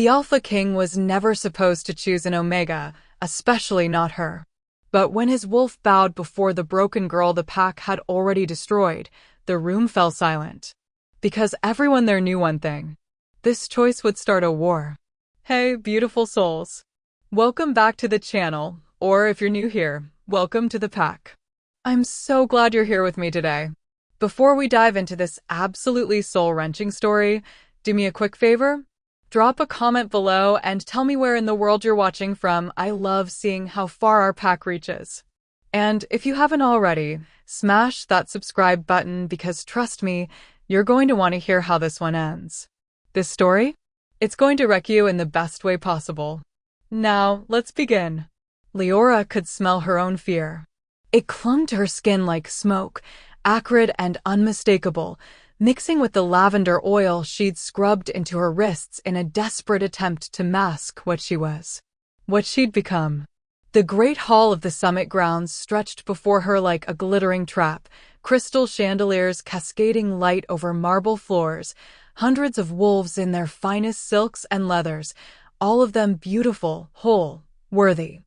The Alpha King was never supposed to choose an Omega, especially not her. But when his wolf bowed before the broken girl the pack had already destroyed, the room fell silent. Because everyone there knew one thing. This choice would start a war. Hey, beautiful souls. Welcome back to the channel, or if you're new here, welcome to the pack. I'm so glad you're here with me today. Before we dive into this absolutely soul-wrenching story, do me a quick favor. Drop a comment below and tell me where in the world you're watching from. I love seeing how far our pack reaches. And if you haven't already, smash that subscribe button because trust me, you're going to want to hear how this one ends. This story? It's going to wreck you in the best way possible. Now, let's begin. Liora could smell her own fear. It clung to her skin like smoke, acrid and unmistakable, mixing with the lavender oil she'd scrubbed into her wrists in a desperate attempt to mask what she was. What she'd become. The great hall of the summit grounds stretched before her like a glittering trap, crystal chandeliers cascading light over marble floors, hundreds of wolves in their finest silks and leathers, all of them beautiful, whole, worthy.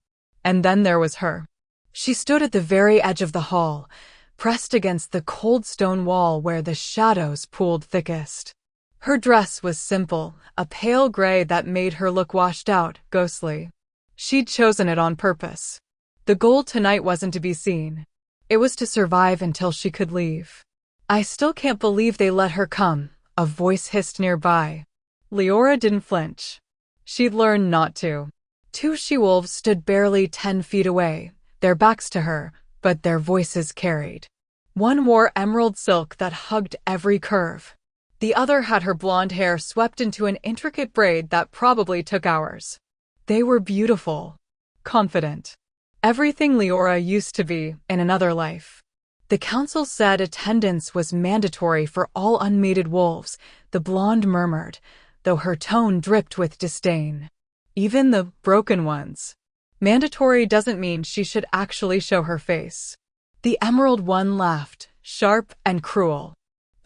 And then there was her. She stood at the very edge of the hall, pressed against the cold stone wall where the shadows pooled thickest. Her dress was simple, a pale gray that made her look washed out, ghostly. She'd chosen it on purpose. The goal tonight wasn't to be seen. It was to survive until she could leave. I still can't believe they let her come, a voice hissed nearby. Liora didn't flinch. She'd learned not to. Two she-wolves stood barely 10 feet away, their backs to her, but their voices carried. One wore emerald silk that hugged every curve. The other had her blonde hair swept into an intricate braid that probably took hours. They were beautiful, confident. Everything Liora used to be in another life. The council said attendance was mandatory for all unmated wolves, the blonde murmured, though her tone dripped with disdain. Even the broken ones. Mandatory doesn't mean she should actually show her face. The emerald one laughed, sharp and cruel.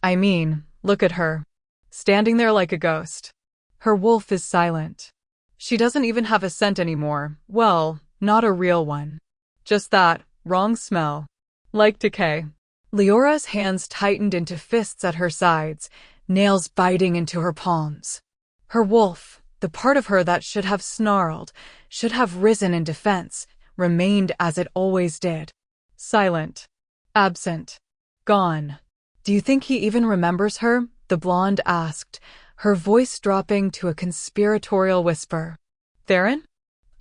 I mean, look at her. Standing there like a ghost. Her wolf is silent. She doesn't even have a scent anymore. Well, not a real one. Just that wrong smell. Like decay. Leora's hands tightened into fists at her sides, nails biting into her palms. Her wolf, the part of her that should have snarled, should have risen in defense, remained as it always did. Silent. Absent. Gone. Do you think he even remembers her? The blonde asked, her voice dropping to a conspiratorial whisper. Theron?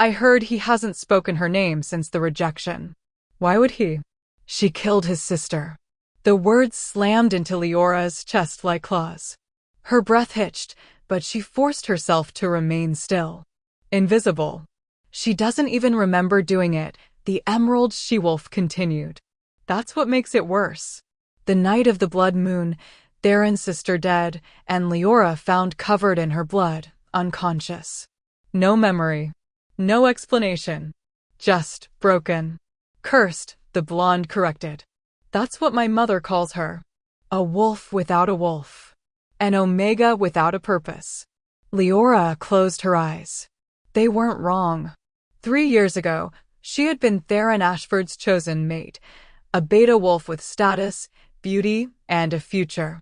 I heard he hasn't spoken her name since the rejection. Why would he? She killed his sister. The words slammed into Leora's chest like claws. Her breath hitched, but she forced herself to remain still. Invisible. She doesn't even remember doing it, the emerald she-wolf continued. That's what makes it worse. The night of the blood moon, Theron's sister dead, and Liora found covered in her blood, unconscious. No memory. No explanation. Just broken. Cursed, the blonde corrected. That's what my mother calls her. A wolf without a wolf. An omega without a purpose. Liora closed her eyes. They weren't wrong. 3 years ago, she had been Theron Ashford's chosen mate, a beta wolf with status, beauty, and a future.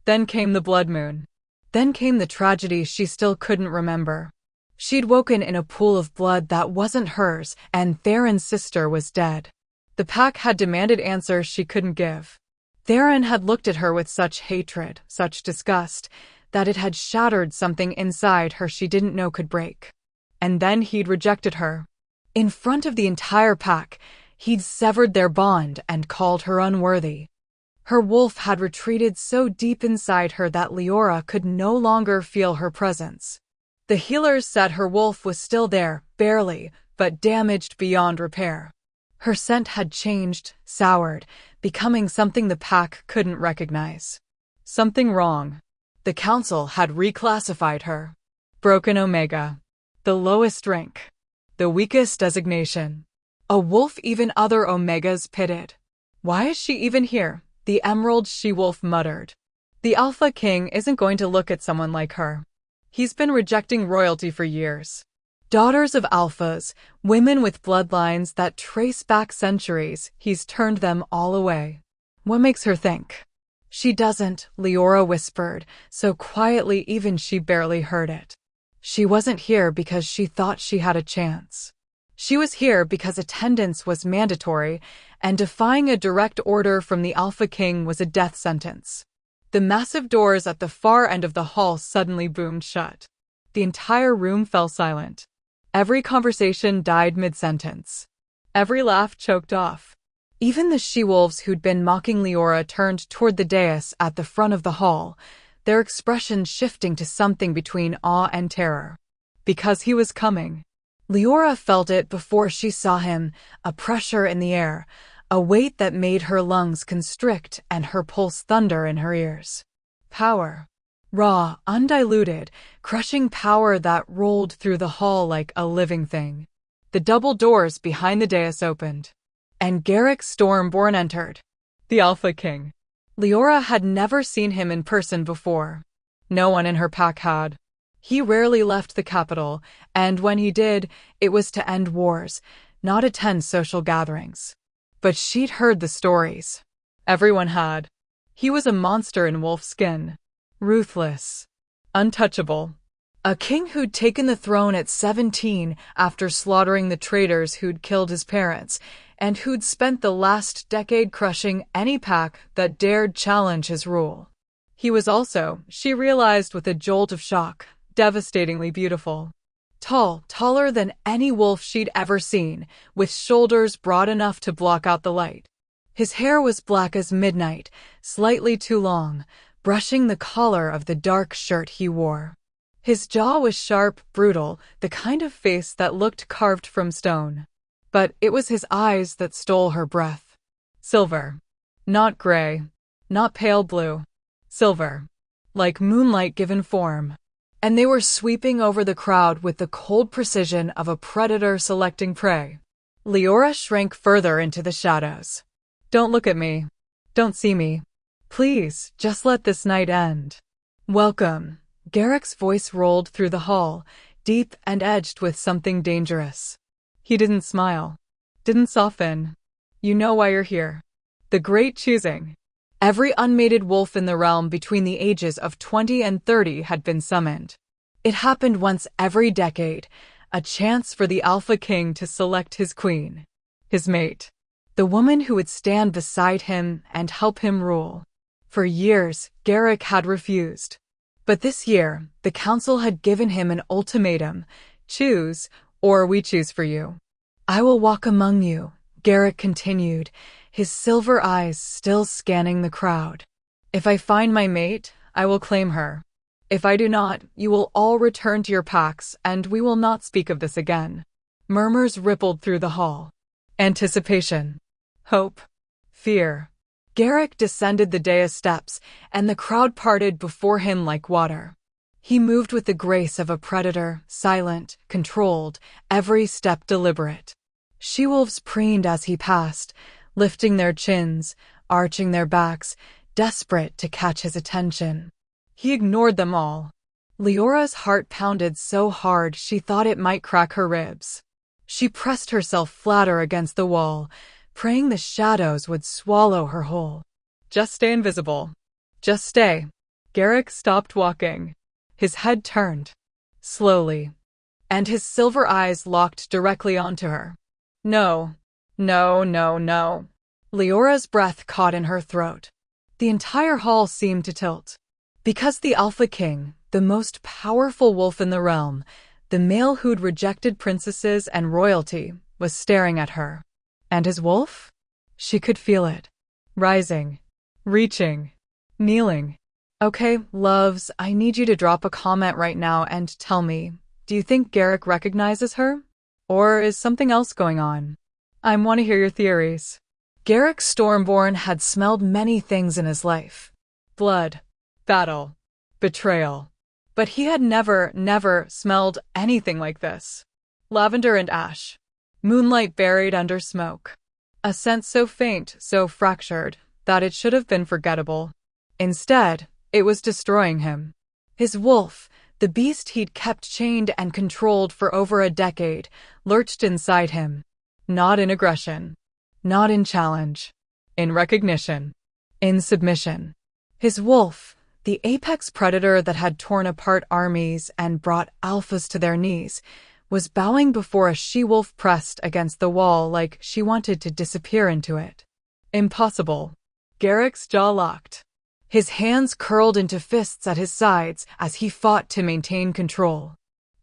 Then came the blood moon. Then came the tragedy she still couldn't remember. She'd woken in a pool of blood that wasn't hers, and Theron's sister was dead. The pack had demanded answers she couldn't give. Theron had looked at her with such hatred, such disgust, that it had shattered something inside her she didn't know could break. And then he'd rejected her. In front of the entire pack, he'd severed their bond and called her unworthy. Her wolf had retreated so deep inside her that Liora could no longer feel her presence. The healers said her wolf was still there, barely, but damaged beyond repair. Her scent had changed, soured, becoming something the pack couldn't recognize. Something wrong. The council had reclassified her. Broken Omega. The lowest rank. The weakest designation. A wolf even other Omegas pitted. Why is she even here? The emerald she-wolf muttered. The Alpha King isn't going to look at someone like her. He's been rejecting royalty for years. Daughters of alphas, women with bloodlines that trace back centuries, he's turned them all away. What makes her think? She doesn't, Liora whispered, so quietly even she barely heard it. She wasn't here because she thought she had a chance. She was here because attendance was mandatory, and defying a direct order from the Alpha King was a death sentence. The massive doors at the far end of the hall suddenly boomed shut. The entire room fell silent. Every conversation died mid-sentence. Every laugh choked off. Even the she-wolves who'd been mocking Liora turned toward the dais at the front of the hall, their expressions shifting to something between awe and terror. Because he was coming. Liora felt it before she saw him, a pressure in the air, a weight that made her lungs constrict and her pulse thunder in her ears. Power. Raw, undiluted, crushing power that rolled through the hall like a living thing. The double doors behind the dais opened, and Garrick Stormborn entered. The Alpha King. Liora had never seen him in person before. No one in her pack had. He rarely left the capital, and when he did, it was to end wars, not attend social gatherings. But she'd heard the stories. Everyone had. He was a monster in wolf skin. Ruthless. Untouchable. A king who'd taken the throne at 17 after slaughtering the traitors who'd killed his parents, and who'd spent the last decade crushing any pack that dared challenge his rule. He was also, she realized with a jolt of shock, devastatingly beautiful. Tall, taller than any wolf she'd ever seen, with shoulders broad enough to block out the light. His hair was black as midnight, slightly too long, brushing the collar of the dark shirt he wore. His jaw was sharp, brutal, the kind of face that looked carved from stone. But it was his eyes that stole her breath. Silver. Not gray. Not pale blue. Silver. Like moonlight given form. And they were sweeping over the crowd with the cold precision of a predator selecting prey. Liora shrank further into the shadows. Don't look at me. Don't see me. Please, just let this night end. Welcome. Garrick's voice rolled through the hall, deep and edged with something dangerous. He didn't smile. Didn't soften. You know why you're here. The great choosing. Every unmated wolf in the realm between the ages of 20 and 30 had been summoned. It happened once every decade, a chance for the Alpha King to select his queen. His mate. The woman who would stand beside him and help him rule. For years, Garrick had refused. But this year, the council had given him an ultimatum. Choose, or we choose for you. I will walk among you, Garrick continued, his silver eyes still scanning the crowd. If I find my mate, I will claim her. If I do not, you will all return to your packs, and we will not speak of this again. Murmurs rippled through the hall. Anticipation. Hope. Fear. Garrick descended the dais steps, and the crowd parted before him like water. He moved with the grace of a predator, silent, controlled, every step deliberate. She-wolves preened as he passed, lifting their chins, arching their backs, desperate to catch his attention. He ignored them all. Leora's heart pounded so hard she thought it might crack her ribs. She pressed herself flatter against the wall, praying the shadows would swallow her whole. Just stay invisible. Just stay. Garrick stopped walking. His head turned. Slowly. And his silver eyes locked directly onto her. No. No, no, no. Leora's breath caught in her throat. The entire hall seemed to tilt. Because the Alpha King, the most powerful wolf in the realm, the male who'd rejected princesses and royalty, was staring at her. And his wolf? She could feel it. Rising. Reaching. Kneeling. Okay, loves, I need you to drop a comment right now and tell me, do you think Garrick recognizes her? Or is something else going on? I want to hear your theories. Garrick Stormborn had smelled many things in his life. Blood. Battle. Betrayal. But he had never smelled anything like this. Lavender and ash. Moonlight buried under smoke. A scent so faint, so fractured, that it should have been forgettable. Instead, it was destroying him. His wolf, The beast he'd kept chained and controlled for over a decade lurched inside him. Not in aggression. Not in challenge. In recognition. In submission. His wolf, the apex predator that had torn apart armies and brought alphas to their knees, was bowing before a she-wolf pressed against the wall like she wanted to disappear into it. Impossible. Garrick's jaw locked. His hands curled into fists at his sides as he fought to maintain control.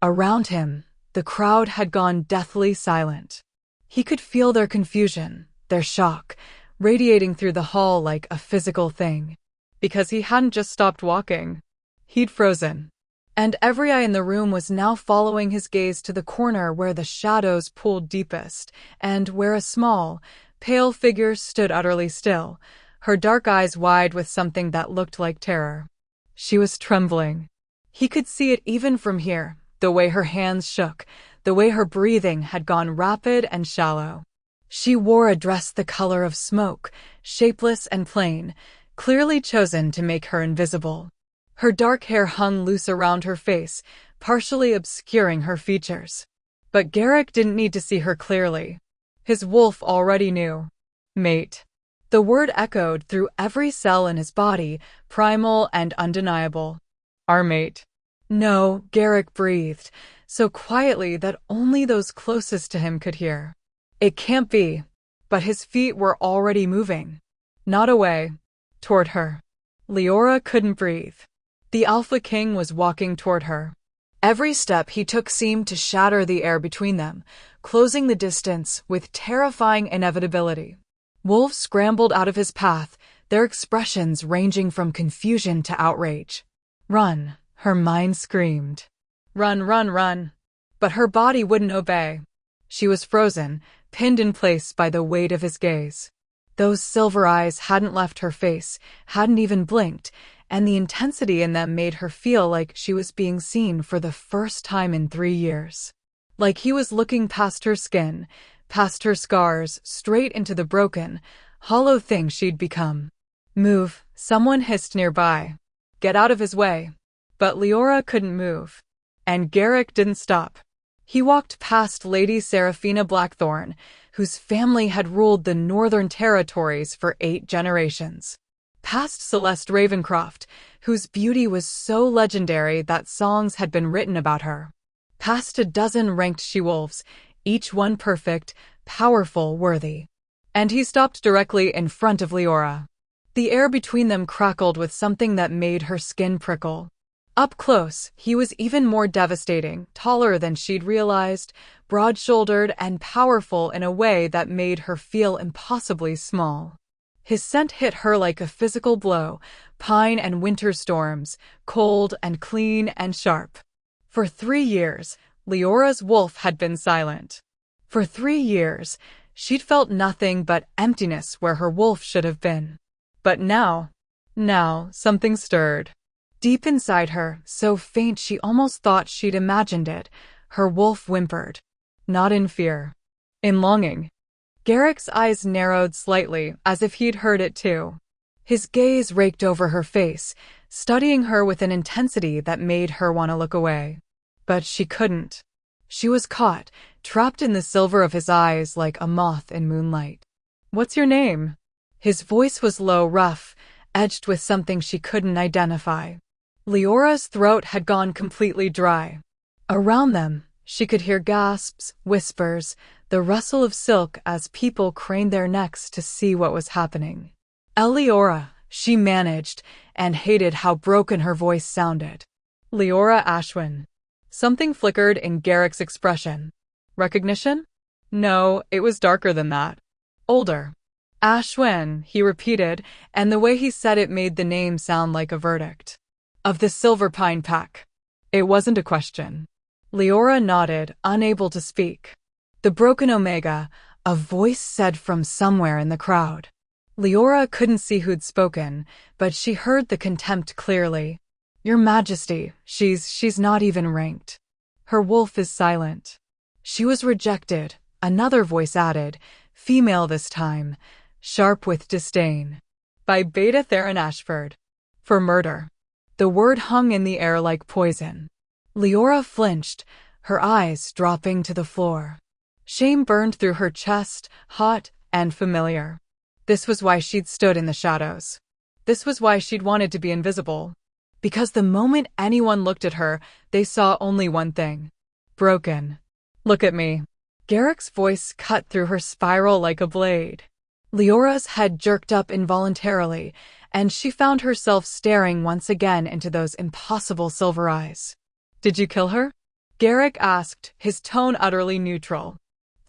Around him, the crowd had gone deathly silent. He could feel their confusion, their shock, radiating through the hall like a physical thing. Because he hadn't just stopped walking. He'd frozen. And every eye in the room was now following his gaze to the corner where the shadows pooled deepest, and where a small, pale figure stood utterly still, her dark eyes wide with something that looked like terror. She was trembling. He could see it even from here, the way her hands shook, the way her breathing had gone rapid and shallow. She wore a dress the color of smoke, shapeless and plain, clearly chosen to make her invisible. Her dark hair hung loose around her face, partially obscuring her features. But Garrick didn't need to see her clearly. His wolf already knew. Mate. The word echoed through every cell in his body, primal and undeniable. Our mate. No, Garrick breathed, so quietly that only those closest to him could hear. It can't be. But his feet were already moving. Not away. Toward her. Liora couldn't breathe. The Alpha King was walking toward her. Every step he took seemed to shatter the air between them, closing the distance with terrifying inevitability. Wolves scrambled out of his path, their expressions ranging from confusion to outrage. Run, her mind screamed. Run, run, run. But her body wouldn't obey. She was frozen, pinned in place by the weight of his gaze. Those silver eyes hadn't left her face, hadn't even blinked, and the intensity in them made her feel like she was being seen for the first time in 3 years. Like he was looking past her skin, past her scars, straight into the broken, hollow thing she'd become. Move, someone hissed nearby. Get out of his way. But Liora couldn't move. And Garrick didn't stop. He walked past Lady Seraphina Blackthorn, whose family had ruled the Northern Territories for 8 generations. Past Celeste Ravencroft, whose beauty was so legendary that songs had been written about her. Past a dozen ranked she-wolves, each one perfect, powerful, worthy. And he stopped directly in front of Liora. The air between them crackled with something that made her skin prickle. Up close, he was even more devastating, taller than she'd realized, broad-shouldered and powerful in a way that made her feel impossibly small. His scent hit her like a physical blow, pine and winter storms, cold and clean and sharp. For 3 years, Leora's wolf had been silent. For 3 years, she'd felt nothing but emptiness where her wolf should have been. But now, something stirred. Deep inside her, so faint she almost thought she'd imagined it, her wolf whimpered. Not in fear. In longing. Garrick's eyes narrowed slightly, as if he'd heard it too. His gaze raked over her face, studying her with an intensity that made her want to look away. But she couldn't. She was caught, trapped in the silver of his eyes like a moth in moonlight. What's your name? His voice was low, rough, edged with something she couldn't identify. Leora's throat had gone completely dry. Around them, she could hear gasps, whispers, the rustle of silk as people craned their necks to see what was happening. Leora, she managed, and hated how broken her voice sounded. Liora Ashwin. Something flickered in Garrick's expression. Recognition? No, it was darker than that. Older. Ashwin, he repeated, and the way he said it made the name sound like a verdict. Of the Silver Pine Pack. It wasn't a question. Liora nodded, unable to speak. The Broken Omega, a voice said from somewhere in the crowd. Liora couldn't see who'd spoken, but she heard the contempt clearly. Your Majesty, she's not even ranked. Her wolf is silent. She was rejected, another voice added, female this time, sharp with disdain. By Beta Theron Ashford. For murder. The word hung in the air like poison. Liora flinched, her eyes dropping to the floor. Shame burned through her chest, hot and familiar. This was why she'd stood in the shadows. This was why she'd wanted to be invisible. Because the moment anyone looked at her, they saw only one thing. Broken. Look at me. Garrick's voice cut through her spiral like a blade. Leora's head jerked up involuntarily, and she found herself staring once again into those impossible silver eyes. Did you kill her? Garrick asked, his tone utterly neutral.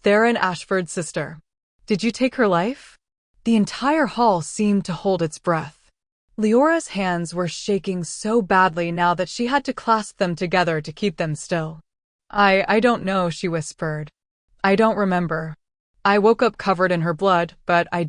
Theron Ashford's sister. Did you take her life? The entire hall seemed to hold its breath. Leora's hands were shaking so badly now that she had to clasp them together to keep them still. I don't know, she whispered. I don't remember. I woke up covered in her blood, but I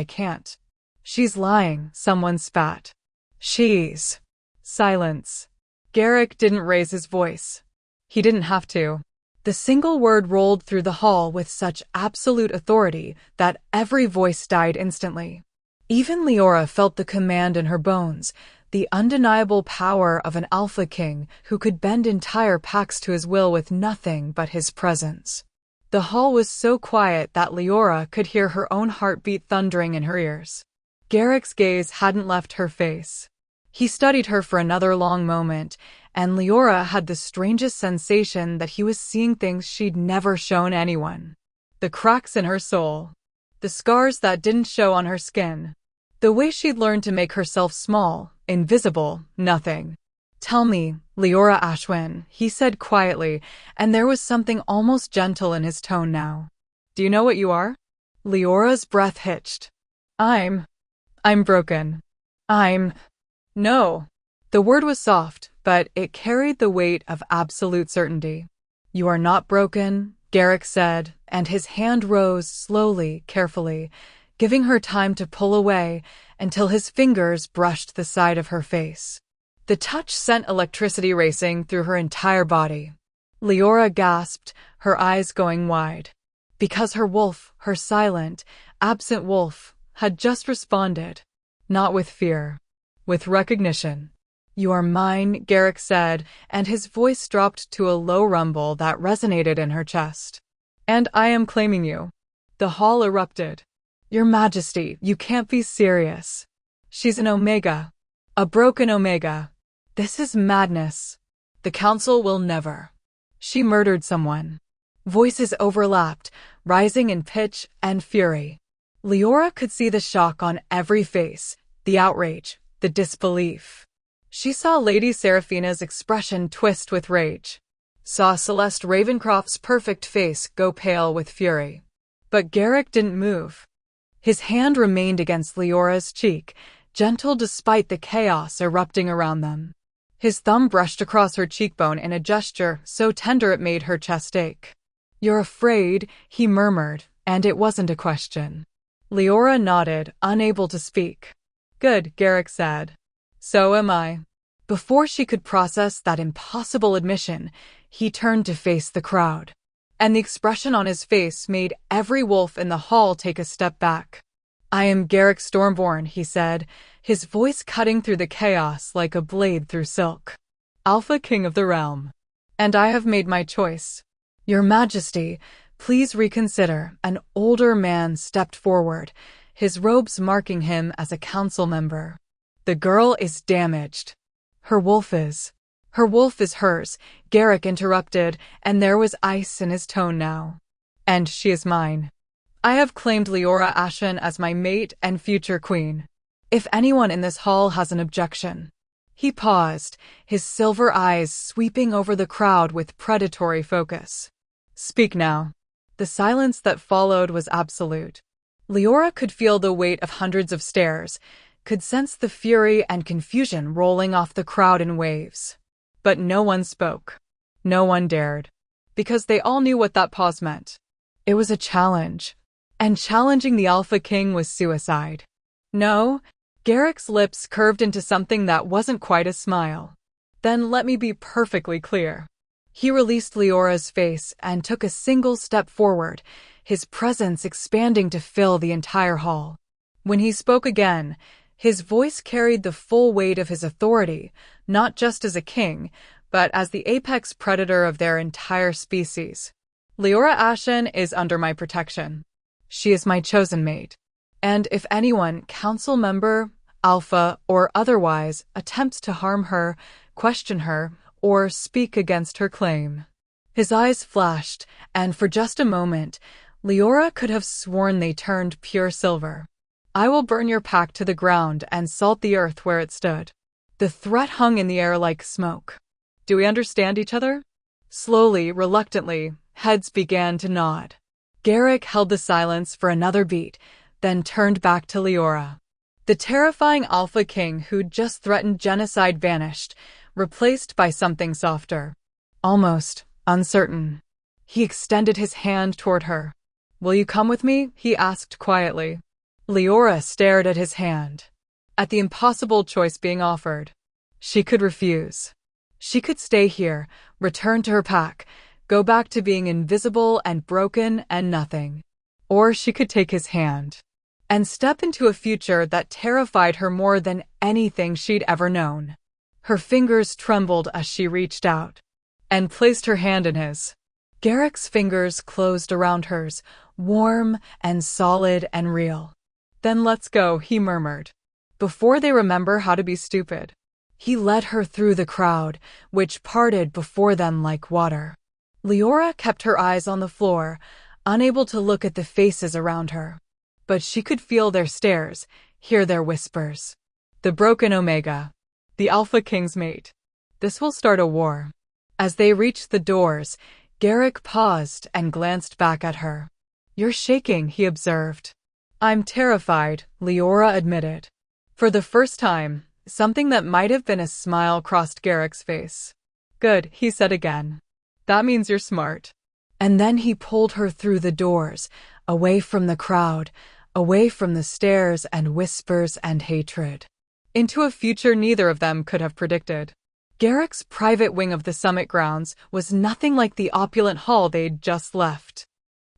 can't. She's lying, someone spat. She's. Silence. Garrick didn't raise his voice. He didn't have to. The single word rolled through the hall with such absolute authority that every voice died instantly. Even Liora felt the command in her bones, the undeniable power of an alpha king who could bend entire packs to his will with nothing but his presence. The hall was so quiet that Liora could hear her own heartbeat thundering in her ears. Garrick's gaze hadn't left her face. He studied her for another long moment, and Liora had the strangest sensation that he was seeing things she'd never shown anyone. The cracks in her soul. The scars that didn't show on her skin. The way she'd learned to make herself small, invisible, nothing. Tell me, Liora Ashwin, he said quietly, and there was something almost gentle in his tone now. Do you know what you are? Leora's breath hitched. I'm broken. No. The word was soft, but it carried the weight of absolute certainty. You are not broken, Garrick said, and his hand rose slowly, carefully, giving her time to pull away until his fingers brushed the side of her face. The touch sent electricity racing through her entire body. Liora gasped, her eyes going wide. Because her wolf, her silent, absent wolf, had just responded. Not with fear. With recognition. You are mine, Garrick said, and his voice dropped to a low rumble that resonated in her chest. And I am claiming you. The hall erupted. Your Majesty, you can't be serious. She's an Omega. A broken Omega. This is madness. The Council will never. She murdered someone. Voices overlapped, rising in pitch and fury. Liora could see the shock on every face, the outrage, the disbelief. She saw Lady Seraphina's expression twist with rage. Saw Celeste Ravencroft's perfect face go pale with fury. But Garrick didn't move. His hand remained against Leora's cheek, gentle despite the chaos erupting around them. His thumb brushed across her cheekbone in a gesture so tender it made her chest ache. You're afraid, he murmured, and it wasn't a question. Liora nodded, unable to speak. Good, Garrick said. So am I. Before she could process that impossible admission, he turned to face the crowd. And the expression on his face made every wolf in the hall take a step back. I am Garrick Stormborn, he said, his voice cutting through the chaos like a blade through silk. Alpha King of the Realm. And I have made my choice. Your Majesty, please reconsider. An older man stepped forward, his robes marking him as a council member. The girl is damaged. Her wolf is hers, Garrick interrupted, and there was ice in his tone now. And she is mine. I have claimed Liora Ashwin as my mate and future queen. If anyone in this hall has an objection. He paused, his silver eyes sweeping over the crowd with predatory focus. Speak now. The silence that followed was absolute. Liora could feel the weight of hundreds of stares, could sense the fury and confusion rolling off the crowd in waves. But no one spoke. No one dared. Because they all knew what that pause meant. It was a challenge. And challenging the Alpha King was suicide. No, Garrick's lips curved into something that wasn't quite a smile. Then let me be perfectly clear. He released Leora's face and took a single step forward, his presence expanding to fill the entire hall. When he spoke again, his voice carried the full weight of his authority, not just as a king, but as the apex predator of their entire species. Liora Ashen is under my protection. She is my chosen mate. And if anyone, council member, alpha, or otherwise, attempts to harm her, question her, or speak against her claim. His eyes flashed, and for just a moment, Liora could have sworn they turned pure silver. I will burn your pack to the ground and salt the earth where it stood. The threat hung in the air like smoke. Do we understand each other? Slowly, reluctantly, heads began to nod. Garrick held the silence for another beat, then turned back to Liora. The terrifying Alpha King who'd just threatened genocide vanished, replaced by something softer. Almost uncertain. He extended his hand toward her. Will you come with me? He asked quietly. Liora stared at his hand. At the impossible choice being offered. She could refuse. She could stay here, return to her pack, go back to being invisible and broken and nothing. Or she could take his hand and step into a future that terrified her more than anything she'd ever known. Her fingers trembled as she reached out and placed her hand in his. Garrick's fingers closed around hers, warm and solid and real. Then let's go, he murmured. Before they remember how to be stupid. He led her through the crowd, which parted before them like water. Liora kept her eyes on the floor, unable to look at the faces around her. But she could feel their stares, hear their whispers. The broken Omega. The Alpha King's mate. This will start a war. As they reached the doors, Garrick paused and glanced back at her. You're shaking, he observed. I'm terrified, Liora admitted. For the first time, something that might have been a smile crossed Garrick's face. Good, he said again. That means you're smart. And then he pulled her through the doors, away from the crowd, away from the stares and whispers and hatred, into a future neither of them could have predicted. Garrick's private wing of the summit grounds was nothing like the opulent hall they'd just left.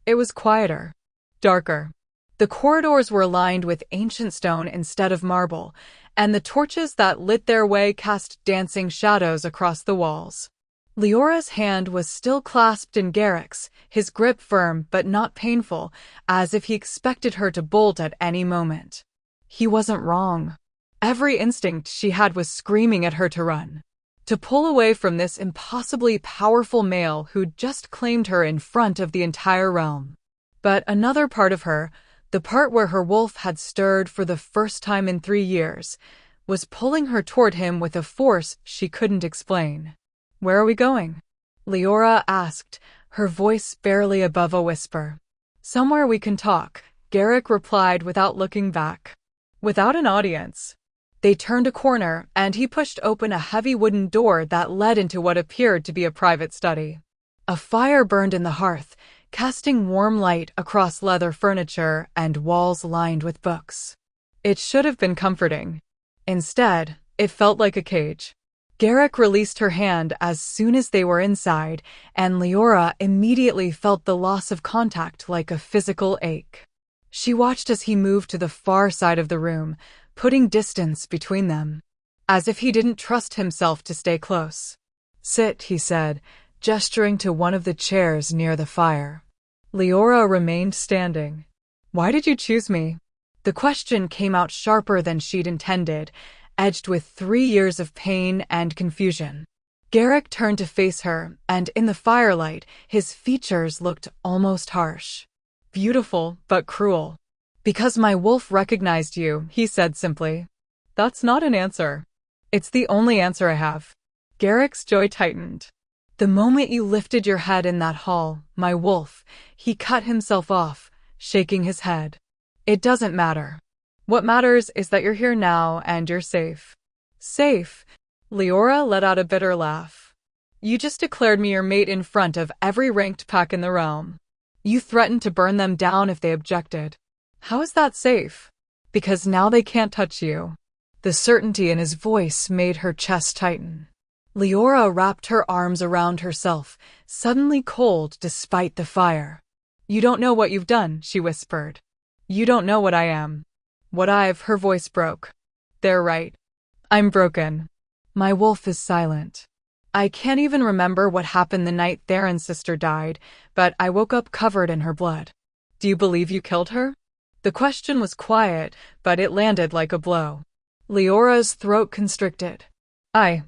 It was quieter, darker. The corridors were lined with ancient stone instead of marble, and the torches that lit their way cast dancing shadows across the walls. Liora's hand was still clasped in Garrick's, his grip firm but not painful, as if he expected her to bolt at any moment. He wasn't wrong. Every instinct she had was screaming at her to run, to pull away from this impossibly powerful male who'd just claimed her in front of the entire realm. But another part of her, the part where her wolf had stirred for the first time in 3 years, was pulling her toward him with a force she couldn't explain. Where are we going? Liora asked, her voice barely above a whisper. Somewhere we can talk, Garrick replied without looking back. Without an audience. They turned a corner, and he pushed open a heavy wooden door that led into what appeared to be a private study. A fire burned in the hearth, casting warm light across leather furniture and walls lined with books. It should have been comforting. Instead, it felt like a cage. Garrick released her hand as soon as they were inside, and Liora immediately felt the loss of contact like a physical ache. She watched as he moved to the far side of the room, putting distance between them, as if he didn't trust himself to stay close. Sit, he said, gesturing to one of the chairs near the fire. Liora remained standing. Why did you choose me? The question came out sharper than she'd intended, edged with 3 years of pain and confusion. Garrick turned to face her, and in the firelight, his features looked almost harsh. Beautiful, but cruel. Because my wolf recognized you, he said simply. That's not an answer. It's the only answer I have. Garrick's jaw tightened. The moment you lifted your head in that hall, my wolf, he cut himself off, shaking his head. It doesn't matter. What matters is that you're here now and you're safe. Safe? Liora let out a bitter laugh. You just declared me your mate in front of every ranked pack in the realm. You threatened to burn them down if they objected. How is that safe? Because now they can't touch you. The certainty in his voice made her chest tighten. Liora wrapped her arms around herself, suddenly cold despite the fire. You don't know what you've done, she whispered. You don't know what I am. Her voice broke. They're right. I'm broken. My wolf is silent. I can't even remember what happened the night Theron's sister died, but I woke up covered in her blood. Do you believe you killed her? The question was quiet, but it landed like a blow. Leora's throat constricted. I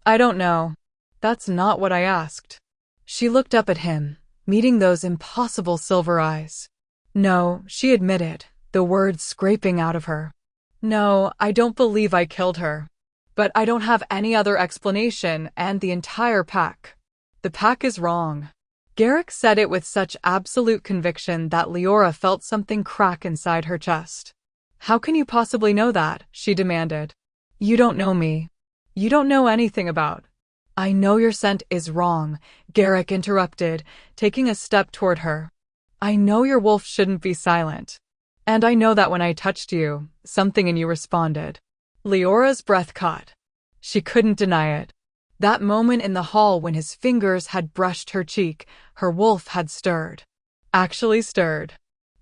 don't know. That's not what I asked. She looked up at him, meeting those impossible silver eyes. No, she admitted, the words scraping out of her. No, I don't believe I killed her. But I don't have any other explanation, and the entire pack. The pack is wrong. Garrick said it with such absolute conviction that Liora felt something crack inside her chest. How can you possibly know that? She demanded. You don't know me. You don't know anything about. I know your scent is wrong, Garrick interrupted, taking a step toward her. I know your wolf shouldn't be silent. And I know that when I touched you, something in you responded. Leora's breath caught. She couldn't deny it. That moment in the hall when his fingers had brushed her cheek, her wolf had stirred. Actually stirred.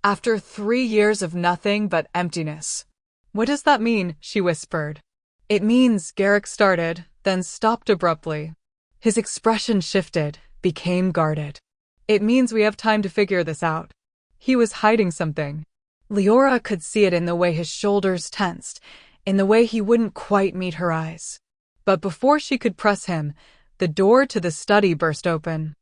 After 3 years of nothing but emptiness. What does that mean? She whispered. It means, Garrick started, then stopped abruptly. His expression shifted, became guarded. It means we have time to figure this out. He was hiding something. Liora could see it in the way his shoulders tensed, in the way he wouldn't quite meet her eyes. But before she could press him, the door to the study burst open.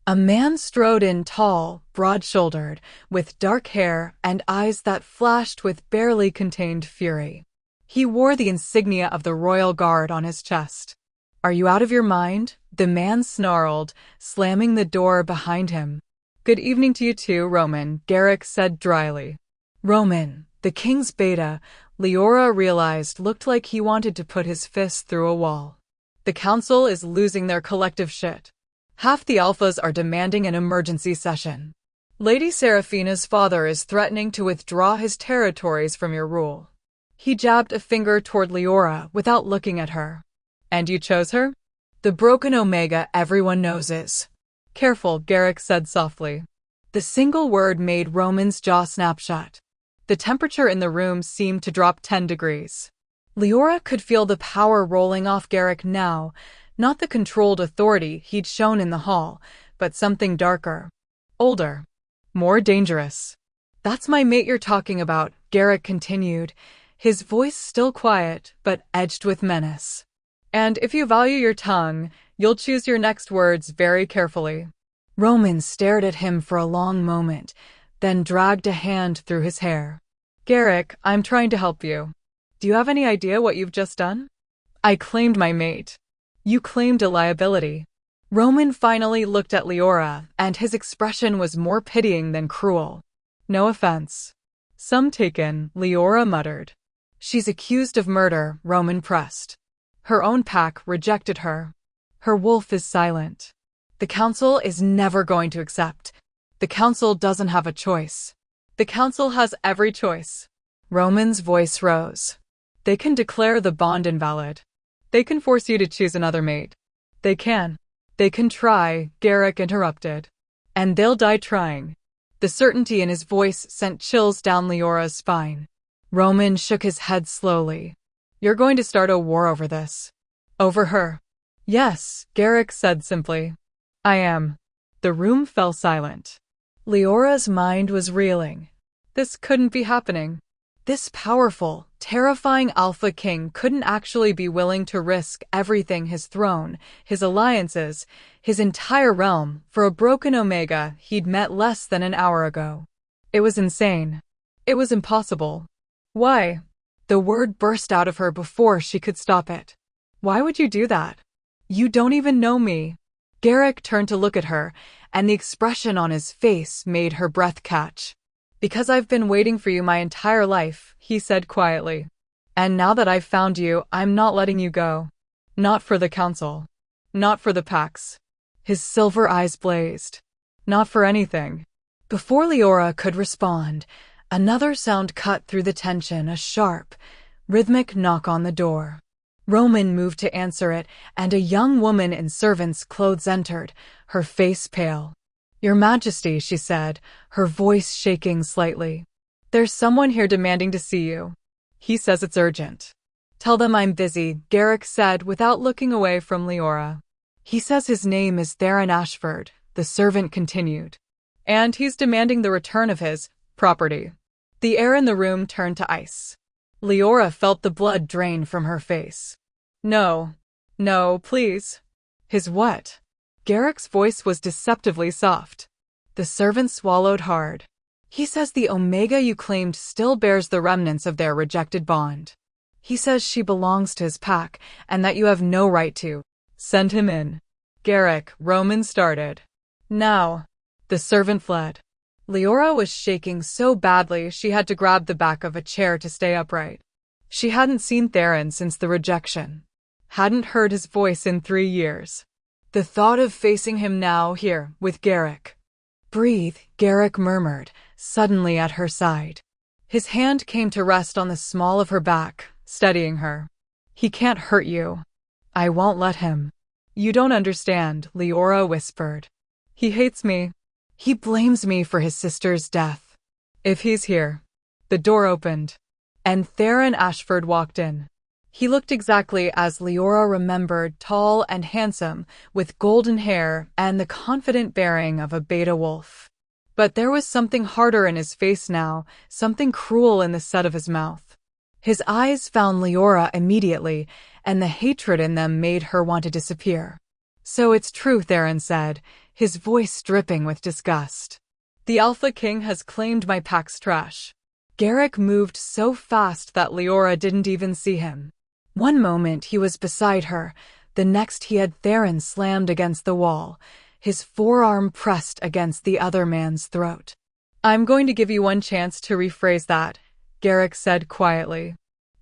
A man strode in tall, broad-shouldered, with dark hair and eyes that flashed with barely contained fury. He wore the insignia of the royal guard on his chest. Are you out of your mind? The man snarled, slamming the door behind him. Good evening to you too, Roman, Garrick said dryly. Roman, the king's beta, Liora realized looked like he wanted to put his fist through a wall. The council is losing their collective shit. Half the alphas are demanding an emergency session. Lady Seraphina's father is threatening to withdraw his territories from your rule. He jabbed a finger toward Liora without looking at her. And you chose her? The broken Omega everyone knows is. Careful, Garrick said softly. The single word made Roman's jaw snap shut. The temperature in the room seemed to drop 10 degrees. Liora could feel the power rolling off Garrick now, not the controlled authority he'd shown in the hall, but something darker, older, more dangerous. That's my mate you're talking about, Garrick continued, his voice still quiet but edged with menace. And if you value your tongue, you'll choose your next words very carefully. Roman stared at him for a long moment, then dragged a hand through his hair. Garrick, I'm trying to help you. Do you have any idea what you've just done? I claimed my mate. You claimed a liability. Roman finally looked at Liora, and his expression was more pitying than cruel. No offense. Some taken, Liora muttered. She's accused of murder, Roman pressed. Her own pack rejected her. Her wolf is silent. The council is never going to accept. The council doesn't have a choice. The council has every choice. Roman's voice rose. They can declare the bond invalid. They can force you to choose another mate. They can. They can try, Garrick interrupted. And they'll die trying. The certainty in his voice sent chills down Leora's spine. Roman shook his head slowly. You're going to start a war over this. Over her. Yes, Garrick said simply. I am. The room fell silent. Leora's mind was reeling. This couldn't be happening. This powerful, terrifying Alpha King couldn't actually be willing to risk everything, his throne, his alliances, his entire realm, for a broken Omega he'd met less than an hour ago. It was insane. It was impossible. Why? The word burst out of her before she could stop it. Why would you do that? You don't even know me. Garrick turned to look at her, and the expression on his face made her breath catch. Because I've been waiting for you my entire life, he said quietly. And now that I've found you, I'm not letting you go. Not for the council. Not for the packs. His silver eyes blazed. Not for anything. Before Liora could respond, another sound cut through the tension, a sharp, rhythmic knock on the door. Roman moved to answer it, and a young woman in servant's clothes entered, her face pale. Your Majesty, she said, her voice shaking slightly. There's someone here demanding to see you. He says it's urgent. Tell them I'm busy, Garrick said without looking away from Liora. He says his name is Theron Ashford, the servant continued. And he's demanding the return of his property. The air in the room turned to ice. Liora felt the blood drain from her face. No. No, please. His what? Garrick's voice was deceptively soft. The servant swallowed hard. He says the Omega you claimed still bears the remnants of their rejected bond. He says she belongs to his pack, and that you have no right to. Send him in. Garrick, Roman started. Now. The servant fled. Liora was shaking so badly she had to grab the back of a chair to stay upright. She hadn't seen Theron since the rejection. Hadn't heard his voice in 3 years. The thought of facing him now, here, with Garrick. Breathe, Garrick murmured, suddenly at her side. His hand came to rest on the small of her back, steadying her. He can't hurt you. I won't let him. You don't understand, Liora whispered. He hates me. He blames me for his sister's death. If he's here. The door opened, and Theron Ashford walked in. He looked exactly as Liora remembered, tall and handsome, with golden hair and the confident bearing of a beta wolf. But there was something harder in his face now, something cruel in the set of his mouth. His eyes found Liora immediately, and the hatred in them made her want to disappear. So it's true, Theron said, his voice dripping with disgust. The Alpha King has claimed my pack's trash. Garrick moved so fast that Liora didn't even see him. One moment he was beside her, the next he had Theron slammed against the wall, his forearm pressed against the other man's throat. I'm going to give you one chance to rephrase that, Garrick said quietly.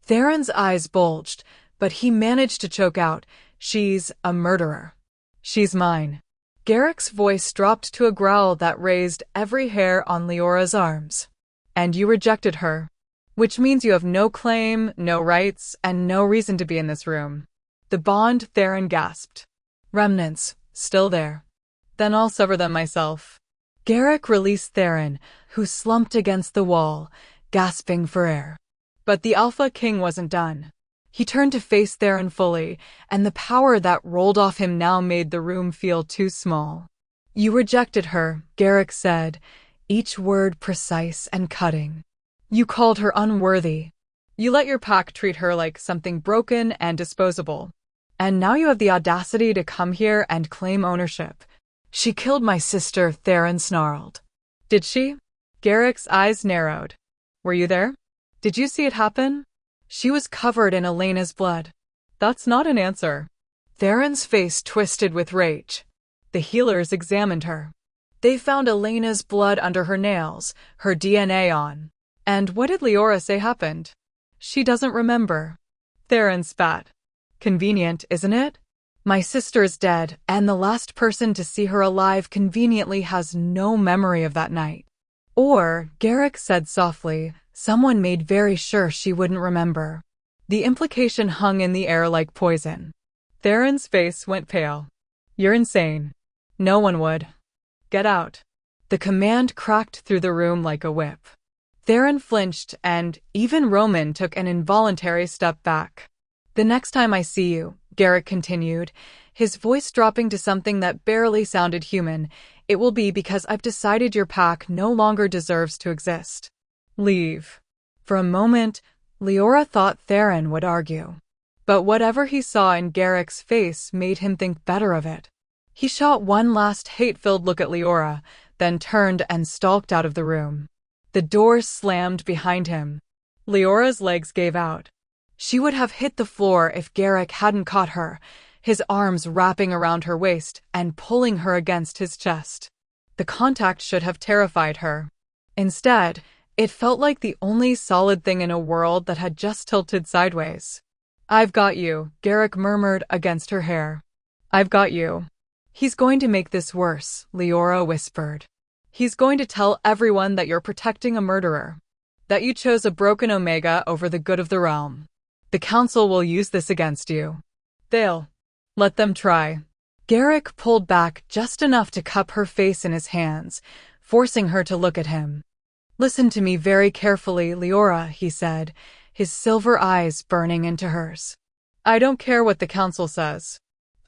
Theron's eyes bulged, but he managed to choke out, she's a murderer. She's mine. Garrick's voice dropped to a growl that raised every hair on Leora's arms. And you rejected her. Which means you have no claim, no rights, and no reason to be in this room. The bond, Theron gasped. Remnants, still there. Then I'll sever them myself. Garrick released Theron, who slumped against the wall, gasping for air. But the Alpha King wasn't done. He turned to face Theron fully, and the power that rolled off him now made the room feel too small. You rejected her, Garrick said, each word precise and cutting. You called her unworthy. You let your pack treat her like something broken and disposable. And now you have the audacity to come here and claim ownership. She killed my sister, Theron snarled. Did she? Garrick's eyes narrowed. Were you there? Did you see it happen? She was covered in Elena's blood. That's not an answer. Theron's face twisted with rage. The healers examined her. They found Elena's blood under her nails, her DNA on. And what did Liora say happened? She doesn't remember. Theron spat. Convenient, isn't it? My sister is dead, and the last person to see her alive conveniently has no memory of that night. Or, Garrick said softly, someone made very sure she wouldn't remember. The implication hung in the air like poison. Theron's face went pale. You're insane. No one would. Get out. The command cracked through the room like a whip. Theron flinched, and even Roman took an involuntary step back. The next time I see you, Garrick continued, his voice dropping to something that barely sounded human, it will be because I've decided your pack no longer deserves to exist. Leave. For a moment, Liora thought Theron would argue. But whatever he saw in Garrick's face made him think better of it. He shot one last hate-filled look at Liora, then turned and stalked out of the room. The door slammed behind him. Leora's legs gave out. She would have hit the floor if Garrick hadn't caught her, his arms wrapping around her waist and pulling her against his chest. The contact should have terrified her. Instead, it felt like the only solid thing in a world that had just tilted sideways. I've got you, Garrick murmured against her hair. I've got you. He's going to make this worse, Liora whispered. He's going to tell everyone that you're protecting a murderer. That you chose a broken Omega over the good of the realm. The council will use this against you. They'll. Let them try. Garrick pulled back just enough to cup her face in his hands, forcing her to look at him. Listen to me very carefully, Liora, he said, his silver eyes burning into hers. I don't care what the council says.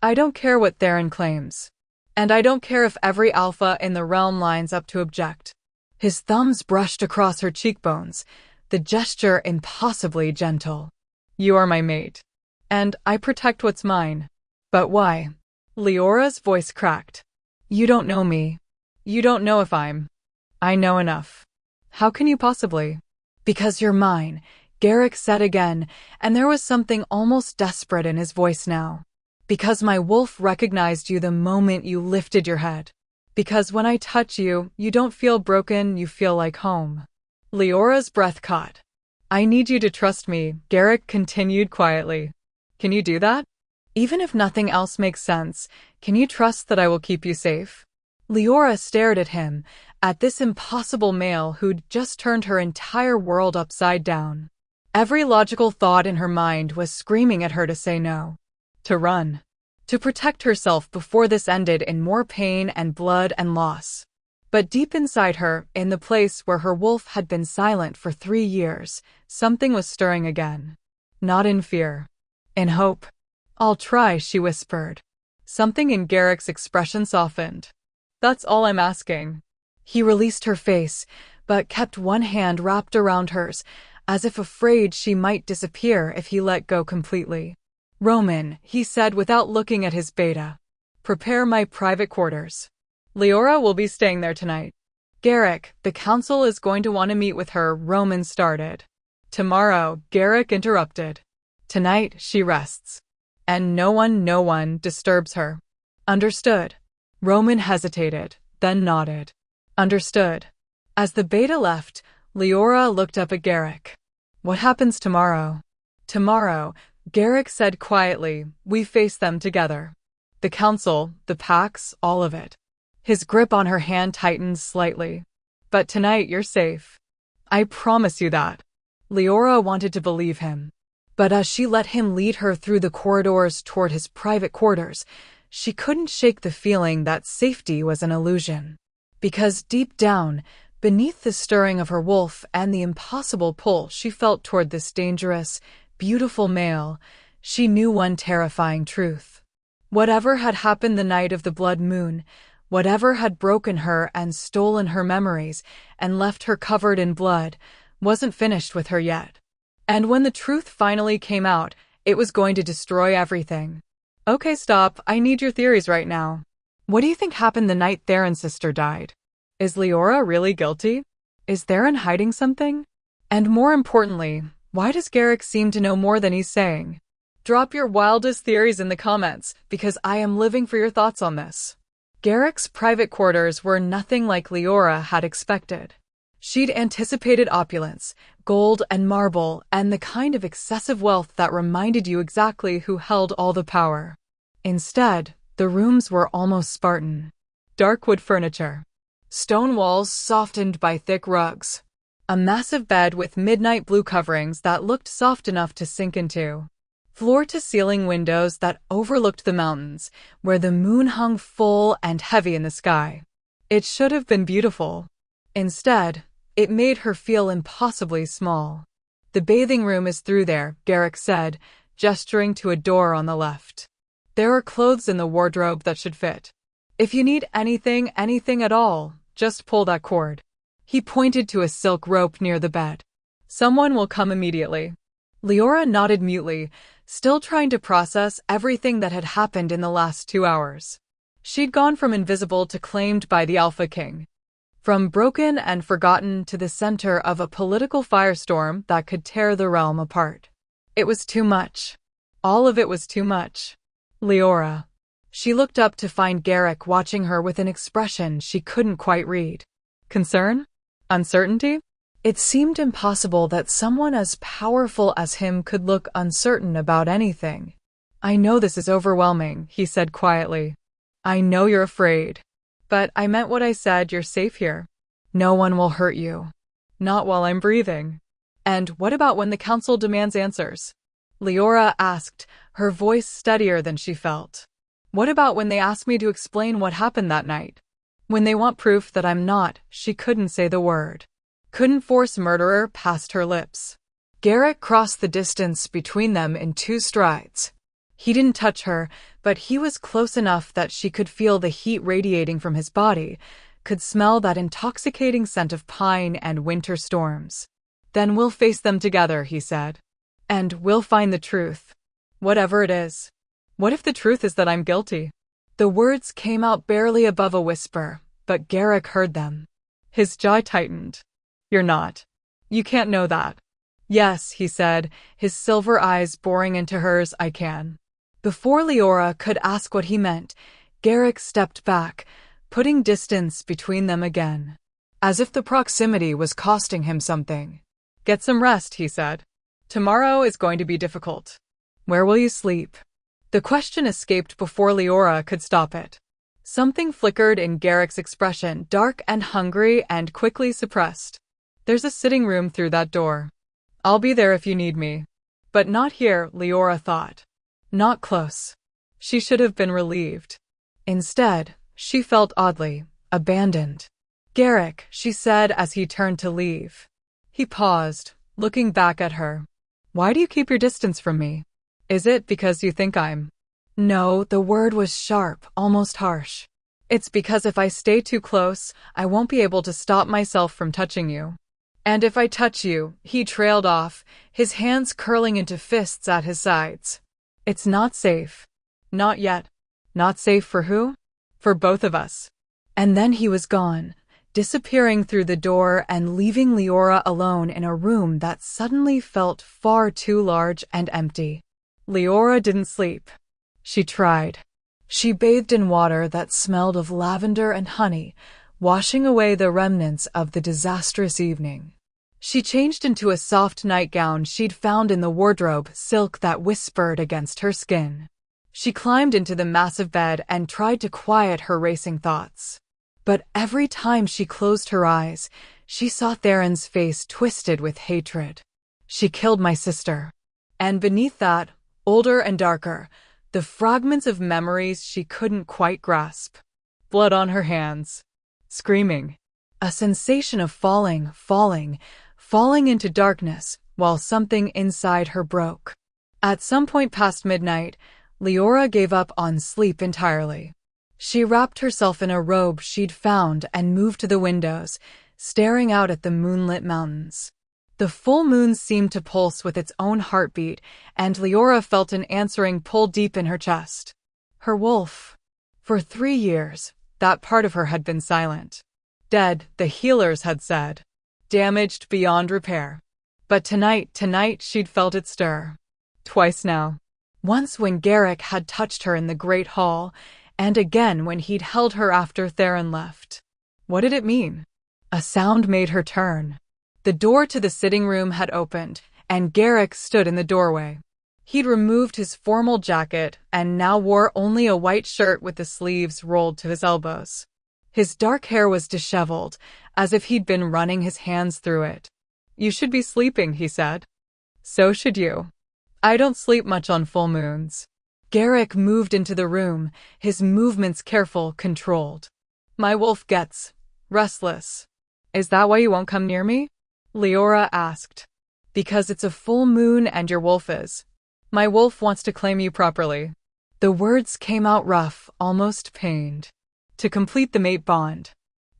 I don't care what Theron claims. And I don't care if every alpha in the realm lines up to object. His thumbs brushed across her cheekbones, the gesture impossibly gentle. You are my mate. And I protect what's mine. But why? Leora's voice cracked. You don't know me. You don't know if I know enough. How can you possibly? Because you're mine, Garrick said again, and there was something almost desperate in his voice now. Because my wolf recognized you the moment you lifted your head. Because when I touch you, you don't feel broken, you feel like home. Leora's breath caught. I need you to trust me, Garrick continued quietly. Can you do that? Even if nothing else makes sense, can you trust that I will keep you safe? Liora stared at him, at this impossible male who'd just turned her entire world upside down. Every logical thought in her mind was screaming at her to say no. To run. To protect herself before this ended in more pain and blood and loss. But deep inside her, in the place where her wolf had been silent for 3 years, something was stirring again. Not in fear. In hope. I'll try, she whispered. Something in Garrick's expression softened. That's all I'm asking. He released her face, but kept one hand wrapped around hers, as if afraid she might disappear if he let go completely. Roman, he said without looking at his beta. Prepare my private quarters. Liora will be staying there tonight. Garrick, the council is going to want to meet with her, Roman started. Tomorrow, Garrick interrupted. Tonight, she rests. And no one disturbs her. Understood. Roman hesitated, then nodded. Understood. As the beta left, Liora looked up at Garrick. What happens tomorrow? Tomorrow, Garrick said quietly, we face them together. The council, the packs, all of it. His grip on her hand tightened slightly. But tonight you're safe. I promise you that. Liora wanted to believe him. But as she let him lead her through the corridors toward his private quarters, she couldn't shake the feeling that safety was an illusion. Because deep down, beneath the stirring of her wolf and the impossible pull she felt toward this dangerous, beautiful male, she knew one terrifying truth. Whatever had happened the night of the blood moon, whatever had broken her and stolen her memories and left her covered in blood, wasn't finished with her yet. And when the truth finally came out, it was going to destroy everything. Okay, stop, I need your theories right now. What do you think happened the night Theron's sister died? Is Liora really guilty? Is Theron hiding something? And more importantly, why does Garrick seem to know more than he's saying? Drop your wildest theories in the comments, because I am living for your thoughts on this. Garrick's private quarters were nothing like Liora had expected. She'd anticipated opulence, gold and marble, and the kind of excessive wealth that reminded you exactly who held all the power. Instead, the rooms were almost Spartan. Dark wood furniture. Stone walls softened by thick rugs. A massive bed with midnight blue coverings that looked soft enough to sink into. Floor-to-ceiling windows that overlooked the mountains, where the moon hung full and heavy in the sky. It should have been beautiful. Instead, it made her feel impossibly small. The bathing room is through there, Garrick said, gesturing to a door on the left. There are clothes in the wardrobe that should fit. If you need anything at all, just pull that cord. He pointed to a silk rope near the bed. Someone will come immediately. Liora nodded mutely, still trying to process everything that had happened in the last 2 hours. She'd gone from invisible to claimed by the Alpha King. From broken and forgotten to the center of a political firestorm that could tear the realm apart. It was too much. All of it was too much. Liora. She looked up to find Garrick watching her with an expression she couldn't quite read. Concern? Uncertainty? It seemed impossible that someone as powerful as him could look uncertain about anything. I know this is overwhelming, he said quietly. I know you're afraid. But I meant what I said, you're safe here. No one will hurt you. Not while I'm breathing. And what about when the council demands answers? Liora asked, her voice steadier than she felt. What about when they ask me to explain what happened that night? When they want proof that I'm not, she couldn't say the word. Couldn't force murderer past her lips. Garrick crossed the distance between them in 2 strides. He didn't touch her, but he was close enough that she could feel the heat radiating from his body, could smell that intoxicating scent of pine and winter storms. Then we'll face them together, he said. And we'll find the truth. Whatever it is. What if the truth is that I'm guilty? The words came out barely above a whisper, but Garrick heard them. His jaw tightened. You're not. You can't know that. Yes, he said, his silver eyes boring into hers. I can. Before Liora could ask what he meant, Garrick stepped back, putting distance between them again. As if the proximity was costing him something. Get some rest, he said. Tomorrow is going to be difficult. Where will you sleep? The question escaped before Liora could stop it. Something flickered in Garrick's expression, dark and hungry and quickly suppressed. There's a sitting room through that door. I'll be there if you need me. But not here, Liora thought. Not close. She should have been relieved. Instead, she felt oddly abandoned. Garrick, she said as he turned to leave. He paused, looking back at her. Why do you keep your distance from me? Is it because you think I'm... No, the word was sharp, almost harsh. It's because if I stay too close, I won't be able to stop myself from touching you. And if I touch you, he trailed off, his hands curling into fists at his sides. It's not safe. Not yet. Not safe for who? For both of us. And then he was gone, disappearing through the door and leaving Liora alone in a room that suddenly felt far too large and empty. Liora didn't sleep. She tried. She bathed in water that smelled of lavender and honey, washing away the remnants of the disastrous evening. She changed into a soft nightgown she'd found in the wardrobe, silk that whispered against her skin. She climbed into the massive bed and tried to quiet her racing thoughts. But every time she closed her eyes, she saw Theron's face twisted with hatred. She killed my sister. And beneath that, older and darker, the fragments of memories she couldn't quite grasp. Blood on her hands. Screaming. A sensation of falling into darkness, while something inside her broke. At some point past midnight, Liora gave up on sleep entirely. She wrapped herself in a robe she'd found and moved to the windows, staring out at the moonlit mountains. The full moon seemed to pulse with its own heartbeat, and Liora felt an answering pull deep in her chest. Her wolf. For 3 years, that part of her had been silent. Dead, the healers had said. Damaged beyond repair. But tonight she'd felt it stir. Twice now. Once when Garrick had touched her in the Great Hall, and again when he'd held her after Theron left. What did it mean? A sound made her turn. The door to the sitting room had opened, and Garrick stood in the doorway. He'd removed his formal jacket and now wore only a white shirt with the sleeves rolled to his elbows. His dark hair was disheveled, as if he'd been running his hands through it. You should be sleeping, he said. So should you. I don't sleep much on full moons. Garrick moved into the room, his movements careful, controlled. My wolf gets restless. Is that why you won't come near me? Liora asked. Because it's a full moon and your wolf is. My wolf wants to claim you properly. The words came out rough, almost pained. To complete the mate bond.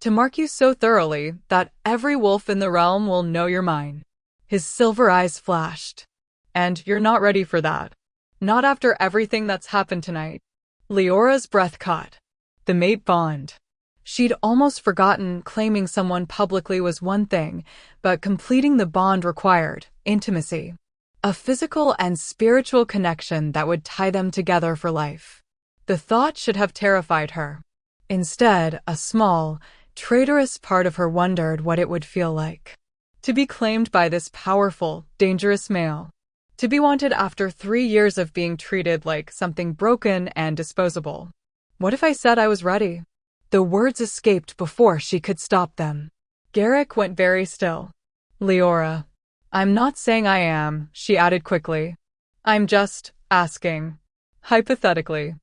To mark you so thoroughly that every wolf in the realm will know you're mine. His silver eyes flashed. And you're not ready for that. Not after everything that's happened tonight. Leora's breath caught. The mate bond. She'd almost forgotten claiming someone publicly was one thing, but completing the bond required intimacy. A physical and spiritual connection that would tie them together for life. The thought should have terrified her. Instead, a small, traitorous part of her wondered what it would feel like. To be claimed by this powerful, dangerous male. To be wanted after 3 years of being treated like something broken and disposable. What if I said I was ready? The words escaped before she could stop them. Garrick went very still. Liora. I'm not saying I am, she added quickly. I'm just asking. Hypothetically.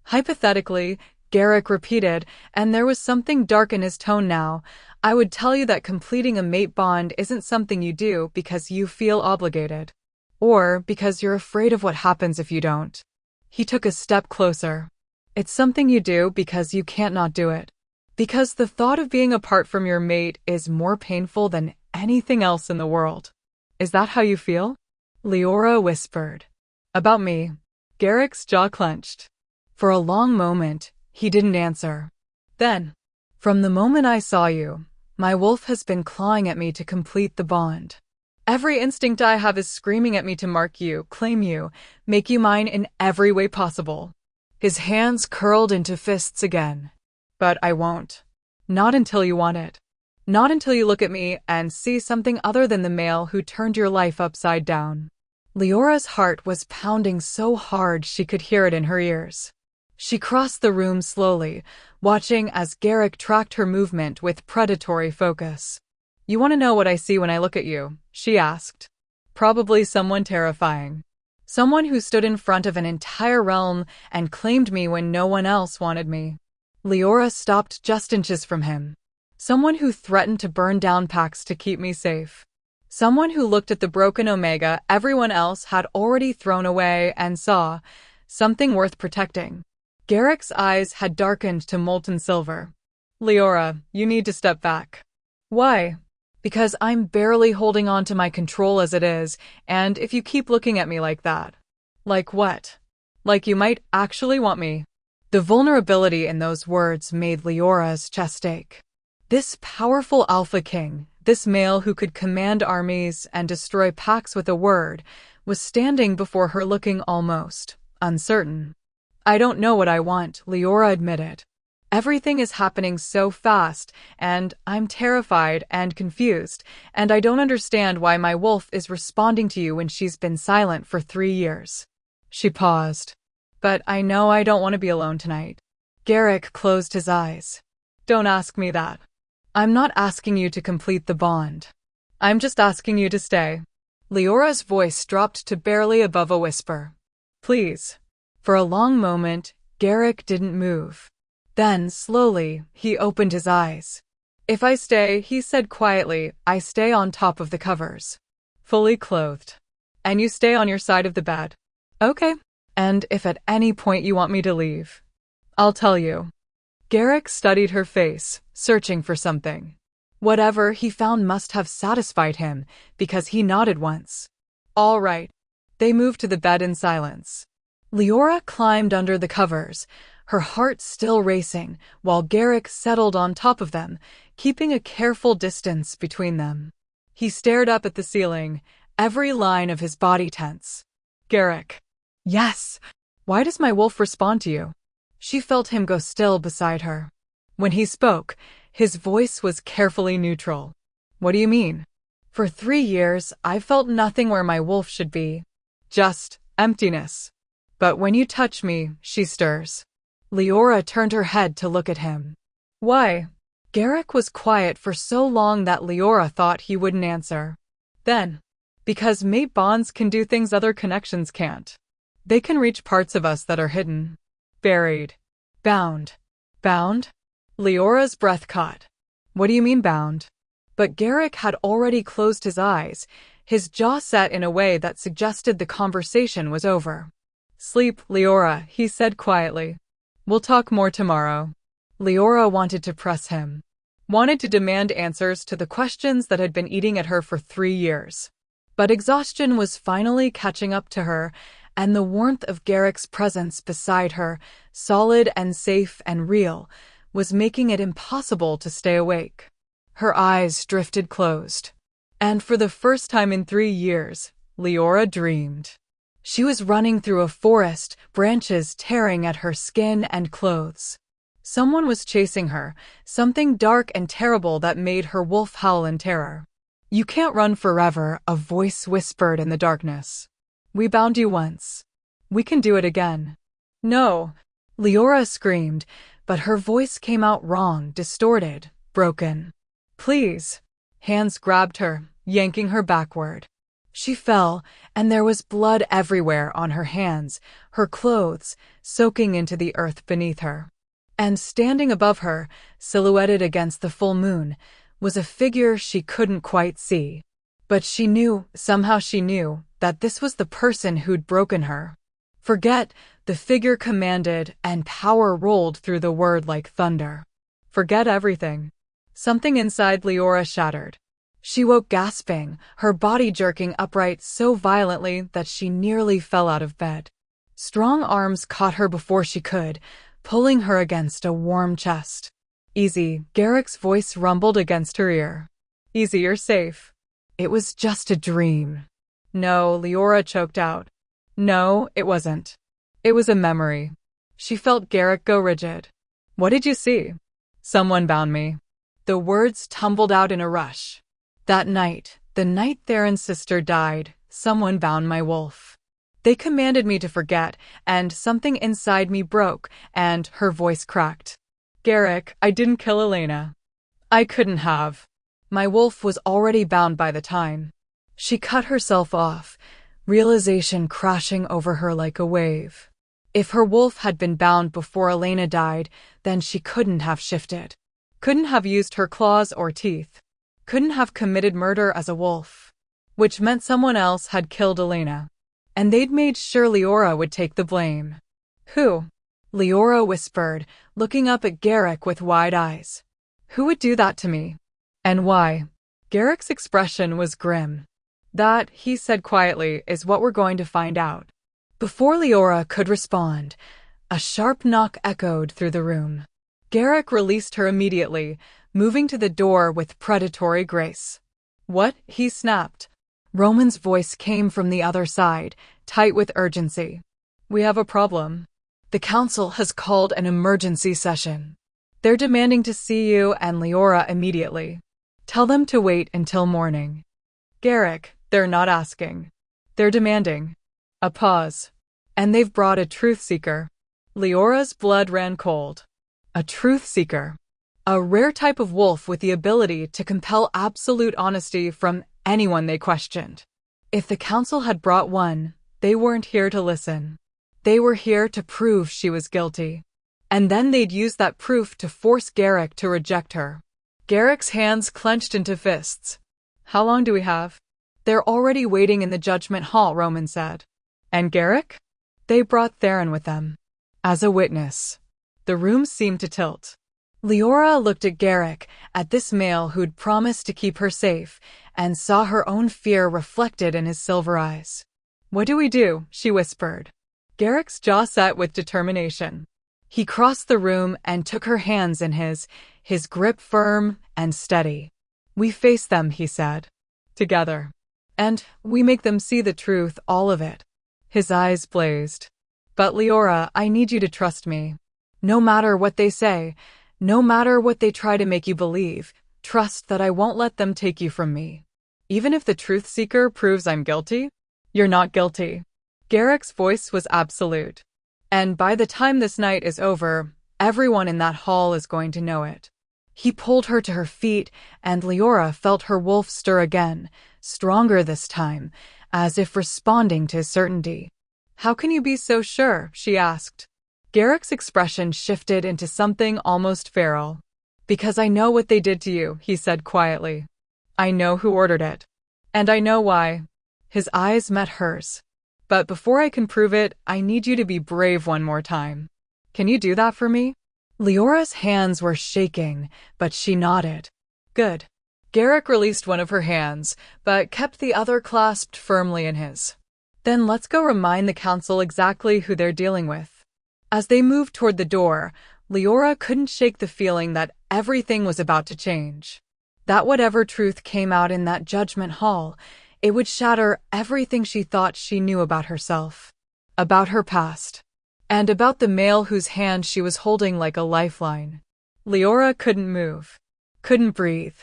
Hypothetically, Garrick repeated, and there was something dark in his tone now. I would tell you that completing a mate bond isn't something you do because you feel obligated. Or because you're afraid of what happens if you don't. He took a step closer. It's something you do because you can't not do it. Because the thought of being apart from your mate is more painful than anything else in the world. Is that how you feel? Liora whispered. About me. Garrick's jaw clenched. For a long moment, he didn't answer. Then, from the moment I saw you, my wolf has been clawing at me to complete the bond. Every instinct I have is screaming at me to mark you, claim you, make you mine in every way possible. His hands curled into fists again. But I won't. Not until you want it. Not until you look at me and see something other than the male who turned your life upside down. Leora's heart was pounding so hard she could hear it in her ears. She crossed the room slowly, watching as Garrick tracked her movement with predatory focus. You want to know what I see when I look at you? She asked. Probably someone terrifying. Someone who stood in front of an entire realm and claimed me when no one else wanted me. Liora stopped just inches from him. Someone who threatened to burn down packs to keep me safe. Someone who looked at the broken Omega everyone else had already thrown away and saw something worth protecting. Garrick's eyes had darkened to molten silver. Liora, you need to step back. Why? Because I'm barely holding on to my control as it is, and if you keep looking at me like that. Like what? Like you might actually want me. The vulnerability in those words made Leora's chest ache. This powerful alpha king, this male who could command armies and destroy packs with a word, was standing before her looking almost uncertain. I don't know what I want, Liora admitted. Everything is happening so fast, and I'm terrified and confused, and I don't understand why my wolf is responding to you when she's been silent for 3 years. She paused. But I know I don't want to be alone tonight. Garrick closed his eyes. Don't ask me that. I'm not asking you to complete the bond. I'm just asking you to stay. Leora's voice dropped to barely above a whisper. Please. For a long moment, Garrick didn't move. Then, slowly, he opened his eyes. If I stay, he said quietly, I stay on top of the covers. Fully clothed. And you stay on your side of the bed. Okay. And if at any point you want me to leave, I'll tell you. Garrick studied her face, searching for something. Whatever he found must have satisfied him, because he nodded once. All right. They moved to the bed in silence. Liora climbed under the covers, her heart still racing, while Garrick settled on top of them, keeping a careful distance between them. He stared up at the ceiling, every line of his body tense. Garrick. Yes. Why does my wolf respond to you? She felt him go still beside her. When he spoke, his voice was carefully neutral. What do you mean? For 3 years, I felt nothing where my wolf should be. Just emptiness. But when you touch me, she stirs. Liora turned her head to look at him. Why? Garrick was quiet for so long that Liora thought he wouldn't answer. Then, because mate bonds can do things other connections can't. They can reach parts of us that are hidden. Buried. Bound. Bound? Leora's breath caught. What do you mean bound? But Garrick had already closed his eyes, his jaw set in a way that suggested the conversation was over. Sleep, Liora, he said quietly. We'll talk more tomorrow. Liora wanted to press him. Wanted to demand answers to the questions that had been eating at her for 3 years. But exhaustion was finally catching up to her, and the warmth of Garrick's presence beside her, solid and safe and real, was making it impossible to stay awake. Her eyes drifted closed. And for the first time in 3 years, Liora dreamed. She was running through a forest, branches tearing at her skin and clothes. Someone was chasing her, something dark and terrible that made her wolf howl in terror. You can't run forever, a voice whispered in the darkness. We bound you once. We can do it again. No, Liora screamed, but her voice came out wrong, distorted, broken. Please. Hands grabbed her, yanking her backward. She fell, and there was blood everywhere on her hands, her clothes, soaking into the earth beneath her. And standing above her, silhouetted against the full moon, was a figure she couldn't quite see. But she knew, somehow she knew, that this was the person who'd broken her. Forget, the figure commanded, and power rolled through the word like thunder. Forget everything. Something inside Liora shattered. She woke gasping, her body jerking upright so violently that she nearly fell out of bed. Strong arms caught her before she could, pulling her against a warm chest. "Easy," Garrick's voice rumbled against her ear. "Easy, you're safe." It was just a dream. No, Liora choked out. No, it wasn't. It was a memory. She felt Garrick go rigid. "What did you see?" "Someone bound me." The words tumbled out in a rush. "That night, the night Theron's sister died, someone bound my wolf. They commanded me to forget, and something inside me broke," and her voice cracked. "Garrick, I didn't kill Elena. I couldn't have. My wolf was already bound by the time." She cut herself off, realization crashing over her like a wave. If her wolf had been bound before Elena died, then she couldn't have shifted. Couldn't have used her claws or teeth. Couldn't have committed murder as a wolf. Which meant someone else had killed Elena. And they'd made sure Liora would take the blame. "Who?" Liora whispered, looking up at Garrick with wide eyes. "Who would do that to me? And why?" Garrick's expression was grim. "That," he said quietly, "is what we're going to find out." Before Liora could respond, a sharp knock echoed through the room. Garrick released her immediately, moving to the door with predatory grace. "What?" he snapped. Roman's voice came from the other side, tight with urgency. "We have a problem. The council has called an emergency session. They're demanding to see you and Liora immediately. Tell them to wait until morning." "Garrick, they're not asking. They're demanding." A pause. "And they've brought a truth seeker." Liora's blood ran cold. A truth seeker. A rare type of wolf with the ability to compel absolute honesty from anyone they questioned. If the council had brought one, they weren't here to listen. They were here to prove she was guilty. And then they'd use that proof to force Garrick to reject her. Garrick's hands clenched into fists. "How long do we have?" "They're already waiting in the judgment hall," Roman said. "And Garrick?" "They brought Theron with them. As a witness." The room seemed to tilt. Liora looked at Garrick, at this male who'd promised to keep her safe, and saw her own fear reflected in his silver eyes. "What do we do?" she whispered. Garrick's jaw set with determination. He crossed the room and took her hands in his grip firm and steady. "We face them," he said. "Together. And we make them see the truth, all of it." His eyes blazed. "But Liora, I need you to trust me. No matter what they say, no matter what they try to make you believe, trust that I won't let them take you from me. Even if the truth seeker proves I'm guilty, you're not guilty." Garrick's voice was absolute. "And by the time this night is over, everyone in that hall is going to know it." He pulled her to her feet, and Liora felt her wolf stir again, stronger this time, as if responding to his certainty. "How can you be so sure?" she asked. Garrick's expression shifted into something almost feral. "Because I know what they did to you," he said quietly. "I know who ordered it. And I know why." His eyes met hers. "But before I can prove it, I need you to be brave one more time. Can you do that for me?" Liora's hands were shaking, but she nodded. "Good." Garrick released one of her hands, but kept the other clasped firmly in his. "Then let's go remind the council exactly who they're dealing with." As they moved toward the door, Liora couldn't shake the feeling that everything was about to change. That whatever truth came out in that judgment hall, it would shatter everything she thought she knew about herself, about her past, and about the male whose hand she was holding like a lifeline. Liora couldn't move, couldn't breathe,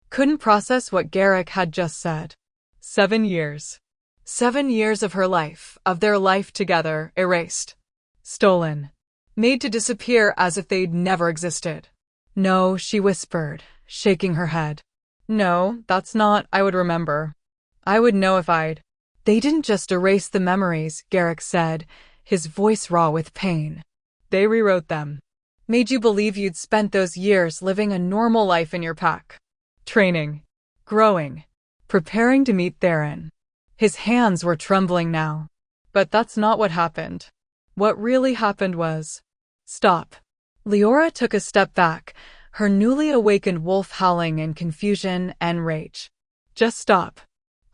couldn't process what Garrick had just said. 7 years. 7 years of her life, of their life together, erased. Stolen. Made to disappear as if they'd never existed. "No," she whispered, shaking her head. "No, that's not, I would remember. I would know if I'd." "They didn't just erase the memories," Garrick said, his voice raw with pain. "They rewrote them. Made you believe you'd spent those years living a normal life in your pack. Training. Growing. Preparing to meet Theron." His hands were trembling now. But that's not what happened. What really happened was... Stop. Liora took a step back, her newly awakened wolf howling in confusion and rage. Just stop.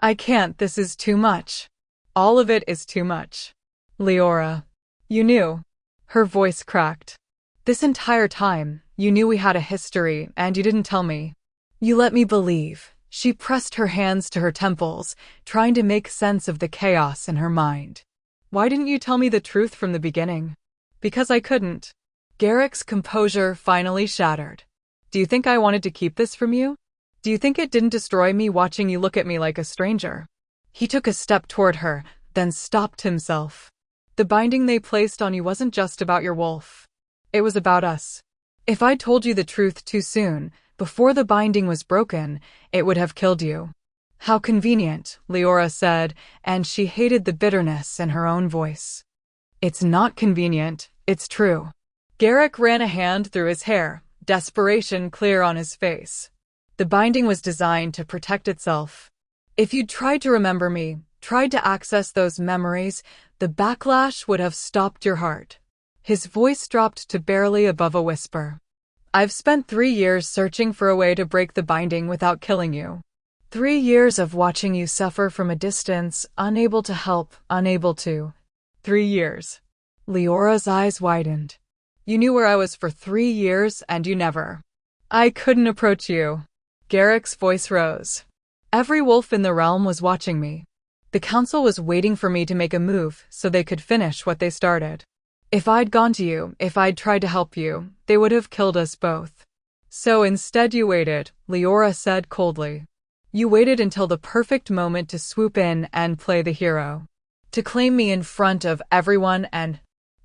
I can't, this is too much. All of it is too much. Liora. You knew. Her voice cracked. This entire time, you knew we had a history, and you didn't tell me. You let me believe. She pressed her hands to her temples, trying to make sense of the chaos in her mind. Why didn't you tell me the truth from the beginning? Because I couldn't. Garrick's composure finally shattered. Do you think I wanted to keep this from you? Do you think it didn't destroy me watching you look at me like a stranger? He took a step toward her, then stopped himself. The binding they placed on you wasn't just about your wolf. It was about us. If I'd told you the truth too soon, before the binding was broken, it would have killed you. How convenient, Liora said, and she hated the bitterness in her own voice. It's not convenient, it's true. Garrick ran a hand through his hair, desperation clear on his face. The binding was designed to protect itself. If you'd tried to remember me, tried to access those memories, the backlash would have stopped your heart. His voice dropped to barely above a whisper. I've spent 3 years searching for a way to break the binding without killing you. 3 years of watching you suffer from a distance, unable to help, unable to. 3 years. Leora's eyes widened. You knew where I was for 3 years, and you never. I couldn't approach you. Garrick's voice rose. Every wolf in the realm was watching me. The council was waiting for me to make a move so they could finish what they started. If I'd gone to you, if I'd tried to help you, they would have killed us both. So instead you waited, Liora said coldly. You waited until the perfect moment to swoop in and play the hero. To claim me in front of everyone and...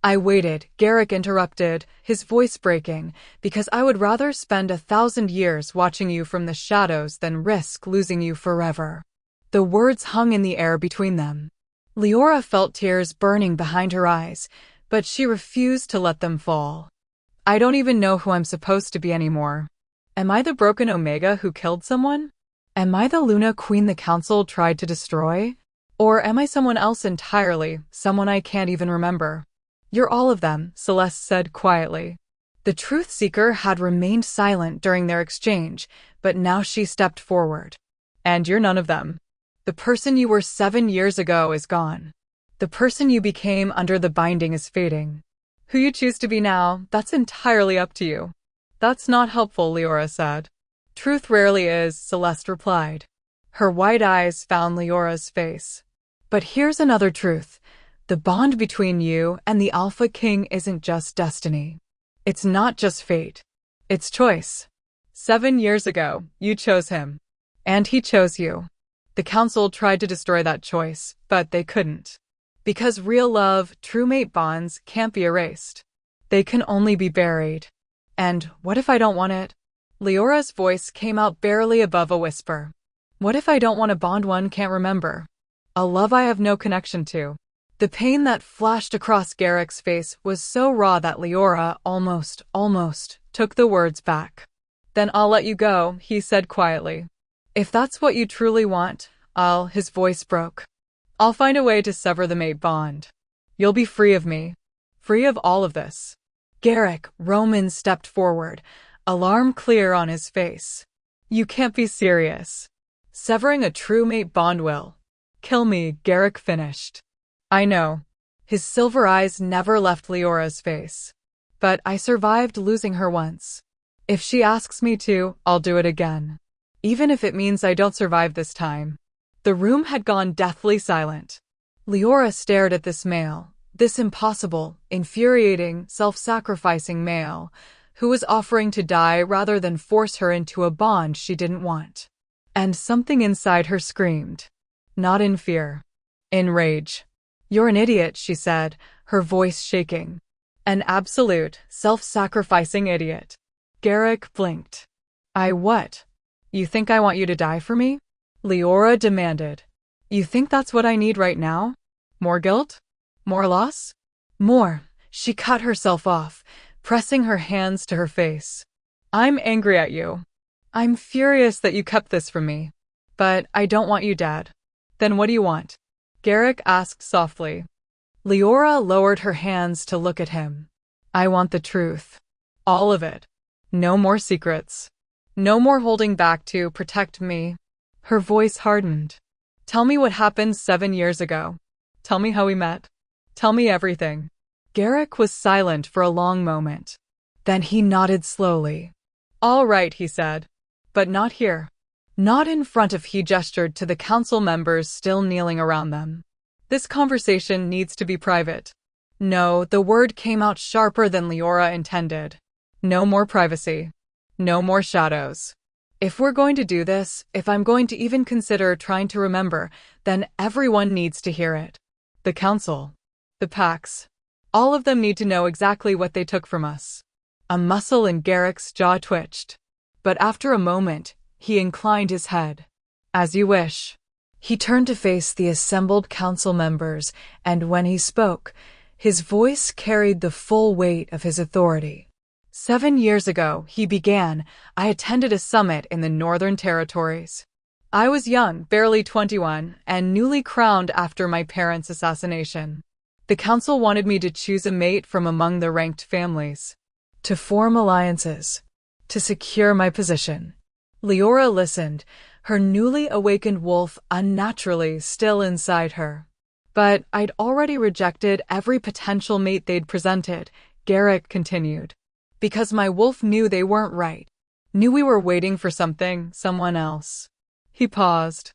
I waited, Garrick interrupted, his voice breaking, because I would rather spend 1,000 years watching you from the shadows than risk losing you forever. The words hung in the air between them. Liora felt tears burning behind her eyes, but she refused to let them fall. I don't even know who I'm supposed to be anymore. Am I the broken Omega who killed someone? Am I the Luna Queen the council tried to destroy? Or am I someone else entirely, someone I can't even remember? You're all of them, Celeste said quietly. The truth seeker had remained silent during their exchange, but now she stepped forward. And you're none of them. The person you were 7 years ago is gone. The person you became under the binding is fading. Who you choose to be now, that's entirely up to you. That's not helpful, Liora said. Truth rarely is, Celeste replied. Her wide eyes found Leora's face. But here's another truth. The bond between you and the Alpha King isn't just destiny. It's not just fate. It's choice. 7 years ago, you chose him. And he chose you. The council tried to destroy that choice, but they couldn't. Because real love, true mate bonds can't be erased. They can only be buried. And what if I don't want it? Leora's voice came out barely above a whisper. What if I don't want a bond one can't remember? A love I have no connection to? The pain that flashed across Garrick's face was so raw that Liora almost took the words back. Then I'll let you go, he said quietly. If that's what you truly want, his voice broke. I'll find a way to sever the mate bond. You'll be free of me. Free of all of this. Garrick, Roman stepped forward, alarm clear on his face. You can't be serious. Severing a true mate bond will kill me, Garrick finished. I know. His silver eyes never left Leora's face. But I survived losing her once. If she asks me to, I'll do it again. Even if it means I don't survive this time. The room had gone deathly silent. Liora stared at this male, this impossible, infuriating, self-sacrificing male, who was offering to die rather than force her into a bond she didn't want. And something inside her screamed. Not in fear. In rage. You're an idiot, she said, her voice shaking. An absolute, self-sacrificing idiot. Garrick blinked. I what? You think I want you to die for me? Liora demanded. You think that's what I need right now? More guilt? More loss? More. She cut herself off, pressing her hands to her face. I'm angry at you. I'm furious that you kept this from me. But I don't want you dead. Then what do you want? Garrick asked softly. Liora lowered her hands to look at him. I want the truth. All of it. No more secrets. No more holding back to protect me. Her voice hardened. Tell me what happened 7 years ago. Tell me how we met. Tell me everything. Garrick was silent for a long moment. Then he nodded slowly. All right, he said. But not here. Not in front of, he gestured to the council members still kneeling around them. This conversation needs to be private. No, the word came out sharper than Liora intended. No more privacy. No more shadows. If we're going to do this, if I'm going to even consider trying to remember, then everyone needs to hear it. The council. The packs. All of them need to know exactly what they took from us. A muscle in Garrick's jaw twitched. But after a moment, he inclined his head. As you wish. He turned to face the assembled council members, and when he spoke, his voice carried the full weight of his authority. 7 years ago, he began, I attended a summit in the Northern Territories. I was young, barely 21, and newly crowned after my parents' assassination. The council wanted me to choose a mate from among the ranked families. To form alliances. To secure my position. Liora listened, her newly awakened wolf unnaturally still inside her. But I'd already rejected every potential mate they'd presented, Garrick continued. Because my wolf knew they weren't right. Knew we were waiting for someone else. He paused.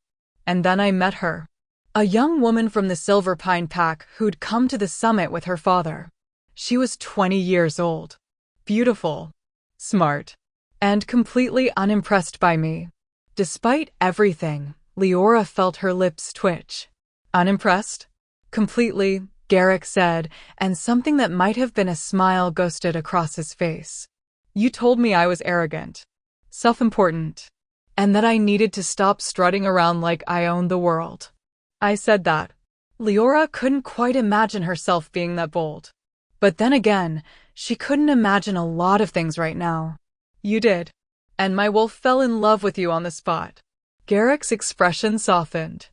And then I met her. A young woman from the Silver Pine Pack who'd come to the summit with her father. She was 20 years old. Beautiful. Smart. And completely unimpressed by me. Despite everything, Liora felt her lips twitch. Unimpressed? Completely, Garrick said, and something that might have been a smile ghosted across his face. You told me I was arrogant. Self-important. And that I needed to stop strutting around like I owned the world. I said that. Liora couldn't quite imagine herself being that bold. But then again, she couldn't imagine a lot of things right now. You did. And my wolf fell in love with you on the spot. Garrick's expression softened.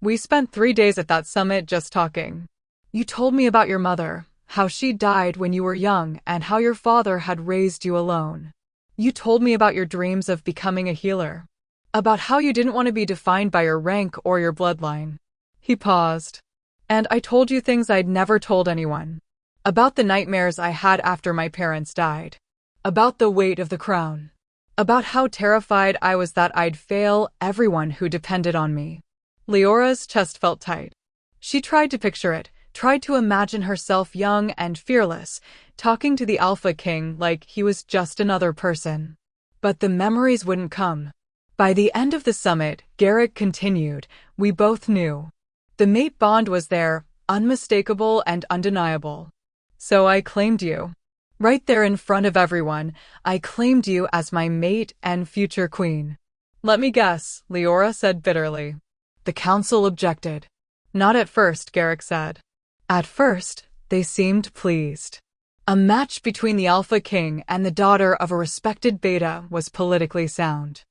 We spent 3 days at that summit just talking. You told me about your mother, how she died when you were young and how your father had raised you alone. You told me about your dreams of becoming a healer. About how you didn't want to be defined by your rank or your bloodline. He paused. And I told you things I'd never told anyone. About the nightmares I had after my parents died. About the weight of the crown. About how terrified I was that I'd fail everyone who depended on me. Leora's chest felt tight. She tried to picture it, tried to imagine herself young and fearless, talking to the Alpha King like he was just another person. But the memories wouldn't come. By the end of the summit, Garrick continued, we both knew. The mate bond was there, unmistakable and undeniable. So I claimed you. Right there in front of everyone, I claimed you as my mate and future queen. Let me guess, Liora said bitterly. The council objected. Not at first, Garrick said. At first, they seemed pleased. A match between the Alpha King and the daughter of a respected beta was politically sound.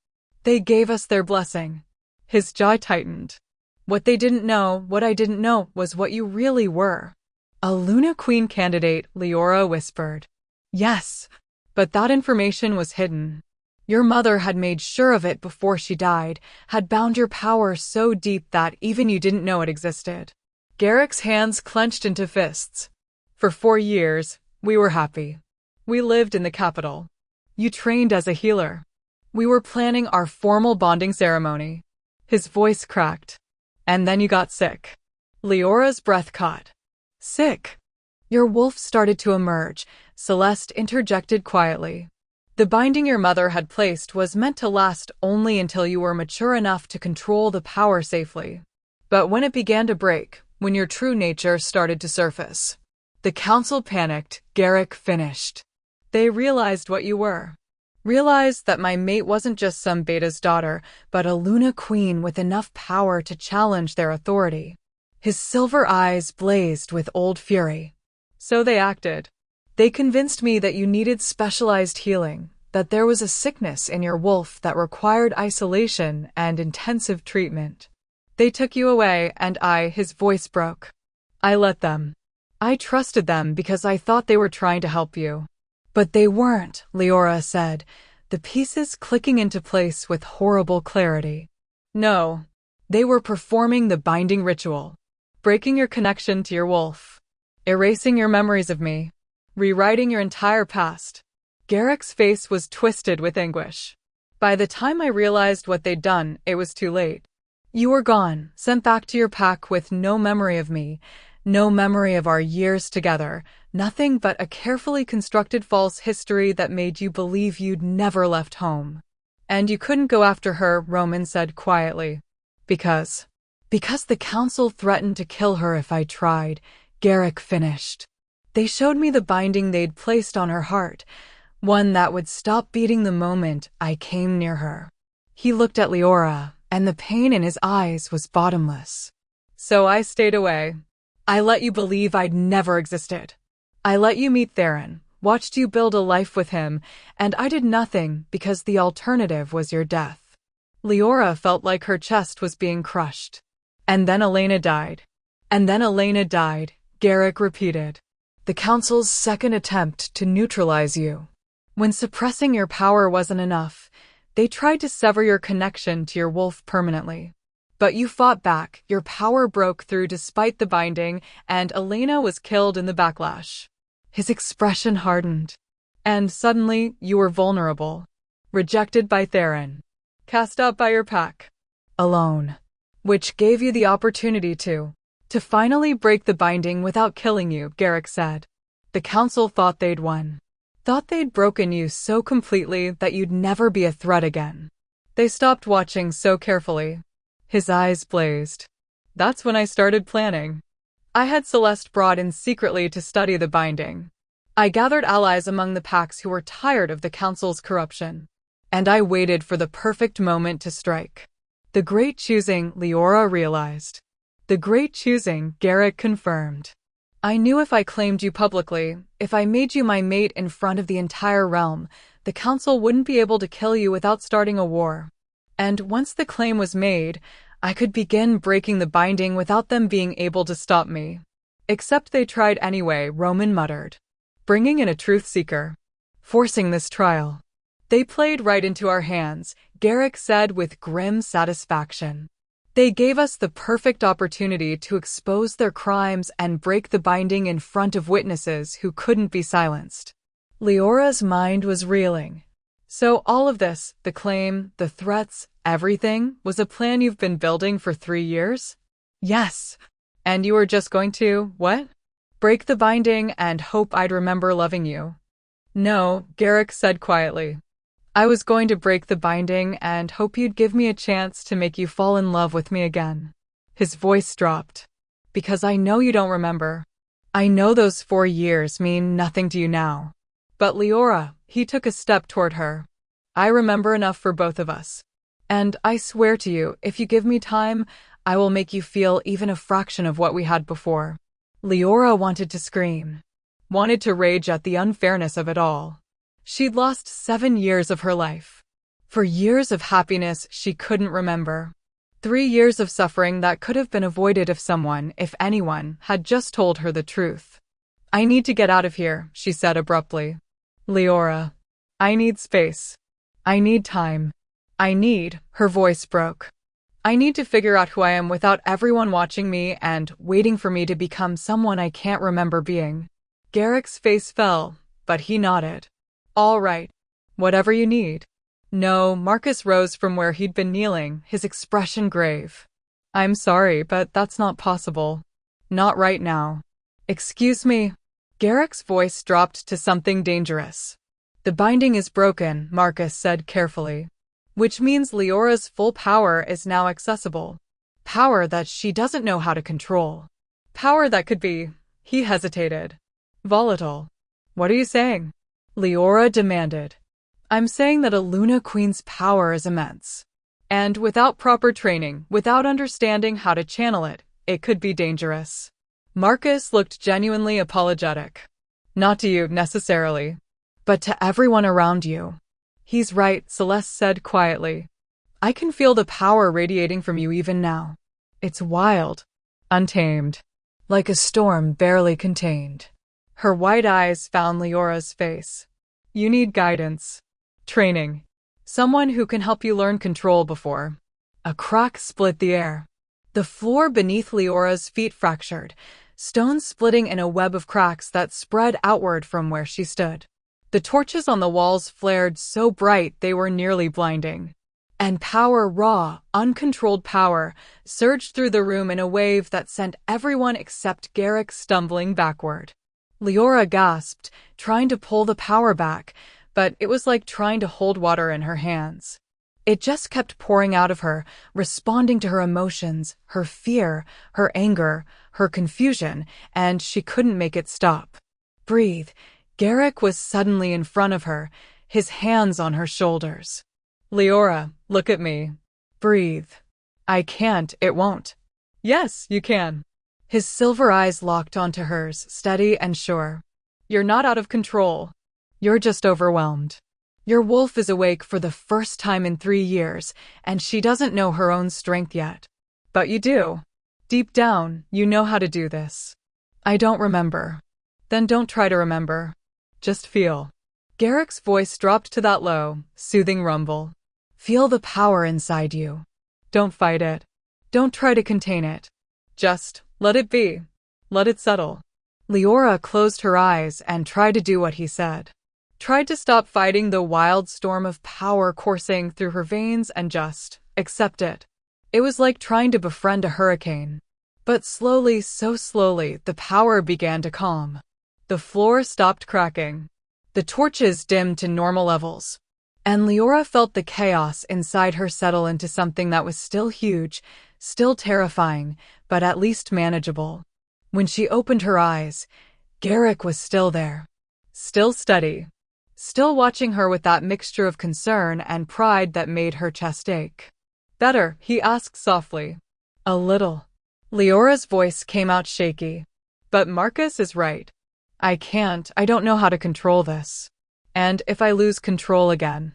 They gave us their blessing. His jaw tightened. What they didn't know, what I didn't know, was what you really were. A Luna Queen candidate, Liora whispered. Yes, but that information was hidden. Your mother had made sure of it before she died, had bound your power so deep that even you didn't know it existed. Garrick's hands clenched into fists. For 4 years, we were happy. We lived in the capital. You trained as a healer. We were planning our formal bonding ceremony. His voice cracked. And then you got sick. Leora's breath caught. Sick. Your wolf started to emerge, Celeste interjected quietly. The binding your mother had placed was meant to last only until you were mature enough to control the power safely. But when it began to break, when your true nature started to surface, the council panicked, Garrick finished. They realized what you were. Realized that my mate wasn't just some beta's daughter, but a Luna Queen with enough power to challenge their authority. His silver eyes blazed with old fury. So they acted. They convinced me that you needed specialized healing, that there was a sickness in your wolf that required isolation and intensive treatment. They took you away and his voice broke. I let them. I trusted them because I thought they were trying to help you. But they weren't, Liora said, the pieces clicking into place with horrible clarity. No, they were performing the binding ritual, breaking your connection to your wolf, erasing your memories of me, rewriting your entire past. Garrick's face was twisted with anguish. By the time I realized what they'd done, it was too late. You were gone, sent back to your pack with no memory of me, no memory of our years together, nothing but a carefully constructed false history that made you believe you'd never left home. And you couldn't go after her, Roman said quietly. Because the council threatened to kill her if I tried, Garrick finished. They showed me the binding they'd placed on her heart, one that would stop beating the moment I came near her. He looked at Liora, and the pain in his eyes was bottomless. So I stayed away. I let you believe I'd never existed. I let you meet Theron, watched you build a life with him, and I did nothing because the alternative was your death. Liora felt like her chest was being crushed. And then Elena died. And then Elena died, Garrick repeated. The council's second attempt to neutralize you. When suppressing your power wasn't enough, they tried to sever your connection to your wolf permanently. But you fought back, your power broke through despite the binding, and Elena was killed in the backlash. His expression hardened. And suddenly, you were vulnerable. Rejected by Theron. Cast out by your pack. Alone. Which gave you the opportunity to finally break the binding without killing you, Garrick said. The council thought they'd won. Thought they'd broken you so completely that you'd never be a threat again. They stopped watching so carefully. His eyes blazed. That's when I started planning. I had Celeste brought in secretly to study the binding. I gathered allies among the packs who were tired of the council's corruption. And I waited for the perfect moment to strike. The great choosing, Liora realized. The great choosing, Garrick confirmed. I knew if I claimed you publicly, if I made you my mate in front of the entire realm, the council wouldn't be able to kill you without starting a war. And once the claim was made, I could begin breaking the binding without them being able to stop me. Except they tried anyway, Roman muttered. Bringing in a truth seeker. Forcing this trial. They played right into our hands, Garrick said with grim satisfaction. They gave us the perfect opportunity to expose their crimes and break the binding in front of witnesses who couldn't be silenced. Leora's mind was reeling. So all of this, the claim, the threats, everything, was a plan you've been building for 3 years? Yes. And you were just going to, what? Break the binding and hope I'd remember loving you. No, Garrick said quietly. I was going to break the binding and hope you'd give me a chance to make you fall in love with me again. His voice dropped. Because I know you don't remember. I know those 4 years mean nothing to you now. But Liora, he took a step toward her. I remember enough for both of us. And I swear to you, if you give me time, I will make you feel even a fraction of what we had before. Liora wanted to scream. Wanted to rage at the unfairness of it all. She'd lost 7 years of her life. For years of happiness she couldn't remember. 3 years of suffering that could have been avoided if someone, if anyone, had just told her the truth. I need to get out of here, she said abruptly. Liora. I need space. I need time. Her voice broke. I need to figure out who I am without everyone watching me and waiting for me to become someone I can't remember being. Garrick's face fell, but he nodded. All right. Whatever you need. No, Marcus rose from where he'd been kneeling, his expression grave. I'm sorry, but that's not possible. Not right now. Excuse me. Garrick's voice dropped to something dangerous. The binding is broken, Marcus said carefully. Which means Leora's full power is now accessible. Power that she doesn't know how to control. Power that could be, he hesitated, volatile. What are you saying? Liora demanded. I'm saying that a Luna Queen's power is immense. And without proper training, without understanding how to channel it, it could be dangerous. Marcus looked genuinely apologetic. Not to you, necessarily. But to everyone around you. He's right, Celeste said quietly. I can feel the power radiating from you even now. It's wild. Untamed. like a storm barely contained. Her white eyes found Leora's face. You need guidance. Training. Someone who can help you learn control before. A crack split the air. The floor beneath Leora's feet fractured, stones splitting in a web of cracks that spread outward from where she stood. The torches on the walls flared so bright they were nearly blinding. And power, raw, uncontrolled power, surged through the room in a wave that sent everyone except Garrick stumbling backward. Liora gasped, trying to pull the power back, but it was like trying to hold water in her hands. It just kept pouring out of her, responding to her emotions, her fear, her anger, her confusion, and she couldn't make it stop. Breathe. Garrick was suddenly in front of her, his hands on her shoulders. Liora, look at me. Breathe. I can't, it won't. Yes, you can. His silver eyes locked onto hers, steady and sure. You're not out of control. You're just overwhelmed. Your wolf is awake for the first time in 3 years, and she doesn't know her own strength yet. But you do. Deep down, you know how to do this. I don't remember. Then don't try to remember. Just feel. Garrick's voice dropped to that low, soothing rumble. Feel the power inside you. Don't fight it. Don't try to contain it. Just let it be. Let it settle. Liora closed her eyes and tried to do what he said. Tried to stop fighting the wild storm of power coursing through her veins and just accept it. It was like trying to befriend a hurricane. But slowly, so slowly, the power began to calm. The floor stopped cracking. The torches dimmed to normal levels. And Liora felt the chaos inside her settle into something that was still huge, still terrifying, but at least manageable. When she opened her eyes, Garrick was still there. Still steady. Still watching her with that mixture of concern and pride that made her chest ache. Better, he asked softly. A little. Leora's voice came out shaky. But Marcus is right. I don't know how to control this. And if I lose control again,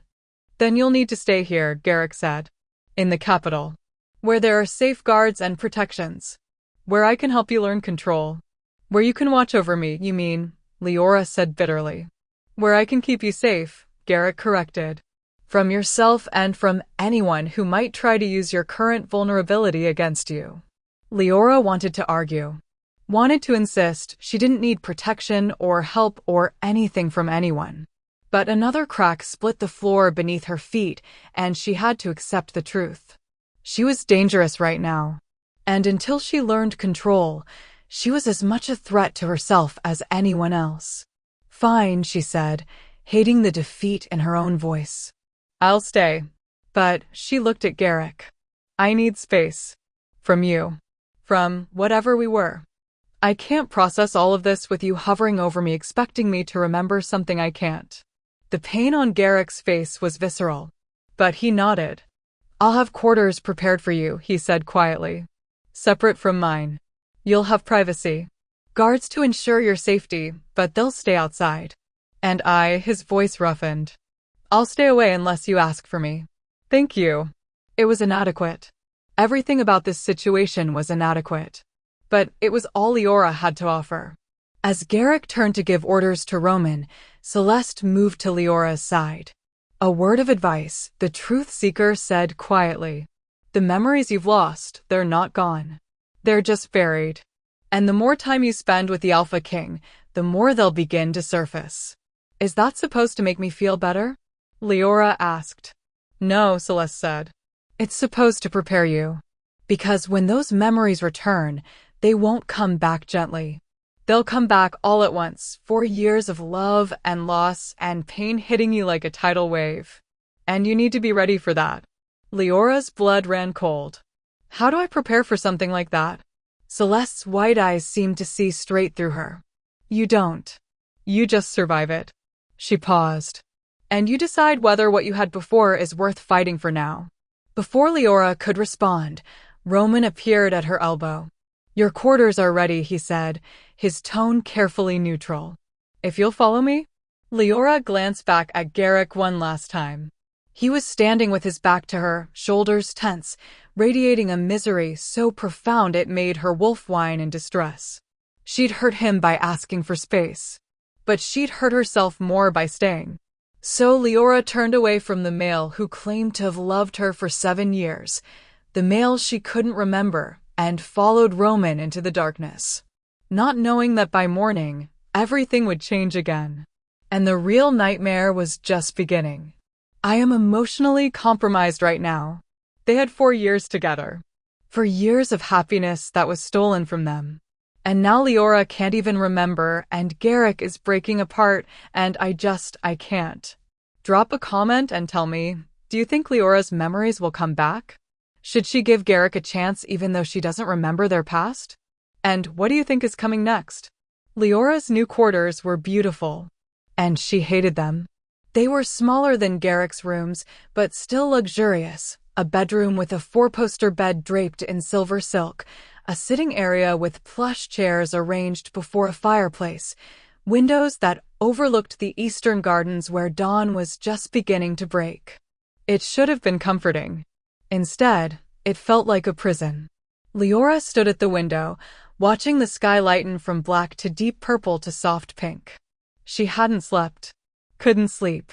then you'll need to stay here, Garrick said. In the capital. Where there are safeguards and protections. Where I can help you learn control. Where you can watch over me, you mean, Liora said bitterly. Where I can keep you safe, Garrick corrected. From yourself and from anyone who might try to use your current vulnerability against you. Liora wanted to argue. Wanted to insist she didn't need protection or help or anything from anyone. But another crack split the floor beneath her feet, and she had to accept the truth. She was dangerous right now. And until she learned control, she was as much a threat to herself as anyone else. Fine, she said, hating the defeat in her own voice. I'll stay. But she looked at Garrick. I need space. From you. From whatever we were. I can't process all of this with you hovering over me expecting me to remember something I can't. The pain on Garrick's face was visceral. But he nodded. I'll have quarters prepared for you, he said quietly. Separate from mine. You'll have privacy. Guards to ensure your safety, but they'll stay outside. And his voice roughened. I'll stay away unless you ask for me. Thank you. It was inadequate. Everything about this situation was inadequate. But it was all Liora had to offer. As Garrick turned to give orders to Roman, Celeste moved to Leora's side. A word of advice, the truth seeker said quietly. The memories you've lost, they're not gone. They're just buried. And the more time you spend with the Alpha King, the more they'll begin to surface. Is that supposed to make me feel better? Liora asked. No, Celeste said. It's supposed to prepare you. Because when those memories return, they won't come back gently. They'll come back all at once, 4 years of love and loss and pain hitting you like a tidal wave. And you need to be ready for that. Leora's blood ran cold. How do I prepare for something like that? Celeste's white eyes seemed to see straight through her. You don't. You just survive it. She paused. And you decide whether what you had before is worth fighting for now. Before Liora could respond, Roman appeared at her elbow. Your quarters are ready, he said, his tone carefully neutral. If you'll follow me? Liora glanced back at Garrick one last time. He was standing with his back to her, shoulders tense, radiating a misery so profound it made her wolf whine in distress. She'd hurt him by asking for space, but she'd hurt herself more by staying. So Liora turned away from the male who claimed to have loved her for 7 years, the male she couldn't remember, and followed Roman into the darkness, not knowing that by morning, everything would change again. And the real nightmare was just beginning. I am emotionally compromised right now. They had 4 years together. 4 years of happiness that was stolen from them. And now Liora can't even remember, and Garrick is breaking apart, and I can't. Drop a comment and tell me, do you think Leora's memories will come back? Should she give Garrick a chance even though she doesn't remember their past? And what do you think is coming next? Leora's new quarters were beautiful, and she hated them. They were smaller than Garrick's rooms, but still luxurious. A bedroom with a 4-poster bed draped in silver silk, a sitting area with plush chairs arranged before a fireplace, windows that overlooked the eastern gardens where dawn was just beginning to break. It should have been comforting. Instead, it felt like a prison. Liora stood at the window, watching the sky lighten from black to deep purple to soft pink. She hadn't slept. Couldn't sleep.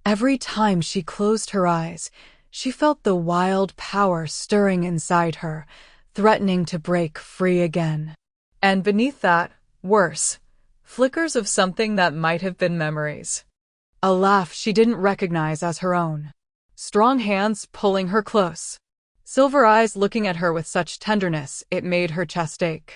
Every time she closed her eyes, she felt the wild power stirring inside her, threatening to break free again. And beneath that, worse, flickers of something that might have been memories. A laugh she didn't recognize as her own. Strong hands pulling her close. Silver eyes looking at her with such tenderness it made her chest ache.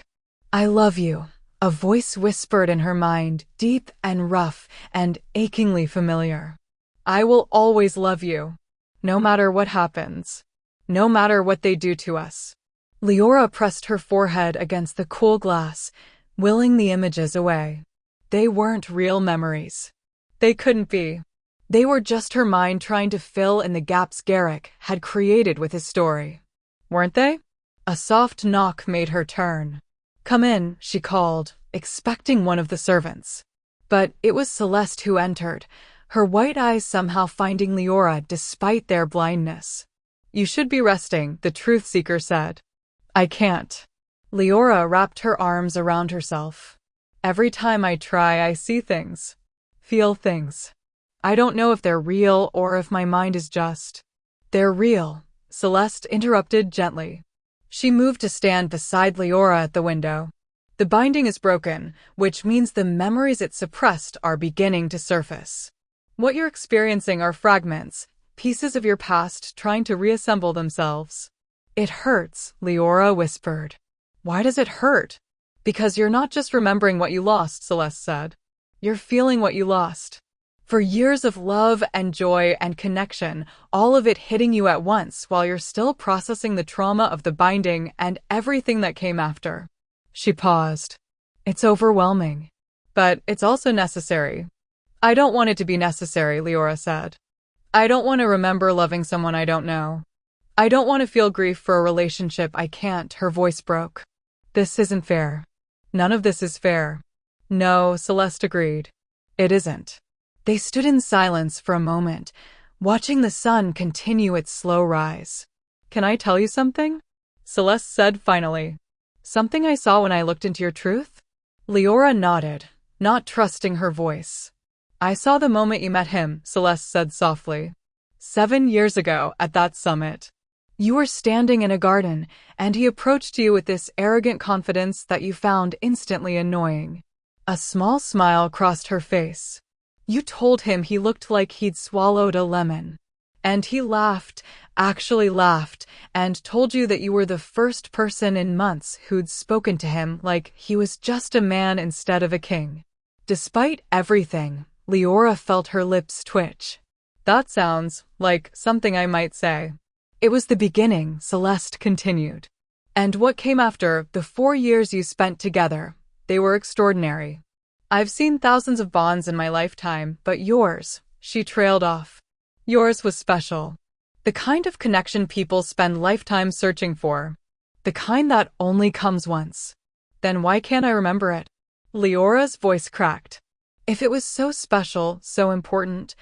I love you, a voice whispered in her mind, deep and rough and achingly familiar. I will always love you, no matter what happens, no matter what they do to us. Liora pressed her forehead against the cool glass, willing the images away. They weren't real memories. They couldn't be. They were just her mind trying to fill in the gaps Garrick had created with his story. Weren't they? A soft knock made her turn. Come in, she called, expecting one of the servants. But it was Celeste who entered, her white eyes somehow finding Liora despite their blindness. You should be resting, the truth seeker said. I can't. Liora wrapped her arms around herself. Every time I try, I see things. Feel things. I don't know if they're real or if my mind is just. They're real, Celeste interrupted gently. She moved to stand beside Liora at the window. The binding is broken, which means the memories it suppressed are beginning to surface. What you're experiencing are fragments, pieces of your past trying to reassemble themselves. It hurts, Liora whispered. Why does it hurt? Because you're not just remembering what you lost, Celeste said. You're feeling what you lost. For years of love and joy and connection, all of it hitting you at once while you're still processing the trauma of the binding and everything that came after. She paused. It's overwhelming. But it's also necessary. I don't want it to be necessary, Liora said. I don't want to remember loving someone I don't know. I don't want to feel grief for a relationship I can't, her voice broke. This isn't fair. None of this is fair. No, Celeste agreed. It isn't. They stood in silence for a moment, watching the sun continue its slow rise. Can I tell you something? Celeste said finally. Something I saw when I looked into your truth? Liora nodded, not trusting her voice. I saw the moment you met him, Celeste said softly. 7 years ago, at that summit. You were standing in a garden, and he approached you with this arrogant confidence that you found instantly annoying. A small smile crossed her face. You told him he looked like he'd swallowed a lemon. And he laughed, actually laughed, and told you that you were the first person in months who'd spoken to him like he was just a man instead of a king. Despite everything, Liora felt her lips twitch. That sounds like something I might say. It was the beginning, Celeste continued. And what came after, the 4 years you spent together, they were extraordinary. I've seen thousands of bonds in my lifetime, but yours, she trailed off. Yours was special. The kind of connection people spend lifetimes searching for. The kind that only comes once. Then why can't I remember it? Leora's voice cracked. If it was so special, so important,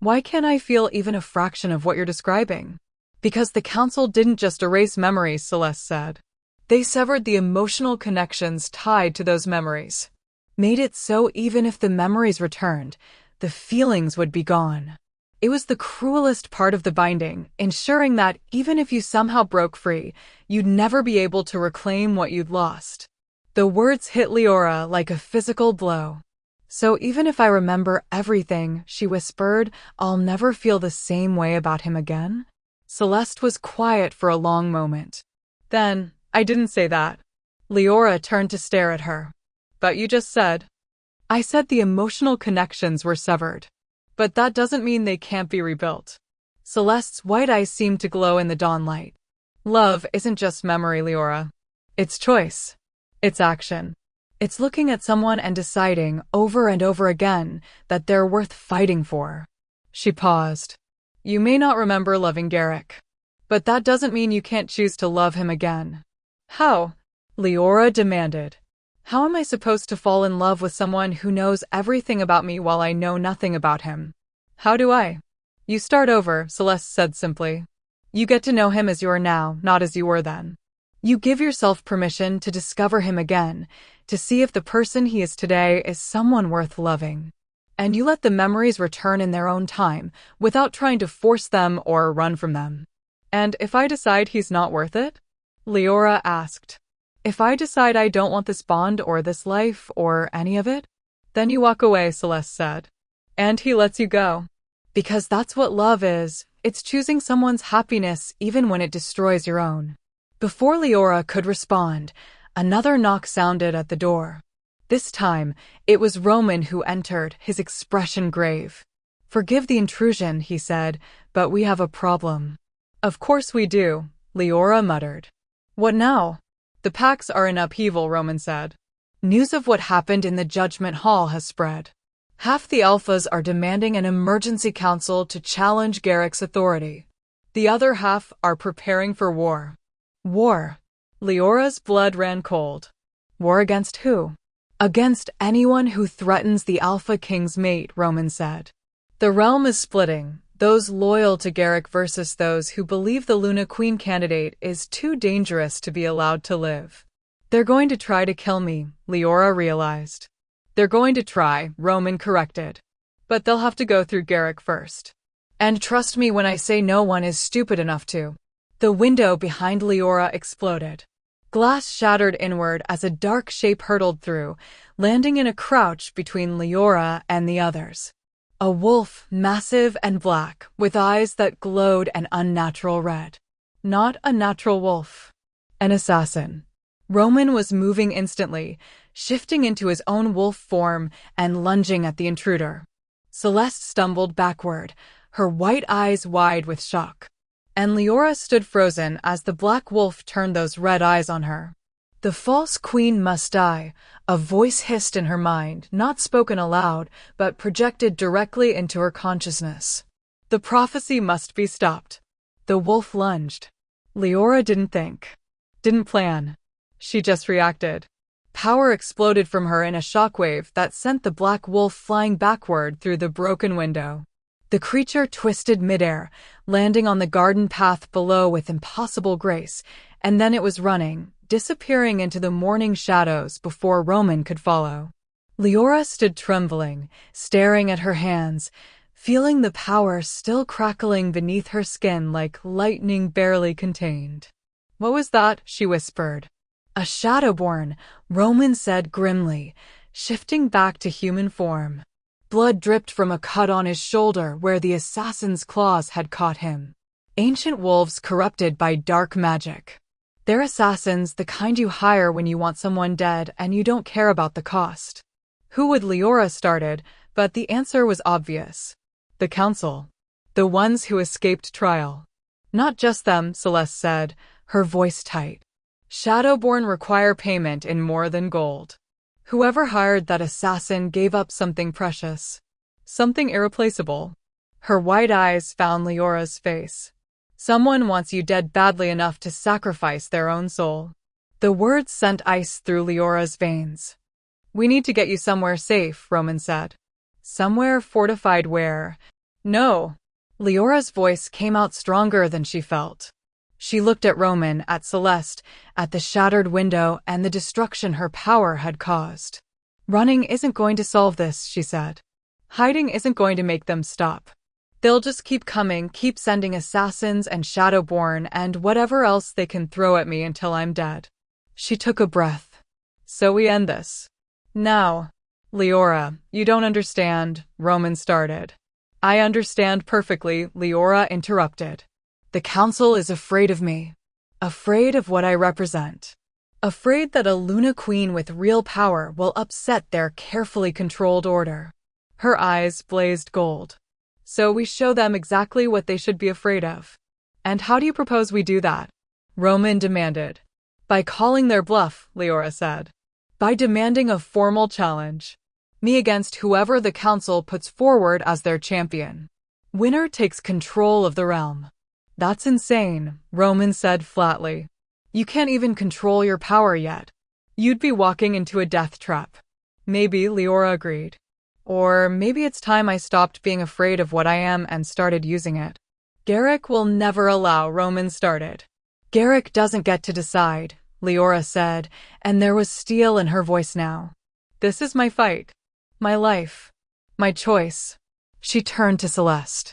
Why can't I feel even a fraction of what you're describing? Because the council didn't just erase memories, Celeste said. They severed the emotional connections tied to those memories. Made it so even if the memories returned, the feelings would be gone. It was the cruelest part of the binding, ensuring that even if you somehow broke free, you'd never be able to reclaim what you'd lost. The words hit Liora like a physical blow. So even if I remember everything, she whispered, I'll never feel the same way about him again? Celeste was quiet for a long moment. Then, I didn't say that. Liora turned to stare at her. But you just said. I said the emotional connections were severed. But that doesn't mean they can't be rebuilt. Celeste's white eyes seemed to glow in the dawnlight. Love isn't just memory, Liora. It's choice. It's action. It's looking at someone and deciding over and over again that they're worth fighting for. She paused. You may not remember loving Garrick, but that doesn't mean you can't choose to love him again. How? Liora demanded. How am I supposed to fall in love with someone who knows everything about me while I know nothing about him? How do I? You start over, Celeste said simply. You get to know him as you are now, not as you were then. You give yourself permission to discover him again, to see if the person he is today is someone worth loving. And you let the memories return in their own time, without trying to force them or run from them. And if I decide he's not worth it? Liora asked. If I decide I don't want this bond or this life or any of it, then you walk away, Celeste said. And he lets you go. Because that's what love is. It's choosing someone's happiness even when it destroys your own. Before Liora could respond, another knock sounded at the door. This time, it was Roman who entered, his expression grave. Forgive the intrusion, he said, but we have a problem. Of course we do, Liora muttered. What now? The packs are in upheaval, Roman said. News of what happened in the Judgment Hall has spread. Half the Alphas are demanding an emergency council to challenge Garrick's authority. The other half are preparing for war. War. Leora's blood ran cold. War against who? Against anyone who threatens the Alpha King's mate, Roman said. The realm is splitting, those loyal to Garrick versus those who believe the Luna Queen candidate is too dangerous to be allowed to live. They're going to try to kill me, Liora realized. They're going to try, Roman corrected. But they'll have to go through Garrick first. And trust me when I say no one is stupid enough to. The window behind Liora exploded. Glass shattered inward as a dark shape hurtled through, landing in a crouch between Liora and the others. A wolf, massive and black, with eyes that glowed an unnatural red. Not a natural wolf. An assassin. Roman was moving instantly, shifting into his own wolf form and lunging at the intruder. Celeste stumbled backward, her white eyes wide with shock. And Liora stood frozen as the black wolf turned those red eyes on her. The false queen must die, a voice hissed in her mind, not spoken aloud, but projected directly into her consciousness. The prophecy must be stopped. The wolf lunged. Liora didn't think. Didn't plan. She just reacted. Power exploded from her in a shockwave that sent the black wolf flying backward through the broken window. The creature twisted midair, landing on the garden path below with impossible grace, and then it was running, disappearing into the morning shadows before Roman could follow. Liora stood trembling, staring at her hands, feeling the power still crackling beneath her skin like lightning barely contained. What was that? She whispered. A Shadowborn, Roman said grimly, shifting back to human form. Blood dripped from a cut on his shoulder where the assassin's claws had caught him. Ancient wolves corrupted by dark magic. They're assassins, the kind you hire when you want someone dead and you don't care about the cost. Who would? Liora started, but the answer was obvious. The council. The ones who escaped trial. Not just them, Celeste said, her voice tight. Shadowborn require payment in more than gold. Whoever hired that assassin gave up something precious. Something irreplaceable. Her white eyes found Leora's face. Someone wants you dead badly enough to sacrifice their own soul. The words sent ice through Leora's veins. We need to get you somewhere safe, Roman said. Somewhere fortified where No. Leora's voice came out stronger than she felt. She looked at Roman, at Celeste, at the shattered window and the destruction her power had caused. Running isn't going to solve this, she said. Hiding isn't going to make them stop. They'll just keep coming, keep sending assassins and Shadowborn and whatever else they can throw at me until I'm dead. She took a breath. So we end this. Now. Liora, you don't understand, Roman started. I understand perfectly, Liora interrupted. The council is afraid of me. Afraid of what I represent. Afraid that a Luna Queen with real power will upset their carefully controlled order. Her eyes blazed gold. So we show them exactly what they should be afraid of. And how do you propose we do that? Roman demanded. By calling their bluff, Liora said. By demanding a formal challenge. Me against whoever the council puts forward as their champion. Winner takes control of the realm. That's insane, Roman said flatly. You can't even control your power yet. You'd be walking into a death trap. Maybe, Liora agreed. Or maybe it's time I stopped being afraid of what I am and started using it. Garrick will never allow, Roman started. Garrick doesn't get to decide, Liora said, and there was steel in her voice now. This is my fight. My life. My choice. She turned to Celeste.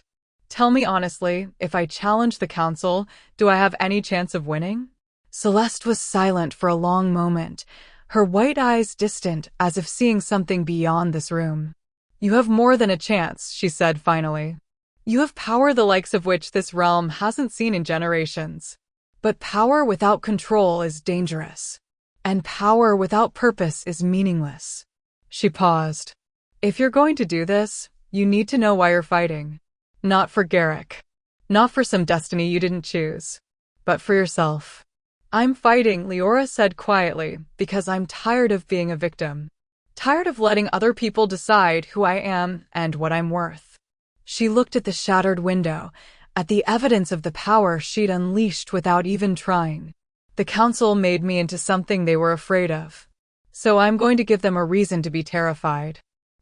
Tell me honestly, if I challenge the council, do I have any chance of winning? Celeste was silent for a long moment, her white eyes distant as if seeing something beyond this room. You have more than a chance, she said finally. You have power the likes of which this realm hasn't seen in generations. But power without control is dangerous. And power without purpose is meaningless. She paused. If you're going to do this, you need to know why you're fighting. Not for Garrick. Not for some destiny you didn't choose. But for yourself. I'm fighting, Liora said quietly, because I'm tired of being a victim. Tired of letting other people decide who I am and what I'm worth. She looked at the shattered window, at the evidence of the power she'd unleashed without even trying. The council made me into something they were afraid of. So I'm going to give them a reason to be terrified.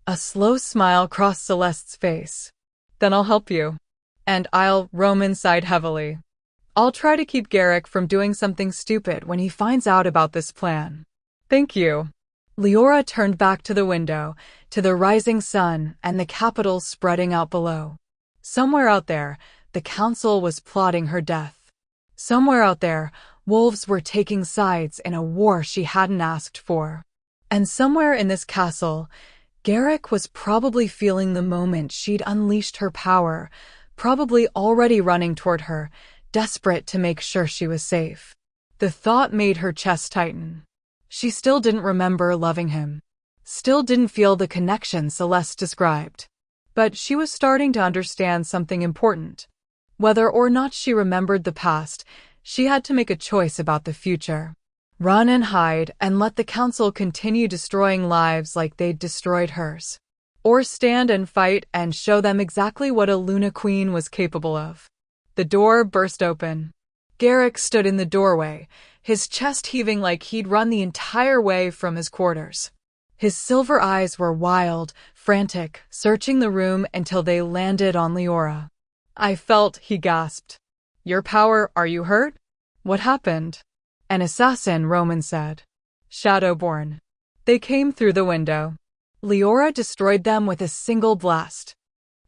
A slow smile crossed Celeste's face. Then I'll help you. And Roman sighed heavily. I'll try to keep Garrick from doing something stupid when he finds out about this plan. Thank you. Liora turned back to the window, to the rising sun and the capital spreading out below. Somewhere out there, the council was plotting her death. Somewhere out there, wolves were taking sides in a war she hadn't asked for. And somewhere in this castle, Garrick was probably feeling the moment she'd unleashed her power, probably already running toward her, desperate to make sure she was safe. The thought made her chest tighten. She still didn't remember loving him. Still didn't feel the connection Celeste described. But she was starting to understand something important. Whether or not she remembered the past, she had to make a choice about the future. Run and hide and let the council continue destroying lives like they'd destroyed hers. Or stand and fight and show them exactly what a Luna Queen was capable of. The door burst open. Garrick stood in the doorway, his chest heaving like he'd run the entire way from his quarters. His silver eyes were wild, frantic, searching the room until they landed on Liora. I felt, he gasped. Your power, are you hurt? What happened? An assassin, Roman said. Shadowborn. They came through the window. Liora destroyed them with a single blast.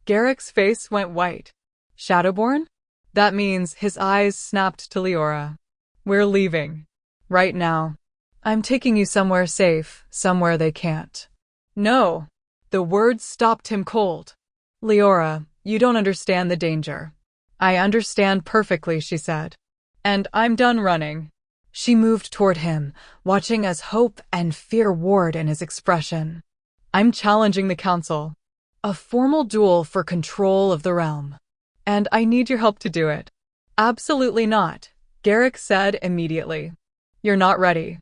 Garrick's face went white. Shadowborn? That means his eyes snapped to Liora. We're leaving. Right now. I'm taking you somewhere safe, somewhere they can't. No. The words stopped him cold. Liora, you don't understand the danger. I understand perfectly, she said. And I'm done running. She moved toward him, watching as hope and fear warred in his expression. I'm challenging the council. A formal duel for control of the realm. And I need your help to do it. Absolutely not, Garrick said immediately. You're not ready.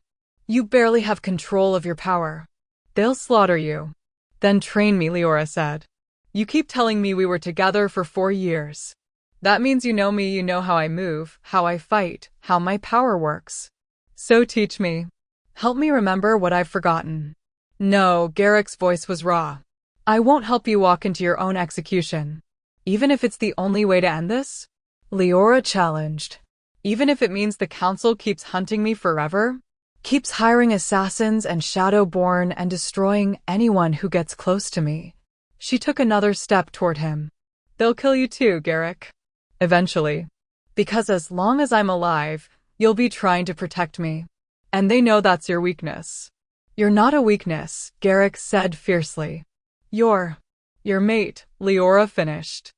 You barely have control of your power. They'll slaughter you. Then train me, Liora said. You keep telling me we were together for 4 years. That means you know me, you know how I move, how I fight, how my power works. So teach me. Help me remember what I've forgotten. No, Garrick's voice was raw. I won't help you walk into your own execution. Even if it's the only way to end this? Liora challenged. Even if it means the council keeps hunting me forever? Keeps hiring assassins and Shadowborn and destroying anyone who gets close to me. She took another step toward him. They'll kill you too, Garrick. Eventually. Because as long as I'm alive, you'll be trying to protect me. And they know that's your weakness. You're not a weakness, Garrick said fiercely. You're your mate, Liora finished.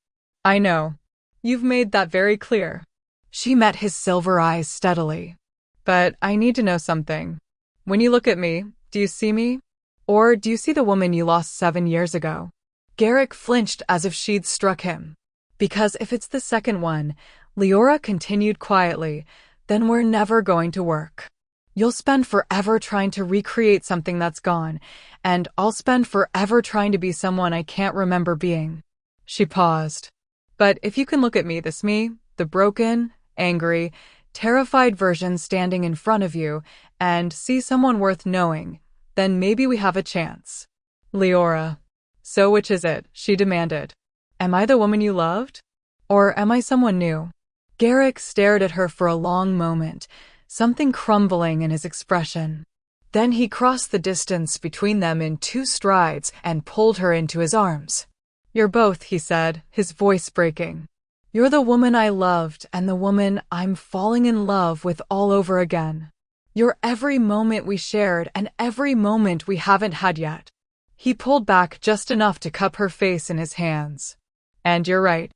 I know. You've made that very clear. She met his silver eyes steadily. But I need to know something. When you look at me, do you see me? Or do you see the woman you lost 7 years ago? Garrick flinched as if she'd struck him. Because if it's the second one, Liora continued quietly, then we're never going to work. You'll spend forever trying to recreate something that's gone, and I'll spend forever trying to be someone I can't remember being. She paused. But if you can look at me, the broken, angry, terrified version standing in front of you, and see someone worth knowing, then maybe we have a chance. Liora. So which is it? She demanded. Am I the woman you loved? Or am I someone new? Garrick stared at her for a long moment, something crumbling in his expression. Then he crossed the distance between them in 2 strides and pulled her into his arms. You're both, he said, his voice breaking. You're the woman I loved and the woman I'm falling in love with all over again. You're every moment we shared and every moment we haven't had yet. He pulled back just enough to cup her face in his hands. And you're right.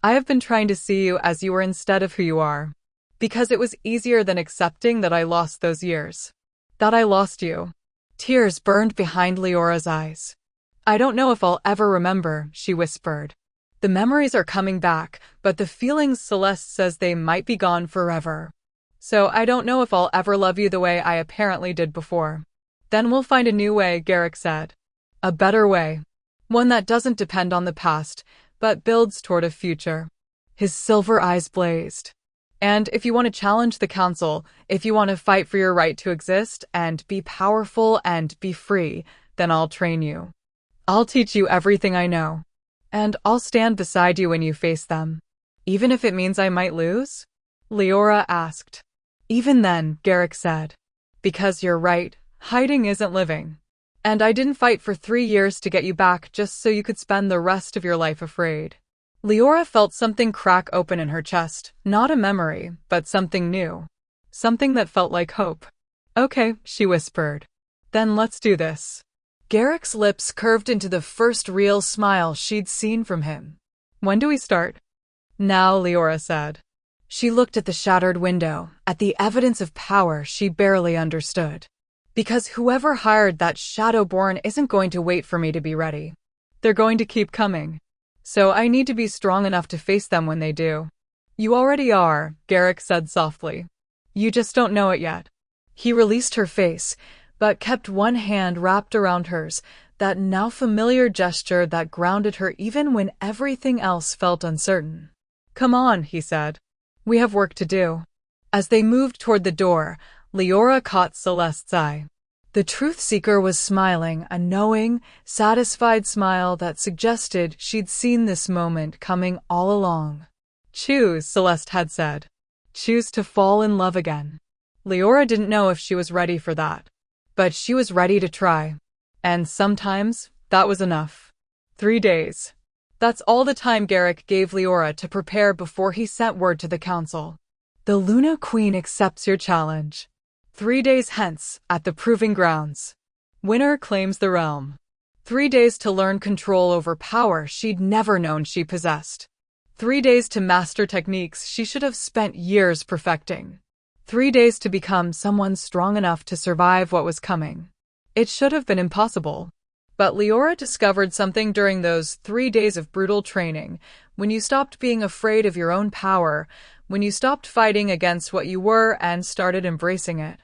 I have been trying to see you as you were instead of who you are. Because it was easier than accepting that I lost those years. That I lost you. Tears burned behind Leora's eyes. I don't know if I'll ever remember, she whispered. The memories are coming back, but the feelings Celeste says they might be gone forever. So I don't know if I'll ever love you the way I apparently did before. Then we'll find a new way, Garrick said. A better way. One that doesn't depend on the past, but builds toward a future. His silver eyes blazed. And if you want to challenge the council, if you want to fight for your right to exist and be powerful and be free, then I'll train you. I'll teach you everything I know. And I'll stand beside you when you face them. Even if it means I might lose? Liora asked. Even then, Garrick said. Because you're right, hiding isn't living. And I didn't fight for 3 years to get you back just so you could spend the rest of your life afraid. Liora felt something crack open in her chest, not a memory, but something new. Something that felt like hope. Okay, she whispered. Then let's do this. Garrick's lips curved into the first real smile she'd seen from him. When do we start? Now, Liora said. She looked at the shattered window, at the evidence of power she barely understood. Because whoever hired that Shadowborn isn't going to wait for me to be ready. They're going to keep coming. So I need to be strong enough to face them when they do. You already are, Garrick said softly. You just don't know it yet. He released her face, but kept one hand wrapped around hers, that now familiar gesture that grounded her even when everything else felt uncertain. Come on, he said. We have work to do. As they moved toward the door, Liora caught Celeste's eye. The truth seeker was smiling, a knowing, satisfied smile that suggested she'd seen this moment coming all along. Choose, Celeste had said. Choose to fall in love again. Liora didn't know if she was ready for that. But she was ready to try. And sometimes, that was enough. 3 days. That's all the time Garrick gave Liora to prepare before he sent word to the council. The Luna Queen accepts your challenge. 3 days hence, at the Proving Grounds. Winner claims the realm. 3 days to learn control over power she'd never known she possessed. 3 days to master techniques she should have spent years perfecting. 3 days to become someone strong enough to survive what was coming. It should have been impossible. But Liora discovered something during those 3 days of brutal training, when you stopped being afraid of your own power, when you stopped fighting against what you were and started embracing it.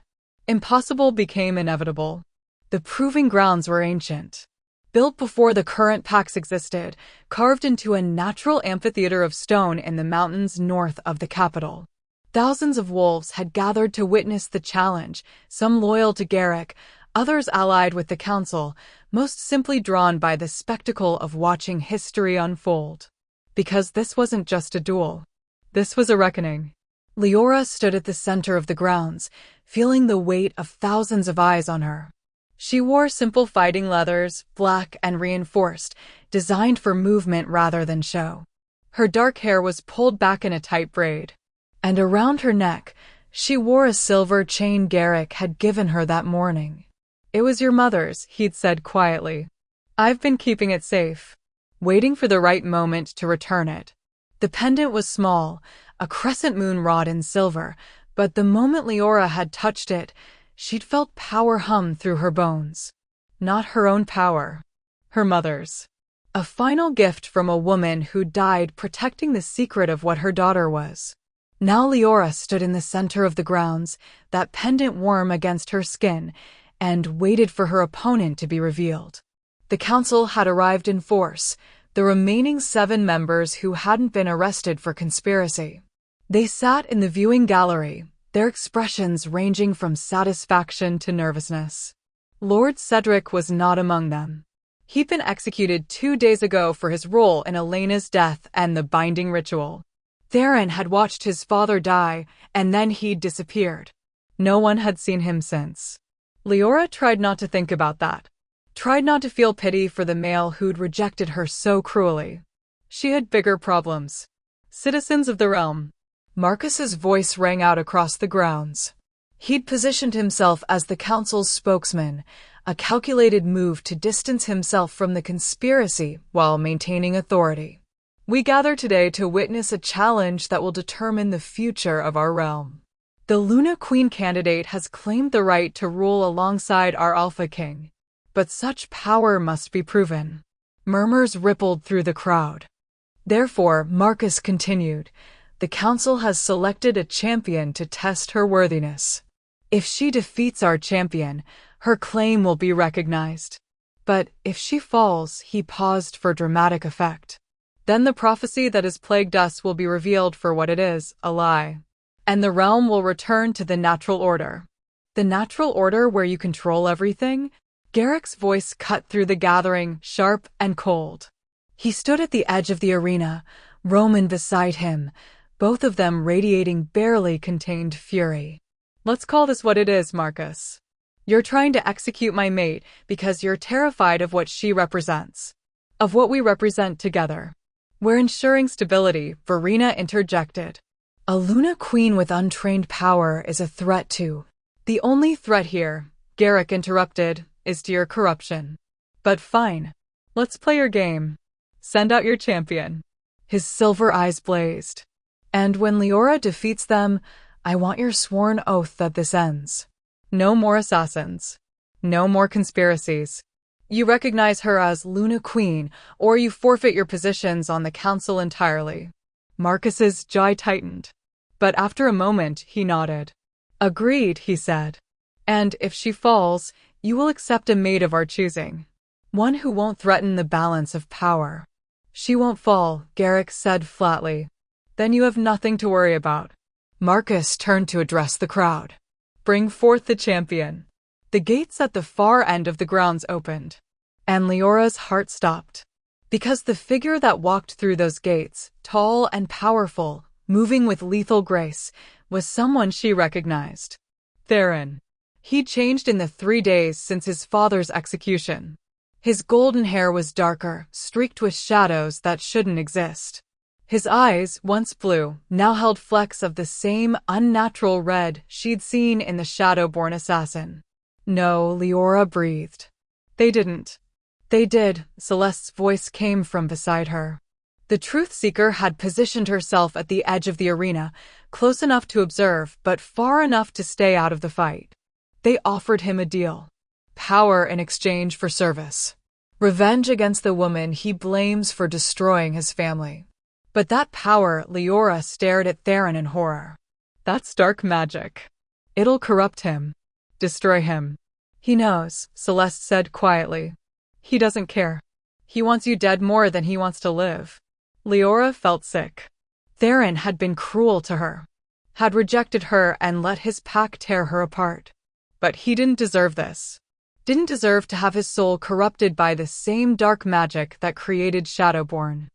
Impossible became inevitable. The Proving Grounds were ancient. Built before the current packs existed, carved into a natural amphitheater of stone in the mountains north of the capital. Thousands of wolves had gathered to witness the challenge, some loyal to Garrick, others allied with the council, most simply drawn by the spectacle of watching history unfold. Because this wasn't just a duel. This was a reckoning. Liora stood at the center of the grounds, feeling the weight of thousands of eyes on her. She wore simple fighting leathers, black and reinforced, designed for movement rather than show. Her dark hair was pulled back in a tight braid. And around her neck, she wore a silver chain Garrick had given her that morning. It was your mother's, he'd said quietly. I've been keeping it safe, waiting for the right moment to return it. The pendant was small, a crescent moon wrought in silver, but the moment Liora had touched it, she'd felt power hum through her bones. Not her own power, her mother's. A final gift from a woman who died protecting the secret of what her daughter was. Now Liora stood in the center of the grounds, that pendant warm against her skin, and waited for her opponent to be revealed. The council had arrived in force, the remaining 7 members who hadn't been arrested for conspiracy. They sat in the viewing gallery, their expressions ranging from satisfaction to nervousness. Lord Cedric was not among them. He'd been executed 2 days ago for his role in Elena's death and the binding ritual. Theron had watched his father die, and then he'd disappeared. No one had seen him since. Liora tried not to think about that. Tried not to feel pity for the male who'd rejected her so cruelly. She had bigger problems. Citizens of the realm. Marcus's voice rang out across the grounds. He'd positioned himself as the council's spokesman, a calculated move to distance himself from the conspiracy while maintaining authority. We gather today to witness a challenge that will determine the future of our realm. The Luna Queen candidate has claimed the right to rule alongside our Alpha King. But such power must be proven. Murmurs rippled through the crowd. Therefore, Marcus continued, the council has selected a champion to test her worthiness. If she defeats our champion, her claim will be recognized. But if she falls, he paused for dramatic effect. Then the prophecy that has plagued us will be revealed for what it is, a lie. And the realm will return to the natural order. The natural order where you control everything? Garrick's voice cut through the gathering, sharp and cold. He stood at the edge of the arena, Roman beside him, both of them radiating barely contained fury. Let's call this what it is, Marcus. You're trying to execute my mate because you're terrified of what she represents. Of what we represent together. We're ensuring stability, Verena interjected. A Luna Queen with untrained power is a threat too. The only threat here, Garrick interrupted, is to your corruption. But fine. Let's play your game. Send out your champion. His silver eyes blazed. And when Liora defeats them, I want your sworn oath that this ends. No more assassins. No more conspiracies. You recognize her as Luna Queen, or you forfeit your positions on the council entirely. Marcus's jaw tightened. But after a moment, he nodded. Agreed, he said. And if she falls, you will accept a mate of our choosing. One who won't threaten the balance of power. She won't fall, Garrick said flatly. Then you have nothing to worry about. Marcus turned to address the crowd. Bring forth the champion. The gates at the far end of the grounds opened. And Leora's heart stopped. Because the figure that walked through those gates, tall and powerful, moving with lethal grace, was someone she recognized. Theron. He'd changed in the 3 days since his father's execution. His golden hair was darker, streaked with shadows that shouldn't exist. His eyes, once blue, now held flecks of the same unnatural red she'd seen in the Shadow-born assassin. No, Liora breathed. They didn't. They did, Celeste's voice came from beside her. The Truth Seeker had positioned herself at the edge of the arena, close enough to observe, but far enough to stay out of the fight. They offered him a deal. Power in exchange for service. Revenge against the woman he blames for destroying his family. But that power, Liora stared at Theron in horror. That's dark magic. It'll corrupt him. Destroy him. He knows, Celeste said quietly. He doesn't care. He wants you dead more than he wants to live. Liora felt sick. Theron had been cruel to her. Had rejected her and let his pack tear her apart. But he didn't deserve this. Didn't deserve to have his soul corrupted by the same dark magic that created Shadowborn.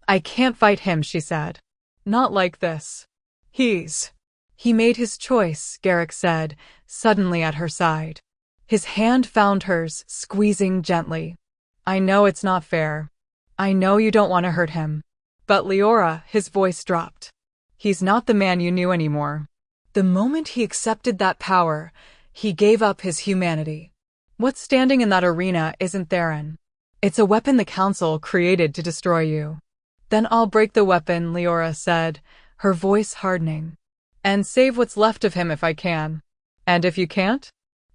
I can't fight him, she said. Not like this. He made his choice, Garrick said, suddenly at her side. His hand found hers, squeezing gently. I know it's not fair. I know you don't want to hurt him. But Liora, his voice dropped. He's not the man you knew anymore. The moment he accepted that power, he gave up his humanity. What's standing in that arena isn't Theron. It's a weapon the Council created to destroy you. Then I'll break the weapon, Liora said, her voice hardening. And save what's left of him if I can. And if you can't?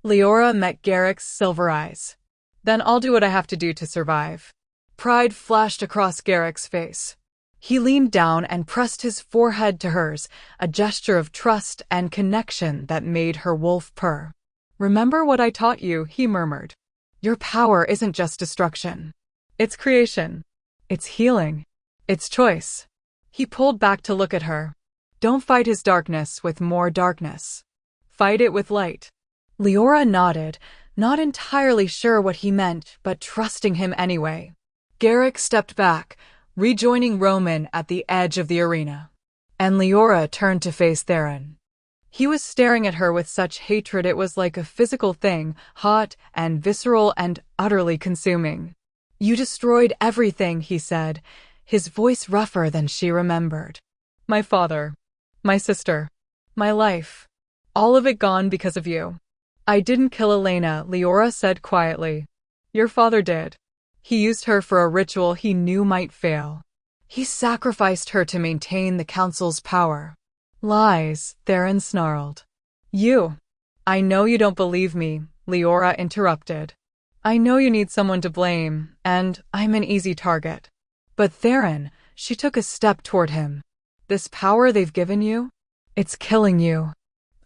Liora met Garrick's silver eyes. Then I'll do what I have to do to survive. Pride flashed across Garrick's face. He leaned down and pressed his forehead to hers, a gesture of trust and connection that made her wolf purr. Remember what I taught you, he murmured. Your power isn't just destruction. It's creation. It's healing. It's choice. He pulled back to look at her. Don't fight his darkness with more darkness. Fight it with light. Liora nodded, not entirely sure what he meant, but trusting him anyway. Garrick stepped back, rejoining Roman at the edge of the arena. And Liora turned to face Theron. He was staring at her with such hatred it was like a physical thing, hot and visceral and utterly consuming. You destroyed everything, he said, his voice rougher than she remembered. My father. My sister. My life. All of it gone because of you. I didn't kill Elena, Liora said quietly. Your father did. He used her for a ritual he knew might fail. He sacrificed her to maintain the Council's power. Lies, Theron snarled. You. I know you don't believe me, Liora interrupted. I know you need someone to blame, and I'm an easy target. But Theron, she took a step toward him. This power they've given you? It's killing you.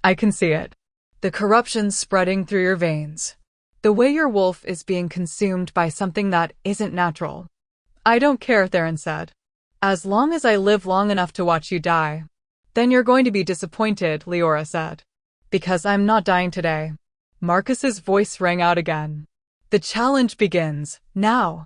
I can see it. The corruption's spreading through your veins. The way your wolf is being consumed by something that isn't natural. I don't care, Theron said. As long as I live long enough to watch you die. Then you're going to be disappointed, Liora said. Because I'm not dying today. Marcus's voice rang out again. The challenge begins, now.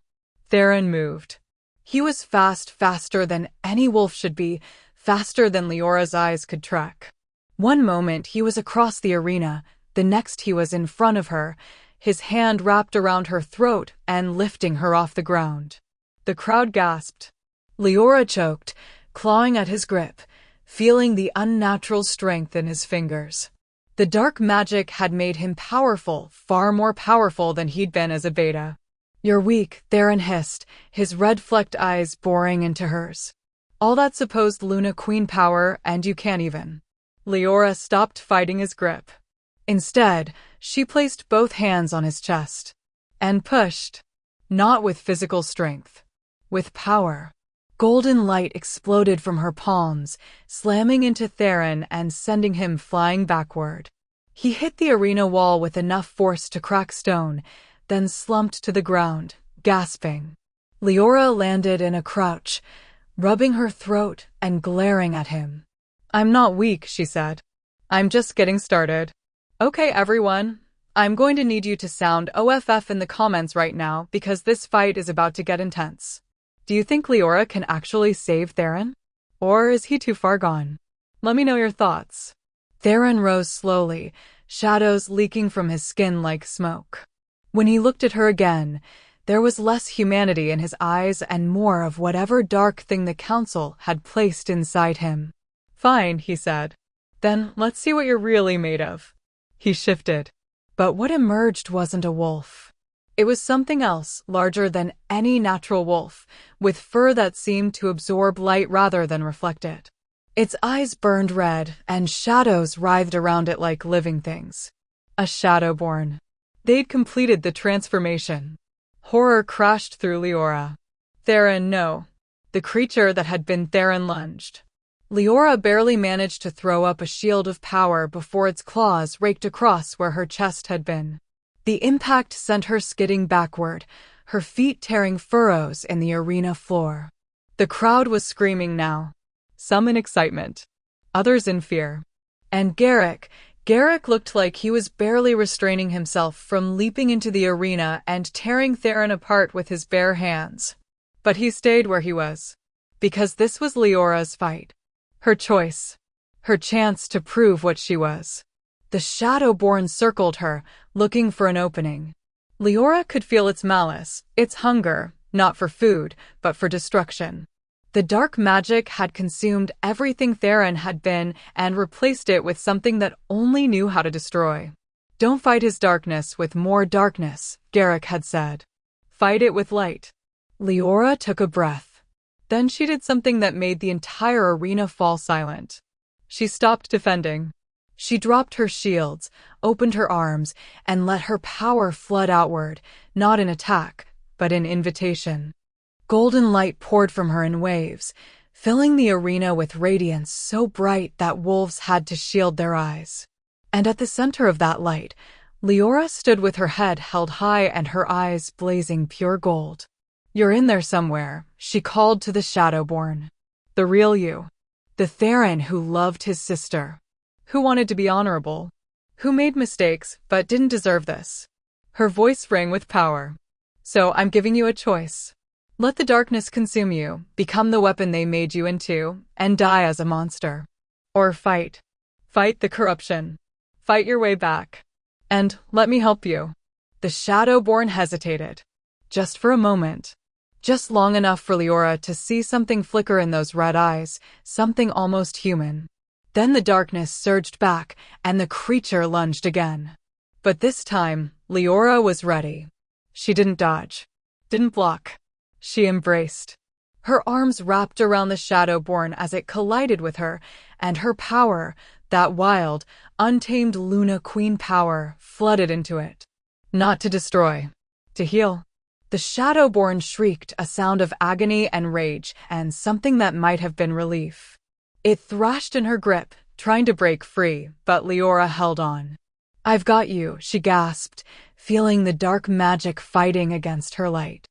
Theron moved. He was faster than any wolf should be, faster than Leora's eyes could track. One moment he was across the arena, the next he was in front of her, his hand wrapped around her throat and lifting her off the ground. The crowd gasped. Liora choked, clawing at his grip, feeling the unnatural strength in his fingers. The dark magic had made him powerful, far more powerful than he'd been as a beta. You're weak, Theron hissed, his red-flecked eyes boring into hers. All that supposed Luna Queen power, and you can't even. Liora stopped fighting his grip. Instead, she placed both hands on his chest. And pushed. Not with physical strength. With power. Golden light exploded from her palms, slamming into Theron and sending him flying backward. He hit the arena wall with enough force to crack stone, then slumped to the ground, gasping. Liora landed in a crouch, rubbing her throat and glaring at him. I'm not weak, she said. I'm just getting started. Okay, everyone. I'm going to need you to sound OFF in the comments right now because this fight is about to get intense. Do you think Liora can actually save Theron? Or is he too far gone? Let me know your thoughts. Theron rose slowly, shadows leaking from his skin like smoke. When he looked at her again, there was less humanity in his eyes and more of whatever dark thing the Council had placed inside him. Fine, he said. Then let's see what you're really made of. He shifted. But what emerged wasn't a wolf. It was something else, larger than any natural wolf, with fur that seemed to absorb light rather than reflect it. Its eyes burned red, and shadows writhed around it like living things. A Shadowborn. They'd completed the transformation. Horror crashed through Liora. Theron, no. The creature that had been Theron lunged. Liora barely managed to throw up a shield of power before its claws raked across where her chest had been. The impact sent her skidding backward, her feet tearing furrows in the arena floor. The crowd was screaming now. Some in excitement. Others in fear. And Garrick looked like he was barely restraining himself from leaping into the arena and tearing Theron apart with his bare hands. But he stayed where he was. because this was Leora's fight. Her choice. Her chance to prove what she was. The Shadowborn circled her, looking for an opening. Liora could feel its malice, its hunger, not for food, but for destruction. The dark magic had consumed everything Theron had been and replaced it with something that only knew how to destroy. Don't fight his darkness with more darkness, Garrick had said. Fight it with light. Liora took a breath. Then she did something that made the entire arena fall silent. She stopped defending. She dropped her shields, opened her arms, and let her power flood outward, not in attack, but in invitation. Golden light poured from her in waves, filling the arena with radiance so bright that wolves had to shield their eyes. And at the center of that light, Liora stood with her head held high and her eyes blazing pure gold. "You're in there somewhere," she called to the Shadowborn. "The real you. The Theron who loved his sister. Who wanted to be honorable. Who made mistakes but didn't deserve this." Her voice rang with power. "So I'm giving you a choice. Let the darkness consume you, become the weapon they made you into, and die as a monster. Or fight. Fight the corruption. Fight your way back. And let me help you." The Shadowborn hesitated. Just for a moment. Just long enough for Liora to see something flicker in those red eyes, something almost human. Then the darkness surged back, and the creature lunged again. But this time, Liora was ready. She didn't dodge. Didn't block. She embraced. Her arms wrapped around the Shadowborn as it collided with her, and her power, that wild, untamed Luna Queen power, flooded into it. Not to destroy. To heal. The Shadowborn shrieked, a sound of agony and rage, and something that might have been relief. It thrashed in her grip, trying to break free, but Liora held on. "I've got you," she gasped, feeling the dark magic fighting against her light.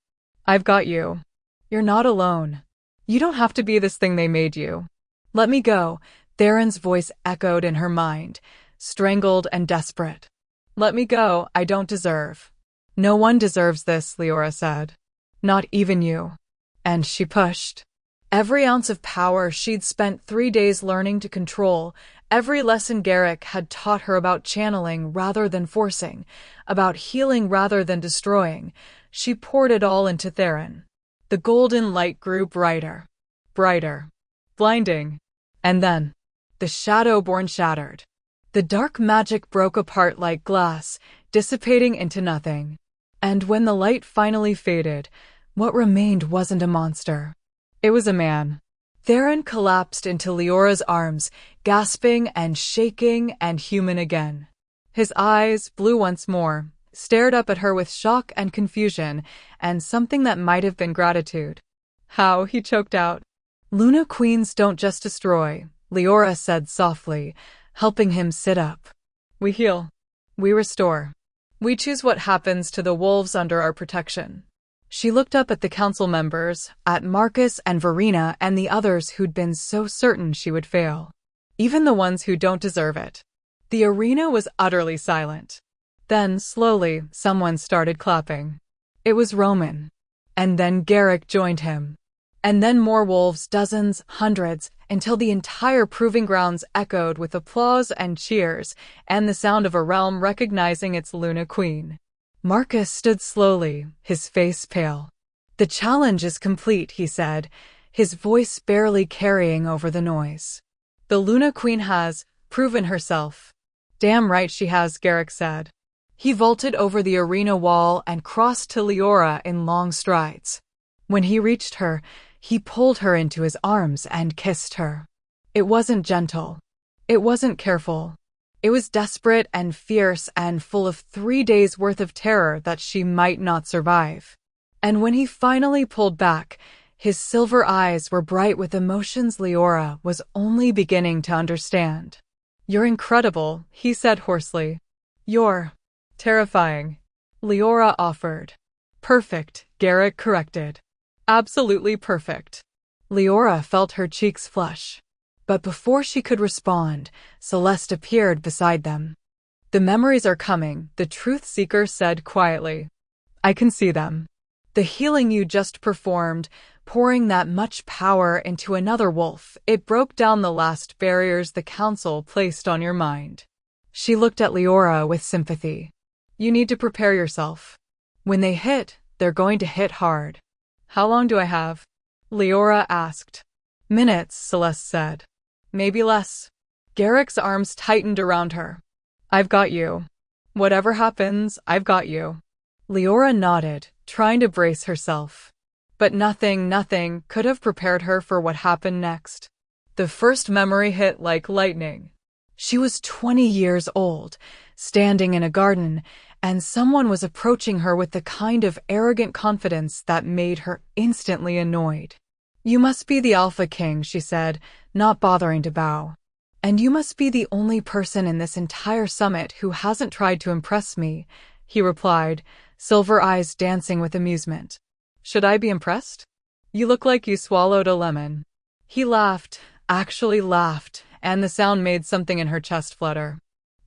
"I've got you. You're not alone. You don't have to be this thing they made you. Let me go," Theron's voice echoed in her mind, strangled and desperate. "Let me go, I don't deserve." "No one deserves this," Liora said. "Not even you." And she pushed. Every ounce of power she'd spent 3 days learning to control, every lesson Garrick had taught her about channeling rather than forcing, about healing rather than destroying, she poured it all into Theron. The golden light grew brighter. Brighter. Blinding. And then, the Shadowborn shattered. The dark magic broke apart like glass, dissipating into nothing. And when the light finally faded, what remained wasn't a monster. It was a man. Theron collapsed into Leora's arms, gasping and shaking and human again. His eyes, blue once more, stared up at her with shock and confusion, and something that might have been gratitude. "How?" he choked out. "Luna Queens don't just destroy," Liora said softly, helping him sit up. "We heal. We restore. We choose what happens to the wolves under our protection." She looked up at the council members, at Marcus and Verena and the others who'd been so certain she would fail. Even the ones who don't deserve it. The arena was utterly silent. Then, slowly, someone started clapping. It was Roman. And then Garrick joined him. And then more wolves, dozens, hundreds, until the entire proving grounds echoed with applause and cheers, and the sound of a realm recognizing its Luna Queen. Marcus stood slowly, his face pale. "The challenge is complete," he said, his voice barely carrying over the noise. "The Luna Queen has proven herself." "Damn right she has," Garrick said. He vaulted over the arena wall and crossed to Liora in long strides. When he reached her, he pulled her into his arms and kissed her. It wasn't gentle. It wasn't careful. It was desperate and fierce and full of 3 days' worth of terror that she might not survive. And when he finally pulled back, his silver eyes were bright with emotions Liora was only beginning to understand. "You're incredible," he said hoarsely. "You're terrifying," Liora offered. "Perfect," Garrick corrected. "Absolutely perfect." Liora felt her cheeks flush. But before she could respond, Celeste appeared beside them. "The memories are coming," the truth seeker said quietly. "I can see them. The healing you just performed, pouring that much power into another wolf. It broke down the last barriers the council placed on your mind. She looked at Liora with sympathy. You need to prepare yourself. When they hit, they're going to hit hard. How long do I have? Liora asked. Minutes, Celeste said. Maybe less. Garrick's arms tightened around her. I've got you. Whatever happens, I've got you. Liora nodded, trying to brace herself. But nothing could have prepared her for what happened next. The first memory hit like lightning. She was 20 years old, standing in a garden, and someone was approaching her with the kind of arrogant confidence that made her instantly annoyed. You must be the Alpha King, she said, not bothering to bow. And you must be the only person in this entire summit who hasn't tried to impress me, he replied, silver eyes dancing with amusement. Should I be impressed? You look like you swallowed a lemon. He laughed, actually laughed, and the sound made something in her chest flutter.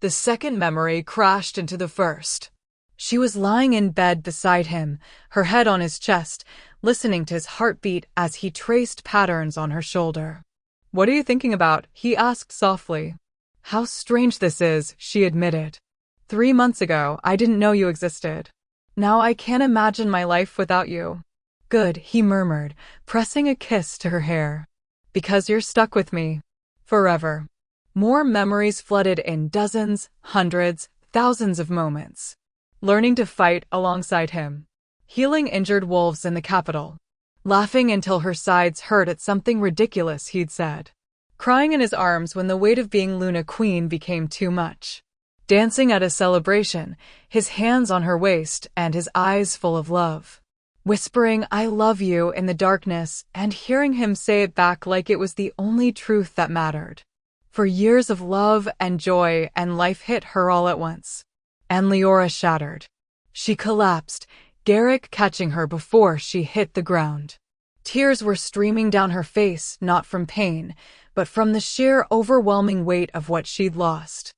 The second memory crashed into the first. She was lying in bed beside him, her head on his chest, listening to his heartbeat as he traced patterns on her shoulder. What are you thinking about? He asked softly. How strange this is, she admitted. 3 months ago, I didn't know you existed. Now I can't imagine my life without you. Good, he murmured, pressing a kiss to her hair. Because you're stuck with me. Forever. More memories flooded in dozens, hundreds, thousands of moments. Learning to fight alongside him. Healing injured wolves in the capital. Laughing until her sides hurt at something ridiculous he'd said. Crying in his arms when the weight of being Luna Queen became too much. Dancing at a celebration, his hands on her waist and his eyes full of love. Whispering, I love you, in the darkness, and hearing him say it back like it was the only truth that mattered. For years of love and joy and life hit her all at once. And Liora shattered. She collapsed, Garrick catching her before she hit the ground. Tears were streaming down her face, not from pain, but from the sheer overwhelming weight of what she'd lost.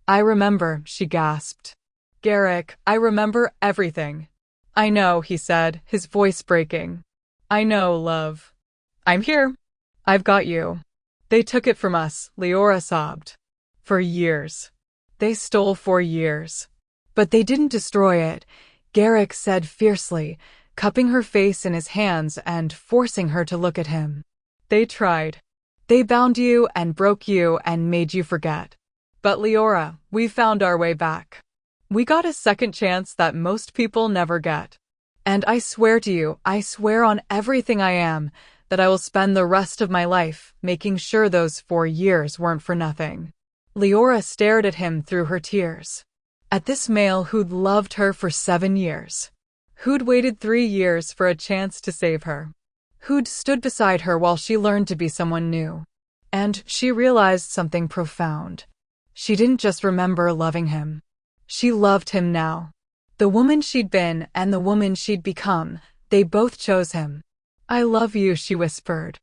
I remember, she gasped. Garrick, I remember everything. I know, he said, his voice breaking. I know, love. I'm here. I've got you. They took it from us, Liora sobbed. For years. They stole for years. But they didn't destroy it, Garrick said fiercely, cupping her face in his hands and forcing her to look at him. They tried. They bound you and broke you and made you forget. But Liora, we found our way back. We got a second chance that most people never get. And I swear to you, I swear on everything I am, that I will spend the rest of my life making sure those 4 years weren't for nothing. Liora stared at him through her tears. At this male who'd loved her for 7 years. Who'd waited 3 years for a chance to save her. Who'd stood beside her while she learned to be someone new. And she realized something profound. She didn't just remember loving him. She loved him now. The woman she'd been and the woman she'd become, they both chose him. I love you, she whispered.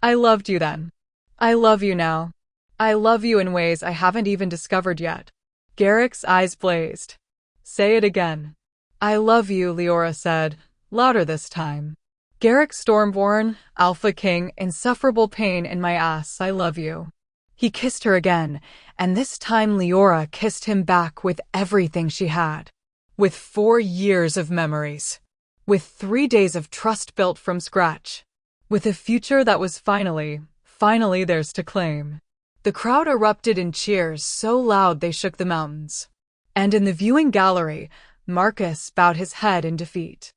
I loved you then. I love you now. I love you in ways I haven't even discovered yet. Garrick's eyes blazed. Say it again. I love you, Liora said, louder this time. Garrick Stormborn, Alpha King, insufferable pain in my ass, I love you. He kissed her again, and this time Liora kissed him back with everything she had. With 4 years of memories. With 3 days of trust built from scratch. With a future that was finally theirs to claim. The crowd erupted in cheers so loud they shook the mountains. And in the viewing gallery, Marcus bowed his head in defeat.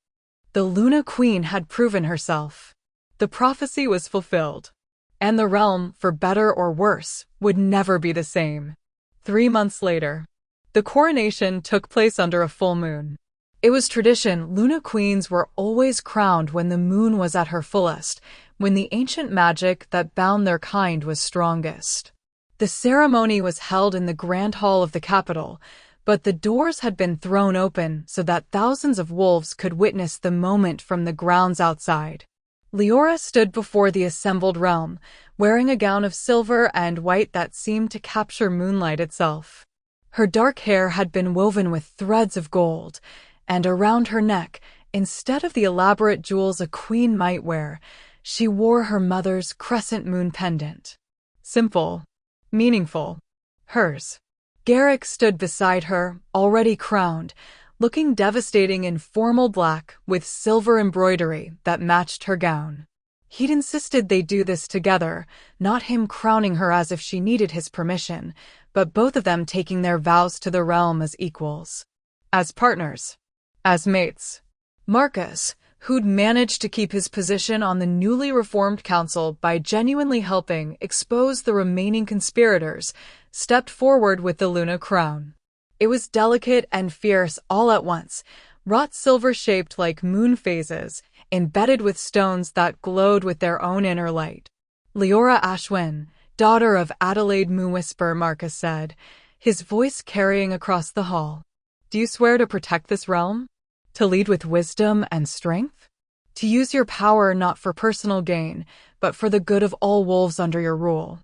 The Luna Queen had proven herself. The prophecy was fulfilled. And the realm, for better or worse, would never be the same. 3 months later, the coronation took place under a full moon. It was tradition, Luna Queens were always crowned when the moon was at her fullest, when the ancient magic that bound their kind was strongest. The ceremony was held in the grand hall of the capital, but the doors had been thrown open so that thousands of wolves could witness the moment from the grounds outside. Liora stood before the assembled realm, wearing a gown of silver and white that seemed to capture moonlight itself. Her dark hair had been woven with threads of gold, and around her neck, instead of the elaborate jewels a queen might wear, She wore her mother's crescent moon pendant. Simple, meaningful. Hers. Garrick stood beside her, already crowned, looking devastating in formal black with silver embroidery that matched her gown. He'd insisted they do this together, not him crowning her as if she needed his permission, but both of them taking their vows to the realm as equals. As partners. As mates. Marcus, who'd managed to keep his position on the newly reformed council by genuinely helping expose the remaining conspirators, stepped forward with the Luna crown. It was delicate and fierce all at once, wrought silver-shaped like moon phases, embedded with stones that glowed with their own inner light. Liora Ashwin, daughter of Adelaide Moonwhisper, Marcus said, his voice carrying across the hall. Do you swear to protect this realm? To lead with wisdom and strength? To use your power not for personal gain, but for the good of all wolves under your rule?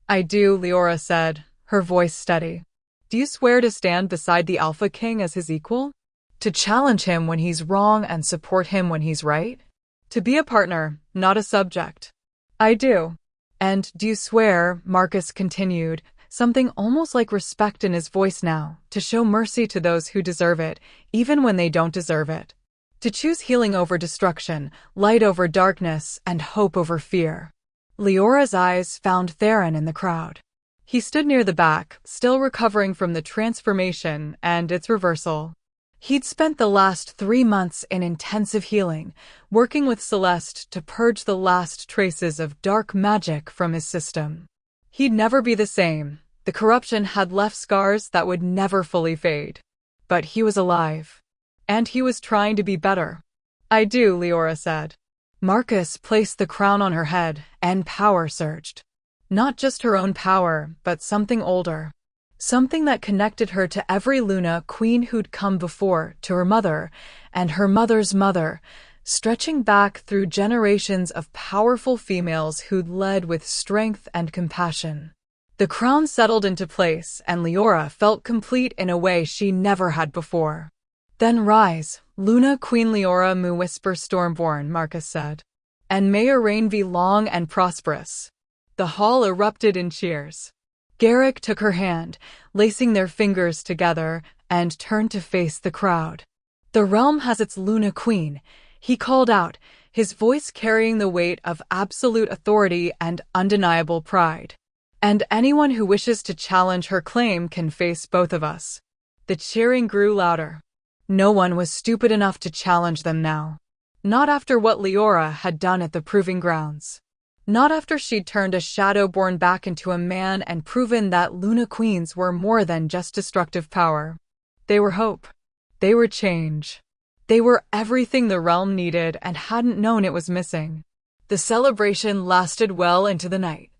I do, Liora said, her voice steady. Do you swear to stand beside the Alpha King as his equal? To challenge him when he's wrong and support him when he's right? To be a partner, not a subject. I do. And do you swear, Marcus continued, something almost like respect in his voice now, to show mercy to those who deserve it, even when they don't deserve it? To choose healing over destruction, light over darkness, and hope over fear. Leora's eyes found Theron in the crowd. He stood near the back, still recovering from the transformation and its reversal. He'd spent the last 3 months in intensive healing, working with Celeste to purge the last traces of dark magic from his system. He'd never be the same. The corruption had left scars that would never fully fade. But he was alive. And he was trying to be better. I do, Liora said. Marcus placed the crown on her head, and power surged. Not just her own power, but something older. Something that connected her to every Luna queen who'd come before, to her mother, and her mother's mother, stretching back through generations of powerful females who'd led with strength and compassion. The crown settled into place, and Liora felt complete in a way she never had before. Then rise, Luna Queen Liora Moonwhisper Stormborn, Marcus said. And may your reign be long and prosperous. The hall erupted in cheers. Garrick took her hand, lacing their fingers together, and turned to face the crowd. The realm has its Luna Queen, he called out, his voice carrying the weight of absolute authority and undeniable pride. And anyone who wishes to challenge her claim can face both of us. The cheering grew louder. No one was stupid enough to challenge them now. Not after what Liora had done at the Proving Grounds. Not after she'd turned a Shadowborn back into a man and proven that Luna Queens were more than just destructive power. They were hope. They were change. They were everything the realm needed and hadn't known it was missing. The celebration lasted well into the night.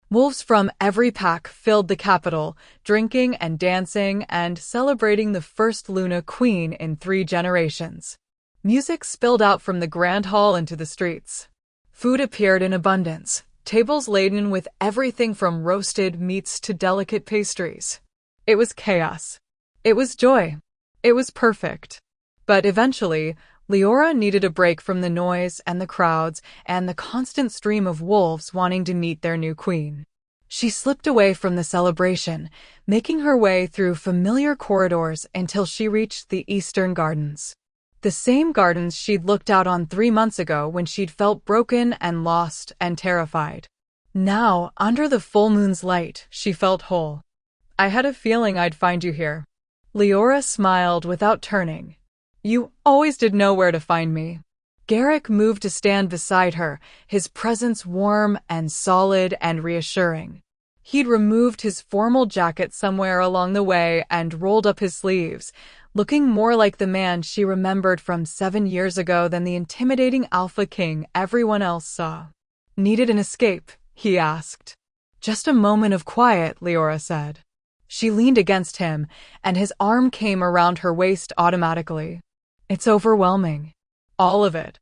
Wolves from every pack filled the capital, drinking and dancing and celebrating the first Luna Queen in 3 generations. Music spilled out from the Grand Hall into the streets. Food appeared in abundance, tables laden with everything from roasted meats to delicate pastries. It was chaos. It was joy. It was perfect. But eventually, Liora needed a break from the noise and the crowds and the constant stream of wolves wanting to meet their new queen. She slipped away from the celebration, making her way through familiar corridors until she reached the Eastern Gardens. The same gardens she'd looked out on 3 months ago when she'd felt broken and lost and terrified. Now, under the full moon's light, she felt whole. I had a feeling I'd find you here. Liora smiled without turning. You always did know where to find me. Garrick moved to stand beside her, his presence warm and solid and reassuring. He'd removed his formal jacket somewhere along the way and rolled up his sleeves, looking more like the man she remembered from 7 years ago than the intimidating Alpha King everyone else saw. Needed an escape, he asked. Just a moment of quiet, Liora said. She leaned against him, and his arm came around her waist automatically. It's overwhelming. All of it.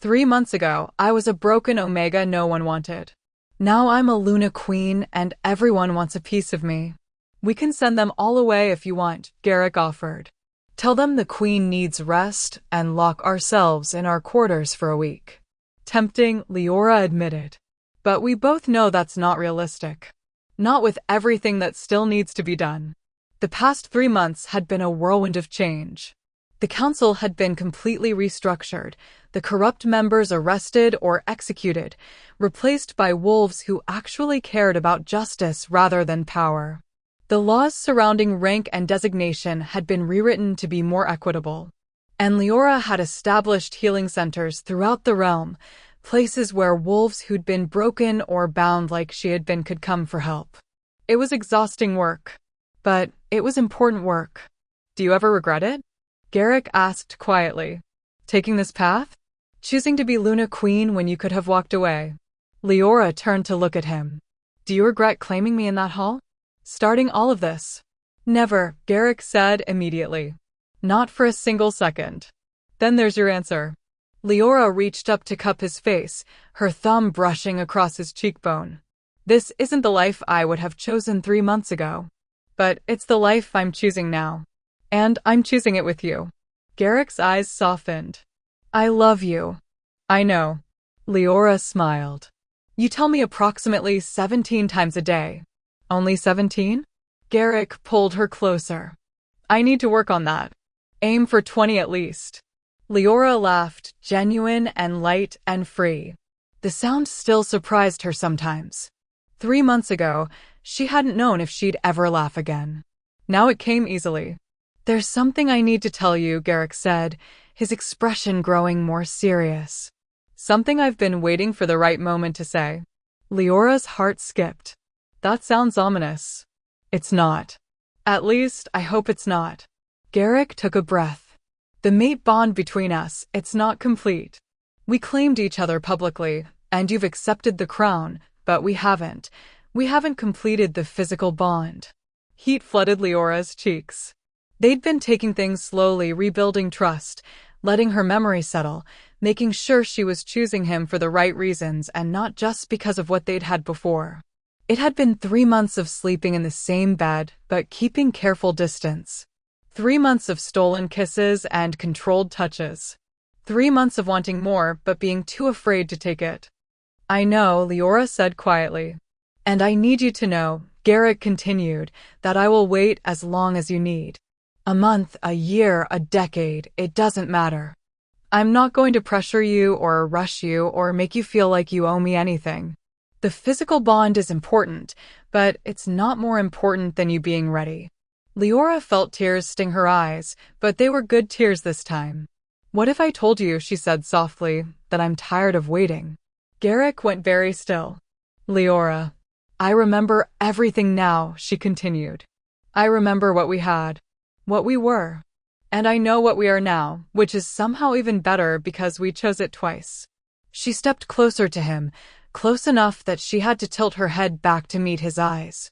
3 months ago, I was a broken Omega no one wanted. Now I'm a Luna Queen, and everyone wants a piece of me. We can send them all away if you want, Garrick offered. Tell them the Queen needs rest and lock ourselves in our quarters for a week. Tempting, Liora admitted. But we both know that's not realistic. Not with everything that still needs to be done. The past 3 months had been a whirlwind of change. The council had been completely restructured, the corrupt members arrested or executed, replaced by wolves who actually cared about justice rather than power. The laws surrounding rank and designation had been rewritten to be more equitable. And Liora had established healing centers throughout the realm, places where wolves who'd been broken or bound like she had been could come for help. It was exhausting work. But it was important work. Do you ever regret it? Garrick asked quietly. Taking this path? Choosing to be Luna Queen when you could have walked away? Liora turned to look at him. Do you regret claiming me in that hall? Starting all of this? Never, Garrick said immediately. Not for a single second. Then there's your answer. Liora reached up to cup his face, her thumb brushing across his cheekbone. This isn't the life I would have chosen 3 months ago. But it's the life I'm choosing now. And I'm choosing it with you. Garrick's eyes softened. I love you. I know. Liora smiled. You tell me approximately 17 times a day. Only 17? Garrick pulled her closer. I need to work on that. Aim for 20 at least. Liora laughed, genuine and light and free. The sound still surprised her sometimes. 3 months ago, she hadn't known if she'd ever laugh again. Now it came easily. There's something I need to tell you, Garrick said, his expression growing more serious. Something I've been waiting for the right moment to say. Leora's heart skipped. That sounds ominous. It's not. At least, I hope it's not. Garrick took a breath. The mate bond between us, it's not complete. We claimed each other publicly, and you've accepted the crown, but we haven't. We haven't completed the physical bond. Heat flooded Leora's cheeks. They'd been taking things slowly, rebuilding trust, letting her memory settle, making sure she was choosing him for the right reasons and not just because of what they'd had before. It had been 3 months of sleeping in the same bed, but keeping careful distance. 3 months of stolen kisses and controlled touches. 3 months of wanting more, but being too afraid to take it. I know, Liora said quietly. And I need you to know, Garrick continued, that I will wait as long as you need. A month, a year, a decade, it doesn't matter. I'm not going to pressure you or rush you or make you feel like you owe me anything. The physical bond is important, but it's not more important than you being ready. Liora felt tears sting her eyes, but they were good tears this time. What if I told you, she said softly, that I'm tired of waiting? Garrick went very still. Liora. I remember everything now, she continued. I remember what we had, what we were. And I know what we are now, which is somehow even better because we chose it twice. She stepped closer to him, close enough that she had to tilt her head back to meet his eyes.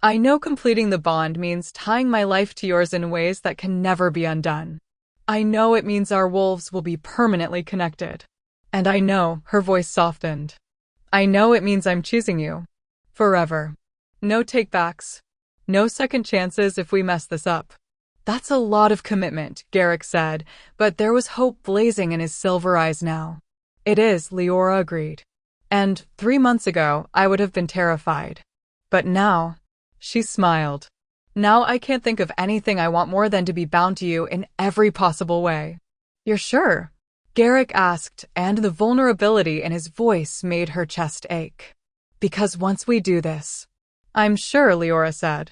I know completing the bond means tying my life to yours in ways that can never be undone. I know it means our wolves will be permanently connected. And I know, her voice softened. I know it means I'm choosing you. Forever. No takebacks. No second chances if we mess this up. That's a lot of commitment, Garrick said, but there was hope blazing in his silver eyes now. It is, Liora agreed. And 3 months ago, I would have been terrified. But now, she smiled. Now I can't think of anything I want more than to be bound to you in every possible way. You're sure? Garrick asked, and the vulnerability in his voice made her chest ache. Because once we do this, I'm sure, Liora said.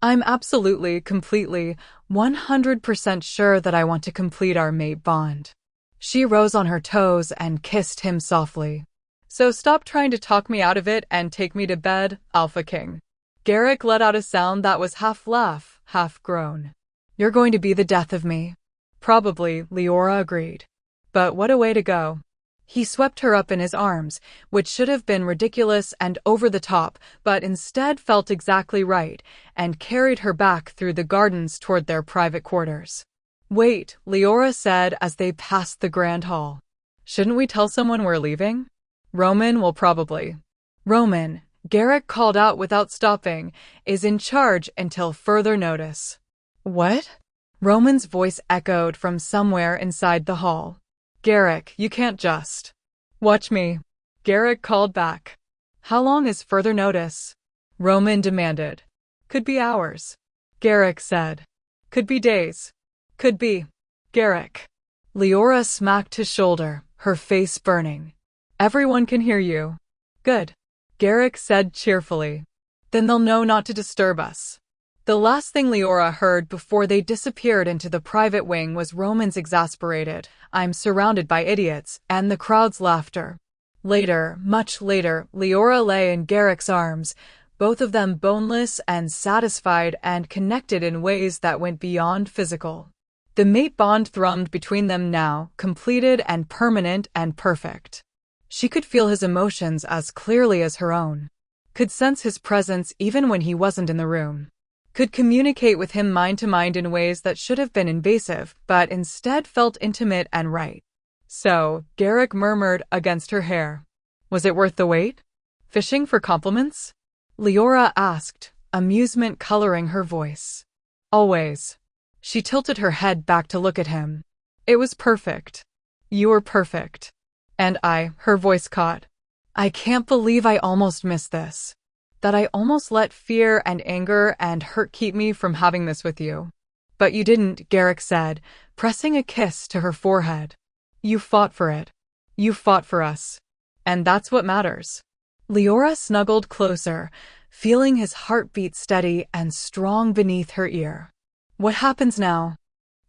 I'm absolutely, completely, 100% sure that I want to complete our mate bond. She rose on her toes and kissed him softly. So stop trying to talk me out of it and take me to bed, Alpha King. Garrick let out a sound that was half laugh, half groan. You're going to be the death of me. Probably, Liora agreed. But what a way to go. He swept her up in his arms, which should have been ridiculous and over the top, but instead felt exactly right, and carried her back through the gardens toward their private quarters. Wait, Liora said as they passed the grand hall. Shouldn't we tell someone we're leaving? Roman will probably. Roman, Garrick called out without stopping, is in charge until further notice. What? Roman's voice echoed from somewhere inside the hall. Garrick, you can't just. Watch me, Garrick called back. How long is further notice? Roman demanded. Could be hours, Garrick said. Could be days. Could be. Garrick. Liora smacked his shoulder, her face burning. Everyone can hear you. Good, Garrick said cheerfully. Then they'll know not to disturb us. The last thing Liora heard before they disappeared into the private wing was Roman's exasperated, "I'm surrounded by idiots," and the crowd's laughter. Later, much later, Liora lay in Garrick's arms, both of them boneless and satisfied and connected in ways that went beyond physical. The mate bond thrummed between them now, completed and permanent and perfect. She could feel his emotions as clearly as her own, could sense his presence even when he wasn't in the room, could communicate with him mind to mind in ways that should have been invasive, but instead felt intimate and right. So, Garrick murmured against her hair. Was it worth the wait? Fishing for compliments? Liora asked, amusement coloring her voice. Always. She tilted her head back to look at him. It was perfect. You were perfect. And her voice caught. I can't believe I almost missed this. That I almost let fear and anger and hurt keep me from having this with you. But you didn't, Garrick said, pressing a kiss to her forehead. You fought for it. You fought for us. And that's what matters. Liora snuggled closer, feeling his heartbeat steady and strong beneath her ear. What happens now?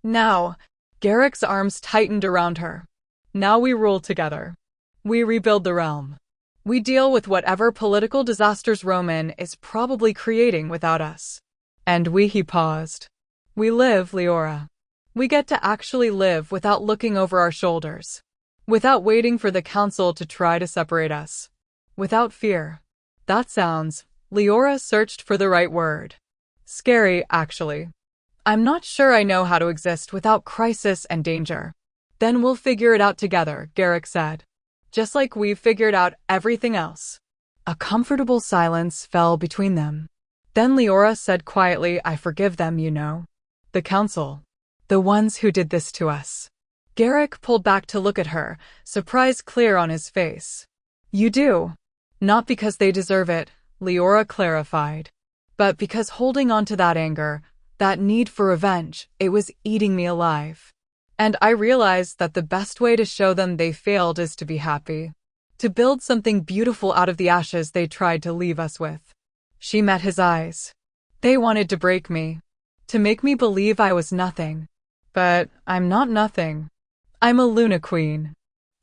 Now, Garrick's arms tightened around her. Now we rule together. We rebuild the realm. We deal with whatever political disasters Roman is probably creating without us. And he paused. We live, Liora. We get to actually live without looking over our shoulders. Without waiting for the council to try to separate us. Without fear. That sounds, Liora searched for the right word. Scary, actually. I'm not sure I know how to exist without crisis and danger. Then we'll figure it out together, Garrick said. Just like we've figured out everything else. A comfortable silence fell between them. Then Liora said quietly, I forgive them, you know. The council. The ones who did this to us. Garrick pulled back to look at her, surprise clear on his face. You do. Not because they deserve it, Liora clarified. But because holding on to that anger, that need for revenge, it was eating me alive. And I realized that the best way to show them they failed is to be happy. To build something beautiful out of the ashes they tried to leave us with. She met his eyes. They wanted to break me. To make me believe I was nothing. But I'm not nothing. I'm a Luna Queen.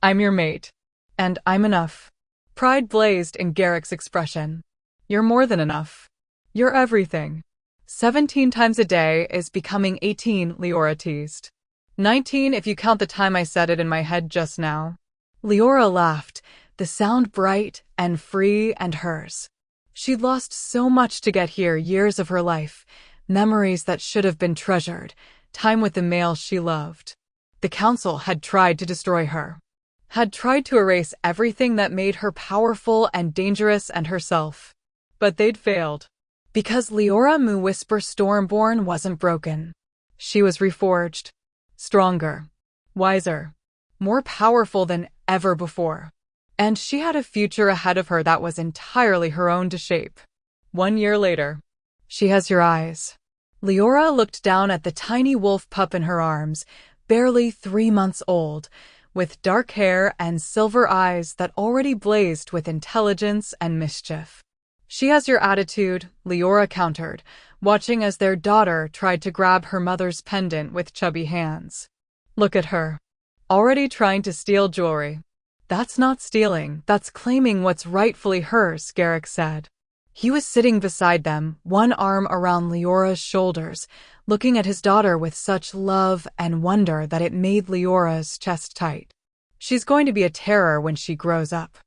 I'm your mate. And I'm enough. Pride blazed in Garrick's expression. You're more than enough. You're everything. 17 times a day is becoming 18, Liora teased. 19 if you count the time I said it in my head just now. Liora laughed, the sound bright and free and hers. She'd lost so much to get here, years of her life, memories that should have been treasured, time with the male she loved. The council had tried to destroy her. Had tried to erase everything that made her powerful and dangerous and herself. But they'd failed. Because Liora Mu Whisper Stormborn wasn't broken. She was reforged. Stronger. Wiser. More powerful than ever before. And she had a future ahead of her that was entirely her own to shape. 1 year later. She has your eyes. Liora looked down at the tiny wolf pup in her arms, barely 3 months old, with dark hair and silver eyes that already blazed with intelligence and mischief. She has your attitude, Liora countered, watching as their daughter tried to grab her mother's pendant with chubby hands. Look at her. Already trying to steal jewelry. That's not stealing, that's claiming what's rightfully hers, Garrick said. He was sitting beside them, one arm around Leora's shoulders, looking at his daughter with such love and wonder that it made Leora's chest tight. She's going to be a terror when she grows up.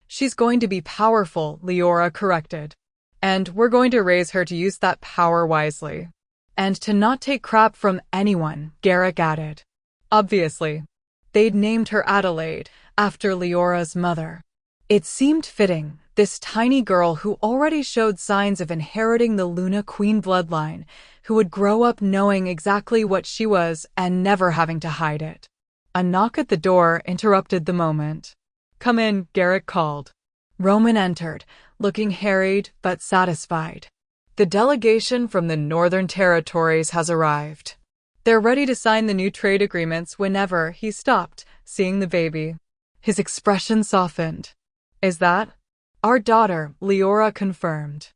She's going to be powerful, Liora corrected. And we're going to raise her to use that power wisely. And to not take crap from anyone, Garrick added. Obviously. They'd named her Adelaide, after Leora's mother. It seemed fitting, this tiny girl who already showed signs of inheriting the Luna Queen bloodline, who would grow up knowing exactly what she was and never having to hide it. A knock at the door interrupted the moment. Come in, Garrick called. Roman entered, looking harried but satisfied. The delegation from the Northern Territories has arrived. They're ready to sign the new trade agreements whenever. He stopped, seeing the baby. His expression softened. Is that? Our daughter, Liora confirmed.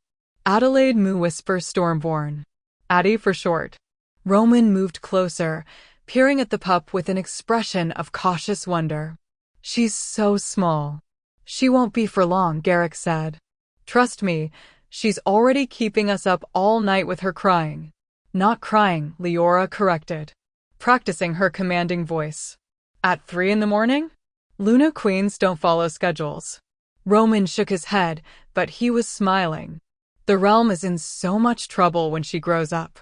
Adelaide Moo whisper Stormborn. Addie for short. Roman moved closer, peering at the pup with an expression of cautious wonder. She's so small. She won't be for long, Garrick said. Trust me, she's already keeping us up all night with her crying. Not crying, Liora corrected, practicing her commanding voice. At 3 in the morning? Luna queens don't follow schedules. Roman shook his head, but he was smiling. The realm is in so much trouble when she grows up.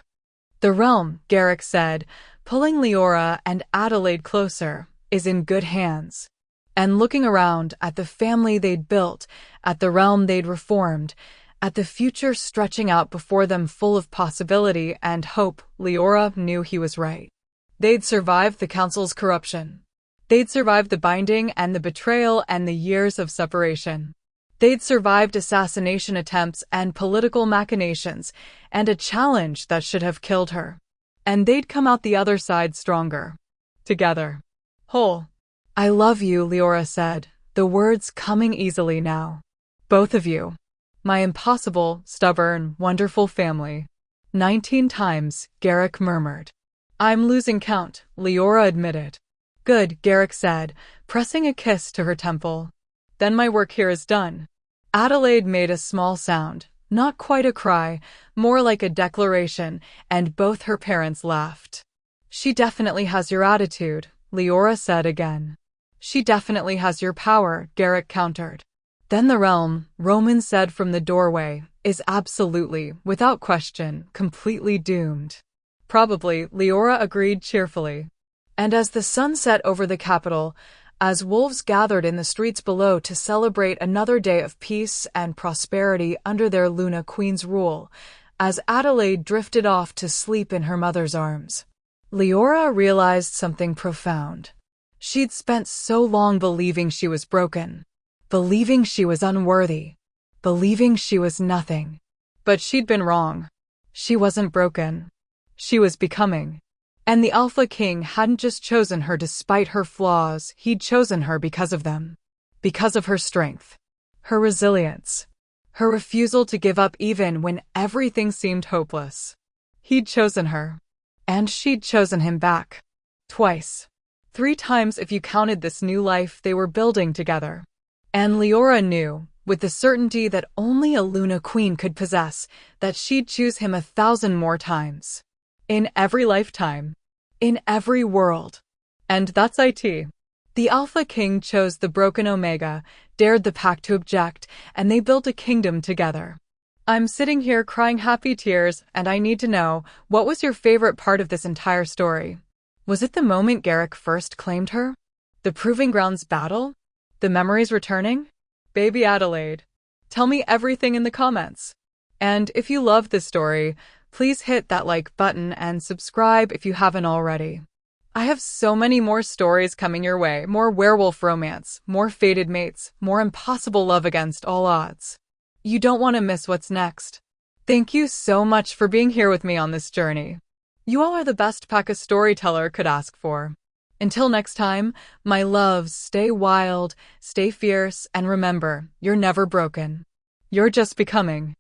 The realm, Garrick said, pulling Liora and Adelaide closer, is in good hands. And looking around at the family they'd built, at the realm they'd reformed, at the future stretching out before them full of possibility and hope, Liora knew he was right. They'd survived the council's corruption. They'd survived the binding and the betrayal and the years of separation. They'd survived assassination attempts and political machinations and a challenge that should have killed her. And they'd come out the other side stronger. Together. Whole. I love you, Liora said, the words coming easily now. Both of you. My impossible, stubborn, wonderful family. 19 times, Garrick murmured. I'm losing count, Liora admitted. Good, Garrick said, pressing a kiss to her temple. Then my work here is done. Adelaide made a small sound, not quite a cry, more like a declaration, and both her parents laughed. She definitely has your attitude, Liora said again. She definitely has your power, Garrick countered. Then the realm, Roman said from the doorway, is absolutely, without question, completely doomed. Probably, Liora agreed cheerfully. And as the sun set over the capital, as wolves gathered in the streets below to celebrate another day of peace and prosperity under their Luna Queen's rule, as Adelaide drifted off to sleep in her mother's arms, Liora realized something profound. She'd spent so long believing she was broken, believing she was unworthy, believing she was nothing. But she'd been wrong. She wasn't broken. She was becoming. And the Alpha King hadn't just chosen her despite her flaws, he'd chosen her because of them. Because of her strength, her resilience, her refusal to give up even when everything seemed hopeless. He'd chosen her. And she'd chosen him back. Twice. 3 times if you counted this new life they were building together. And Liora knew, with the certainty that only a Luna Queen could possess, that she'd choose him 1,000 more times. In every lifetime. In every world. And that's it. The Alpha King chose the broken Omega, dared the pack to object, and they built a kingdom together. I'm sitting here crying happy tears, and I need to know, what was your favorite part of this entire story? Was it the moment Garrick first claimed her? The Proving Grounds battle? The memories returning? Baby Adelaide. Tell me everything in the comments. And if you love this story, please hit that like button and subscribe if you haven't already. I have so many more stories coming your way, more werewolf romance, more fated mates, more impossible love against all odds. You don't want to miss what's next. Thank you so much for being here with me on this journey. You all are the best pack a storyteller could ask for. Until next time, my loves, stay wild, stay fierce, and remember, you're never broken. You're just becoming.